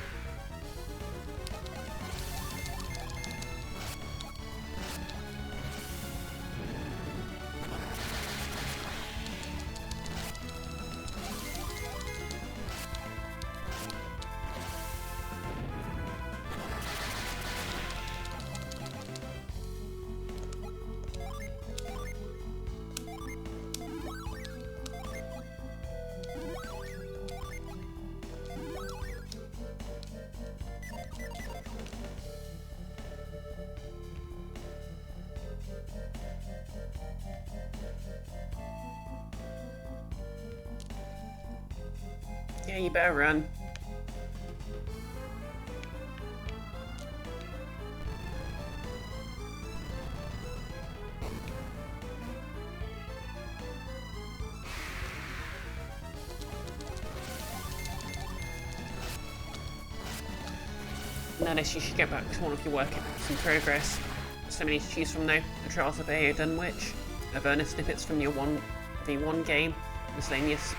Yeah, you better run. Notice you should get back to one of your work in progress. So many to choose from though. The Trials of A.O. Dunwich, a bonus snippets from your 1v1 game, miscellaneous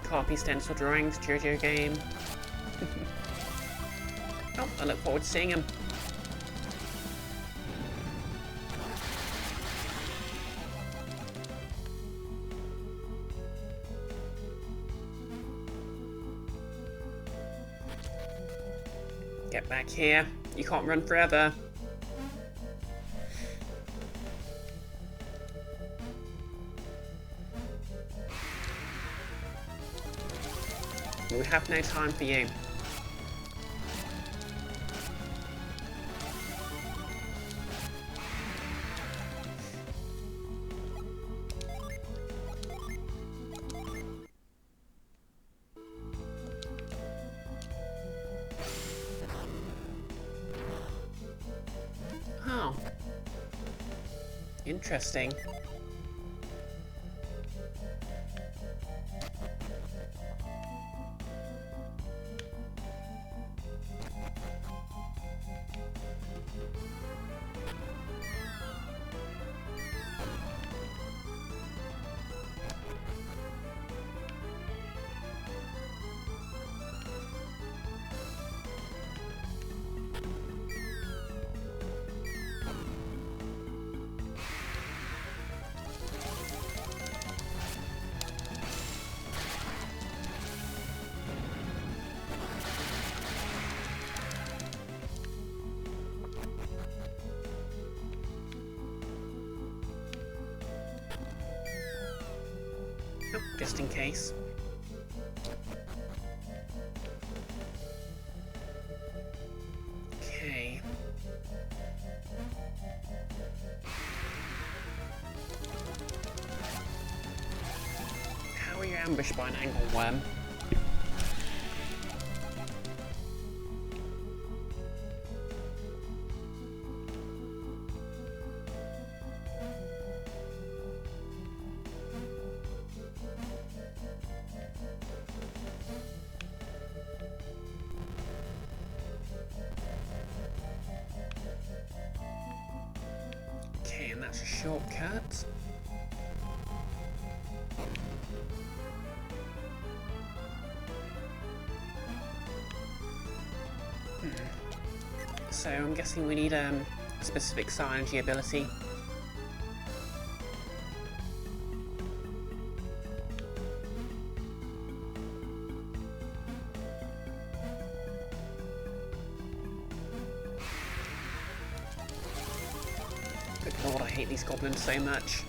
copy stencil drawings, JoJo game. Oh, I look forward to seeing him. Get back here. You can't run forever. We have no time for you. Oh. Interesting. Oh, just in case. Okay. How are you ambushed by an angle worm? Okay, and that's a shortcut. So I'm guessing we need a specific synergy ability. Good lord, I hate these goblins so much.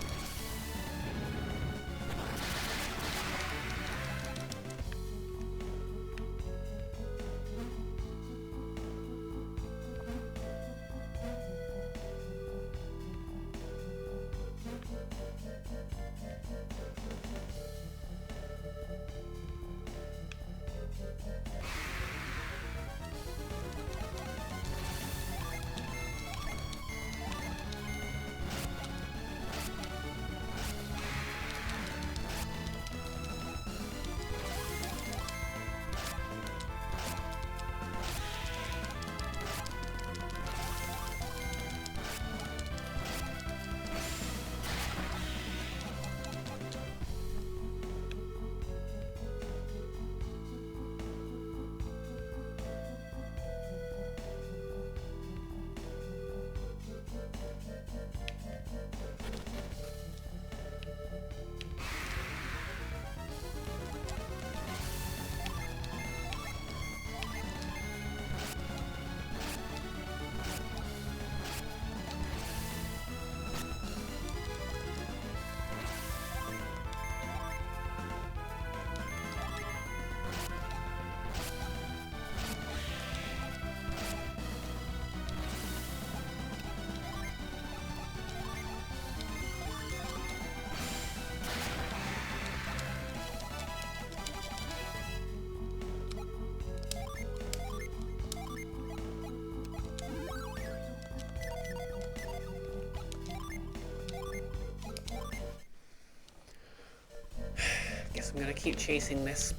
I'm going to keep chasing this.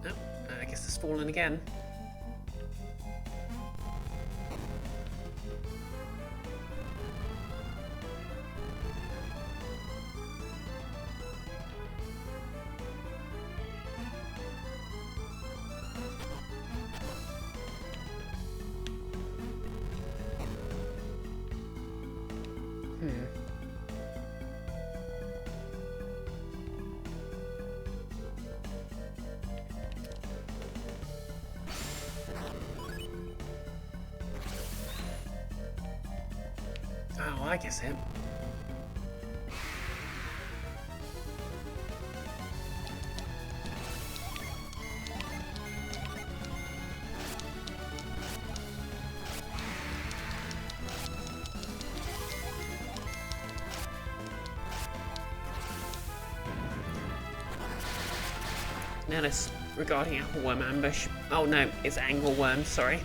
Oh, I guess it's fallen again. Oh, I guess it. Now this regarding appleworm ambush. Oh no, it's angleworm, sorry.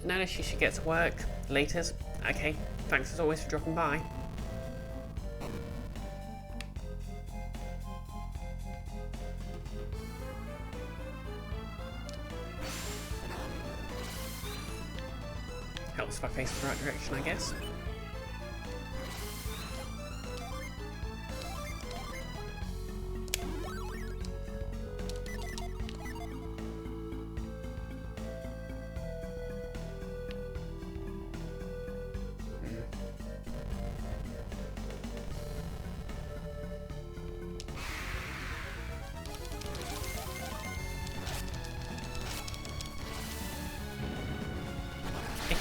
Notice you should get to work. Laters. Okay, thanks as always for dropping by. Helps if I face the right direction, I guess.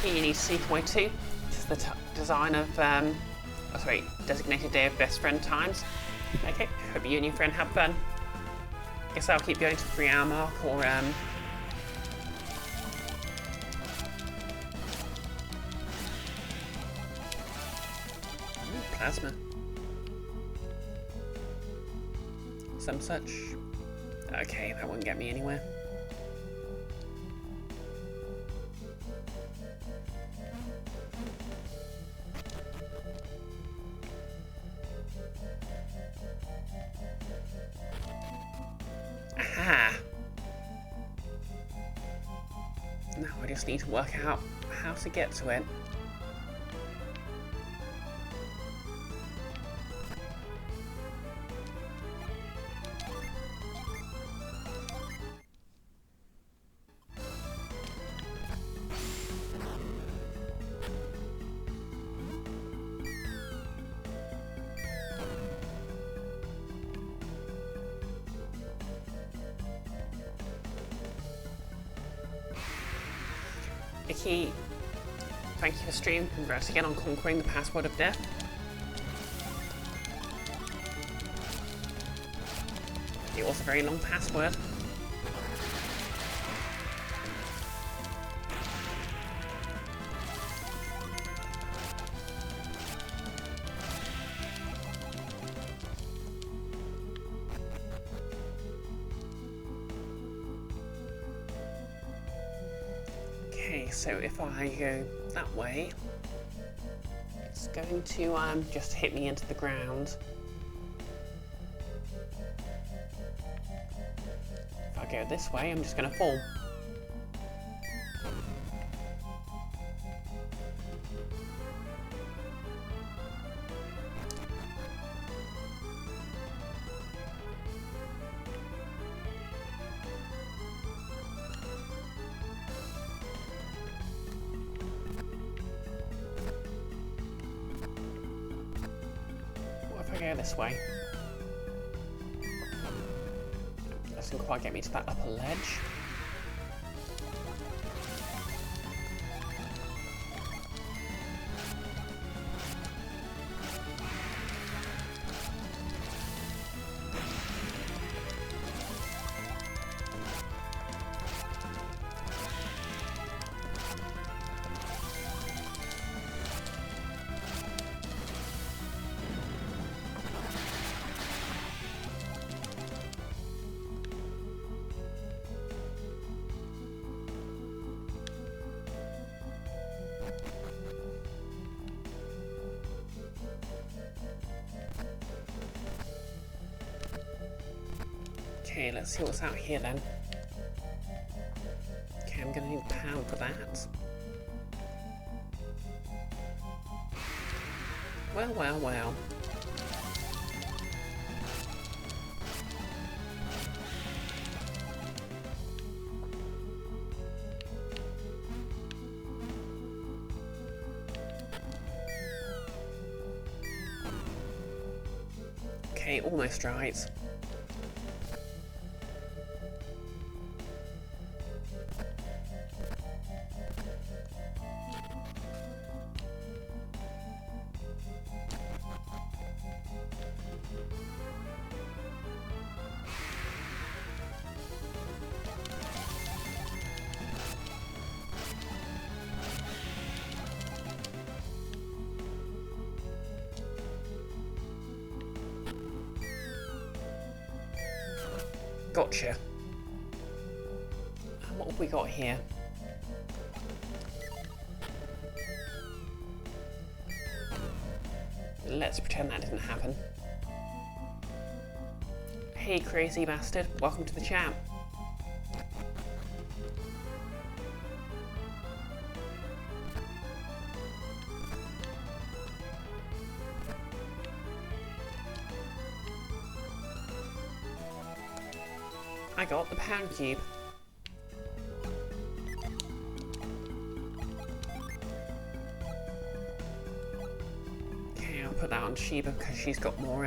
You need Seekaway 2. This is the design of, designated day of best friend times. Okay, hope you and your friend have fun. Guess I'll keep going to the 3-hour mark or, plasma. Some such. Okay, that won't get me anywhere. Now I just need to work out how to get to it. Icky, thank you for stream. Congrats again on conquering the password of death. It was a very long password. So if I go that way, it's going to just hit me into the ground. If I go this way, I'm just going to fall. Go this way. Doesn't quite get me to that upper ledge. Okay, let's see what's out here then. Okay, I'm gonna need a pound for that. Well, well, well. Okay, almost right. Gotcha. And what have we got here? Let's pretend that didn't happen. Hey, crazy bastard. Welcome to the chat. I got the pound cube. Okay, I'll put that on Sheba because she's got more,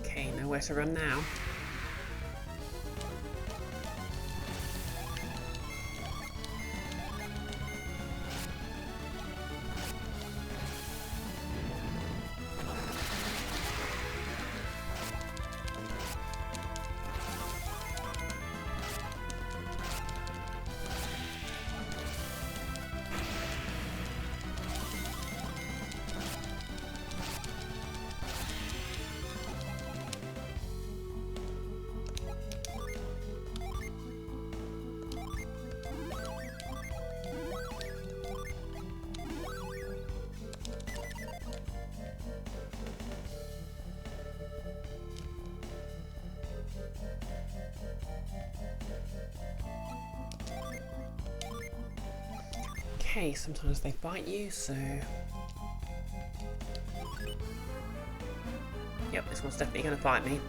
okay, nowhere to run now. Okay, sometimes they bite you, so... Yep, this one's definitely going to bite me.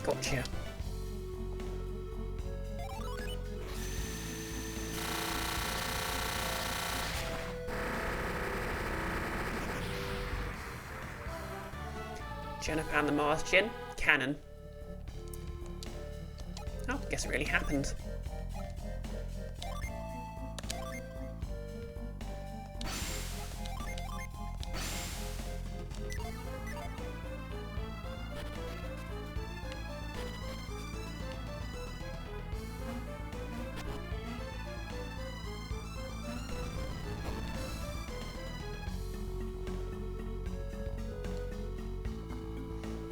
Gotcha. Jennifer and the Mars Gin? Cannon. Oh, guess it really happened.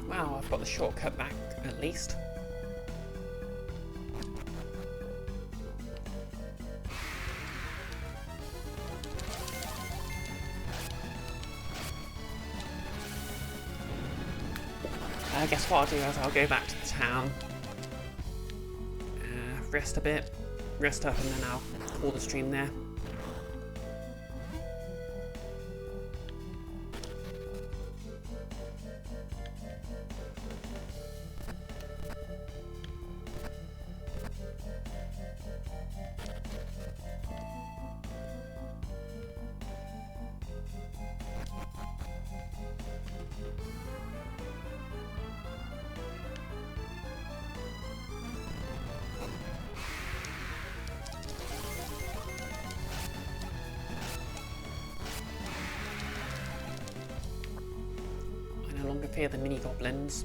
Wow, I've got the shortcut back, at least. guess what I'll do is I'll go back to the town, rest a bit, rest up, and then I'll call the stream there. I no longer fear the mini goblins.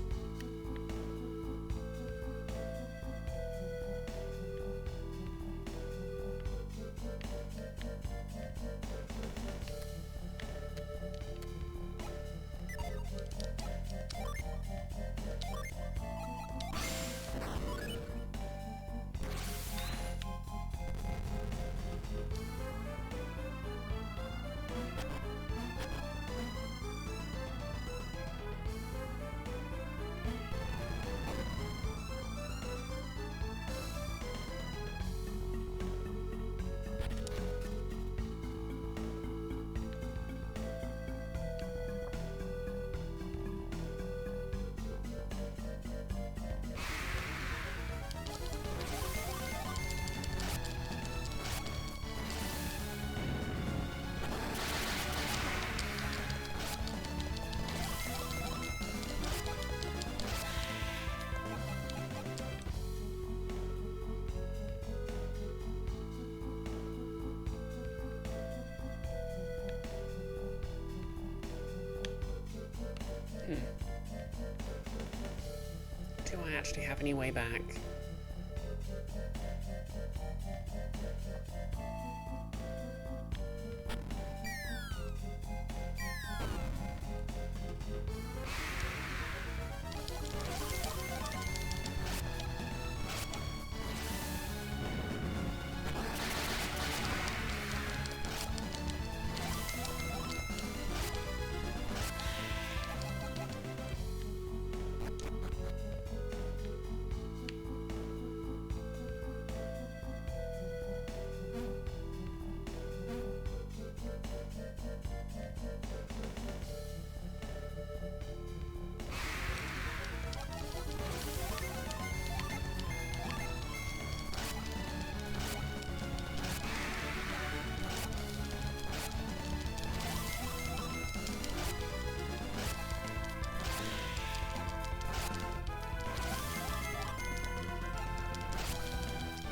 Do I actually have any way back?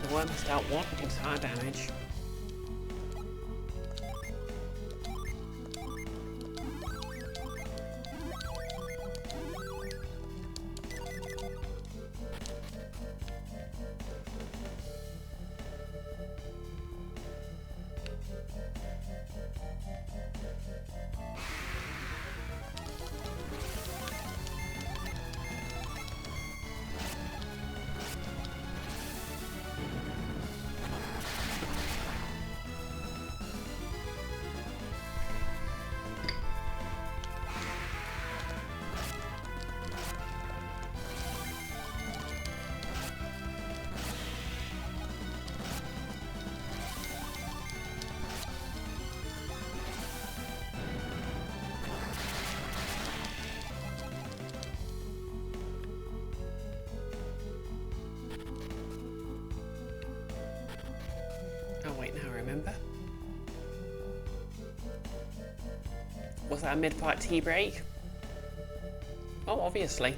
The worm has dealt 1 entire damage. Oh wait, now I remember. Was that a mid-fight tea break? Oh, obviously.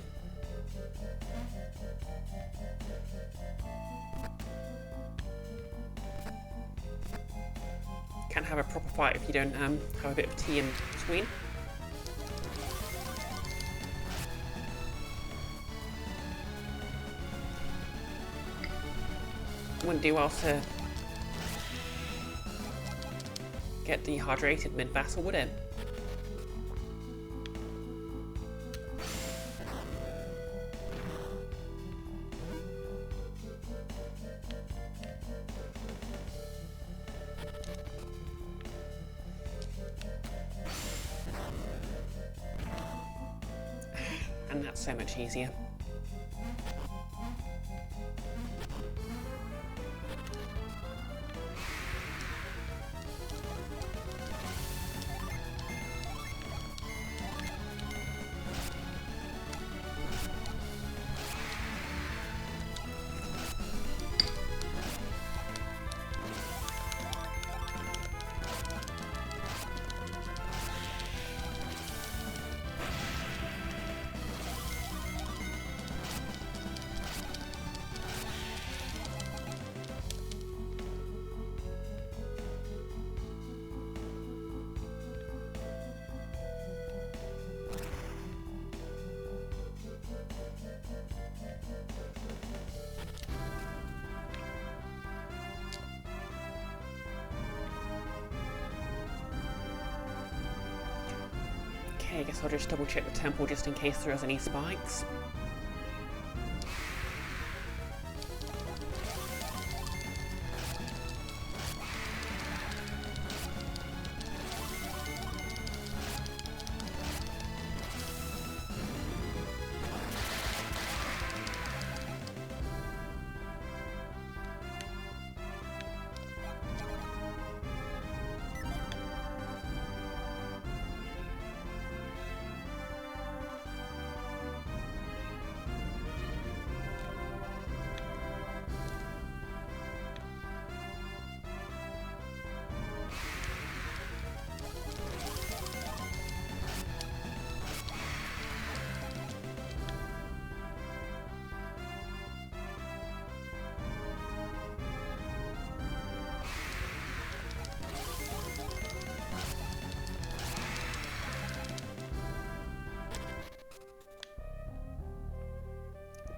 Can't have a proper fight if you don't have a bit of tea in between. Wouldn't do well to get dehydrated mid-battle, would it? and that's so much easier. Okay, I guess I'll just double check the temple just in case there is any spikes.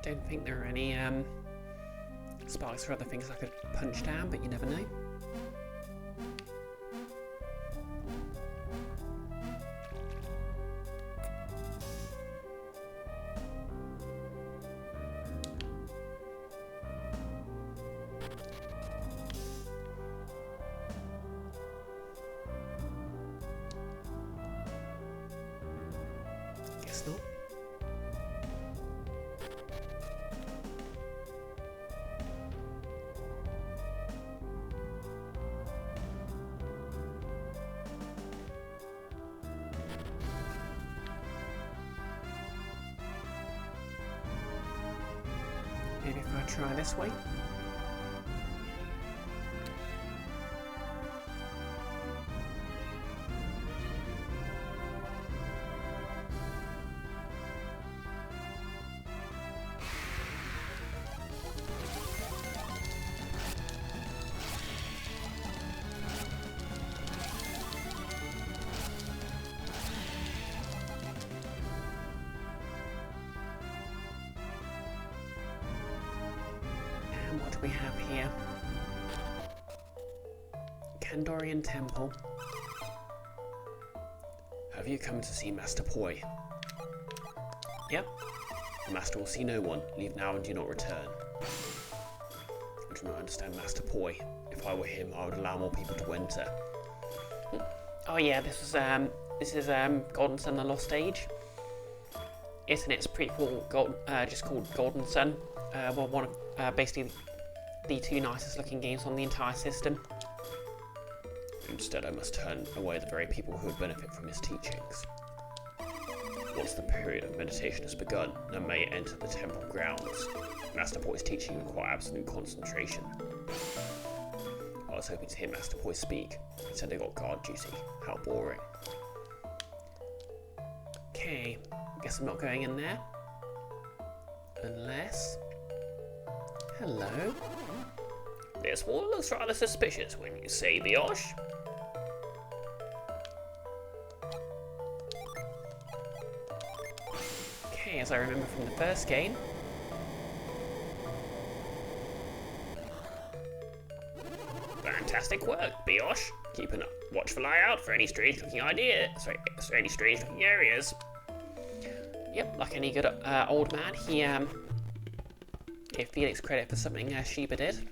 Don't think there are any sparks or other things I could punch down, but you never know. Guess not. Maybe if I try this way. What do we have here? Kandorian Temple. Have you come to see Master Poi? Yep. The Master will see no one. Leave now and do not return. I do not understand Master Poi. If I were him, I would allow more people to enter. Oh yeah, this is Golden Sun: The Lost Age. It's in its prequel, just called Golden Sun. Well, one of basically the two nicest looking games on the entire system. Instead, I must turn away the very people who would benefit from his teachings. Once the period of meditation has begun, none may enter the temple grounds. Master Poi's teaching require absolute concentration. I was hoping to hear Master Poi speak. Instead, they got guard duty. How boring. Okay, guess I'm not going in there. Unless... Hello? This wall looks rather suspicious when you say Brioche. Okay, as I remember from the first game. Fantastic work, Brioche. Keep a watchful eye out for any strange-looking any strange-looking areas. Yep, like any good old man, he gave Felix credit for something Sheba did.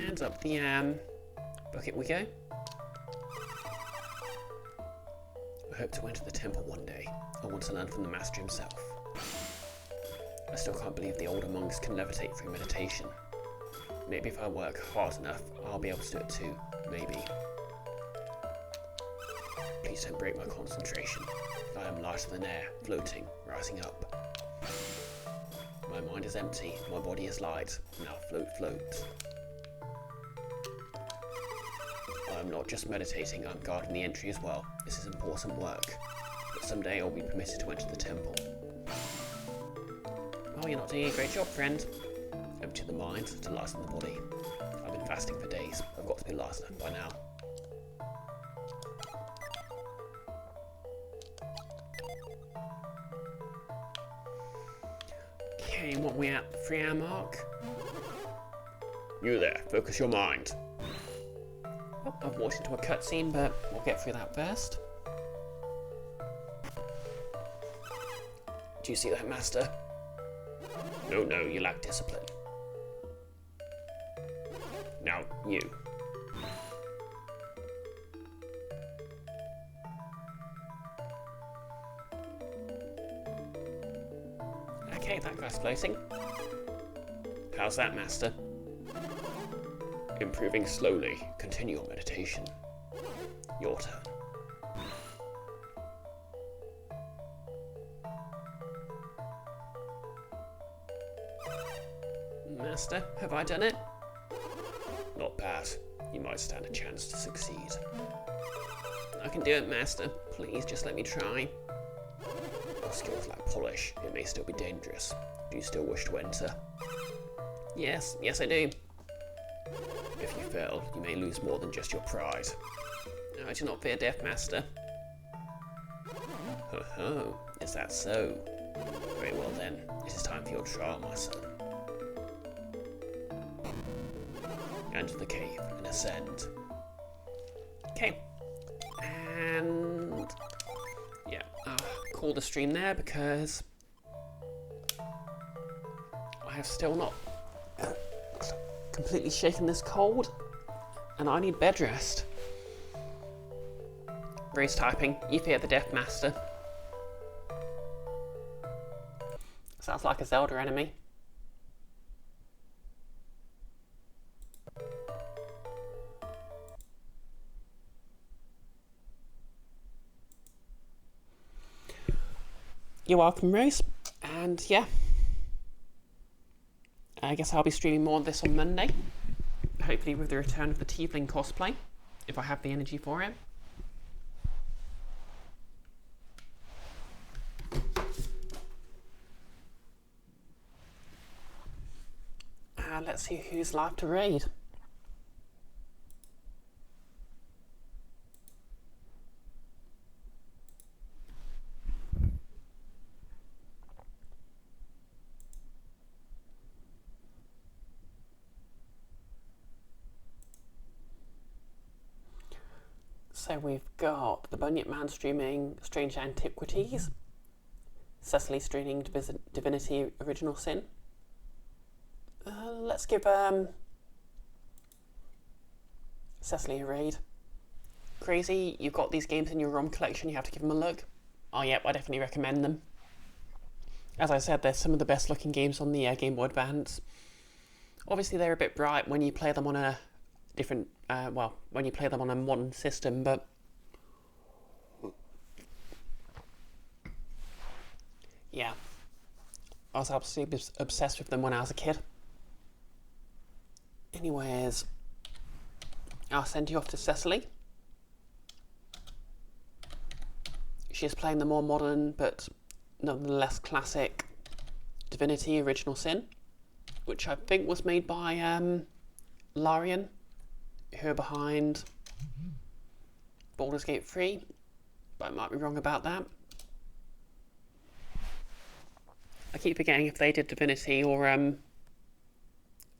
And up the bucket we go. I hope to enter the temple one day. I want to learn from the master himself. I still can't believe the older monks can levitate through meditation. Maybe if I work hard enough, I'll be able to do it too. Maybe. Please don't break my concentration. I am lighter than air, floating, rising up. My mind is empty, my body is light. Now float, float. I am not just meditating, I'm guarding the entry as well. This is important work. But someday I'll be permitted to enter the temple. Oh, you're not doing a great job, friend. Empty the mind to lighten the body. I've been fasting for days. I've got to be light enough by now. Okay, what are we at? The 3 hour mark? You there, focus your mind. Oh, I've walked into a cutscene, but we'll get through that first. Do you see that, Master? No, you lack discipline. Now, you. Okay, that guy's floating. How's that, Master? Improving slowly. Continue your meditation. Your turn. Master, have I done it? Not bad. You might stand a chance to succeed. I can do it, Master. Please, just let me try. Your skills lack polish. It may still be dangerous. Do you still wish to enter? Yes, I do. If you fail, you may lose more than just your pride. I do not fear death, Master. Ho ho, is that so? Very well then, it is time for your trial, my son. Enter the cave and ascend. Okay. And yeah, I'll call the stream there because I have still not completely shaken this cold and I need bed rest. Ray's typing, you fear the Death Master. Sounds like a Zelda enemy. You're welcome, Rose. And yeah, I guess I'll be streaming more of this on Monday. Hopefully with the return of the Tiefling cosplay, if I have the energy for it. Let's see who's live to raid. So we've got the Bunyip Man streaming Strange Antiquities, Cecily streaming Divinity Original Sin. Let's give Cecily a raid. Crazy, you've got these games in your ROM collection, you have to give them a look. Oh yep, I definitely recommend them. As I said, they're some of the best looking games on the Game Boy Advance. Obviously they're a bit bright when you play them on a different, when you play them on a modern system, but yeah, I was absolutely obsessed with them when I was a kid. Anyways, I'll send you off to Cecily. She's playing the more modern but nonetheless classic Divinity Original Sin, which I think was made by Larian, who are behind Baldur's Gate 3, but I might be wrong about that. I keep forgetting if they did Divinity or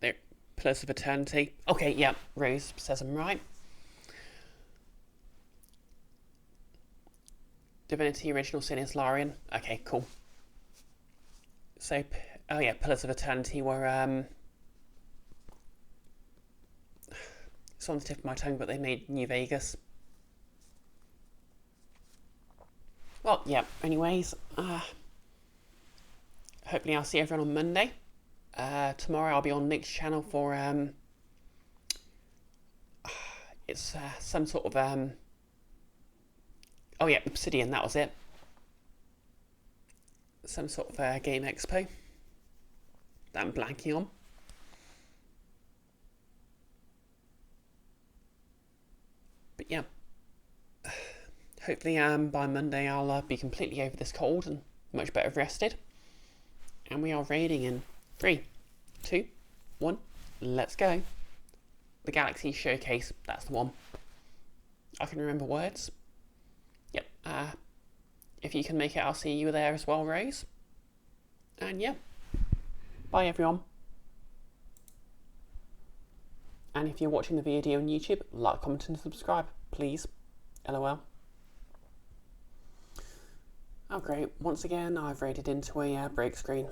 their Pillars of Eternity. Okay, yeah, Rose says I'm right. Divinity Original Sin is Larian. Okay, cool. So, oh yeah, Pillars of Eternity were it's on the tip of my tongue, but they made New Vegas. Well, yeah, anyways, hopefully I'll see everyone on Monday. Tomorrow I'll be on Nick's channel for, it's some sort of, oh yeah, Obsidian, that was it. Some sort of game expo that I'm blanking on. But yeah, hopefully by Monday I'll be completely over this cold and much better rested. And we are raiding in 3, 2, 1, let's go. The Galaxy Showcase, that's the one. I can remember words. Yep, if you can make it, I'll see you there as well, Rose. And yeah, bye everyone. And if you're watching the video on YouTube, like, comment and subscribe, please. LOL. Oh great, once again I've raided into a break screen.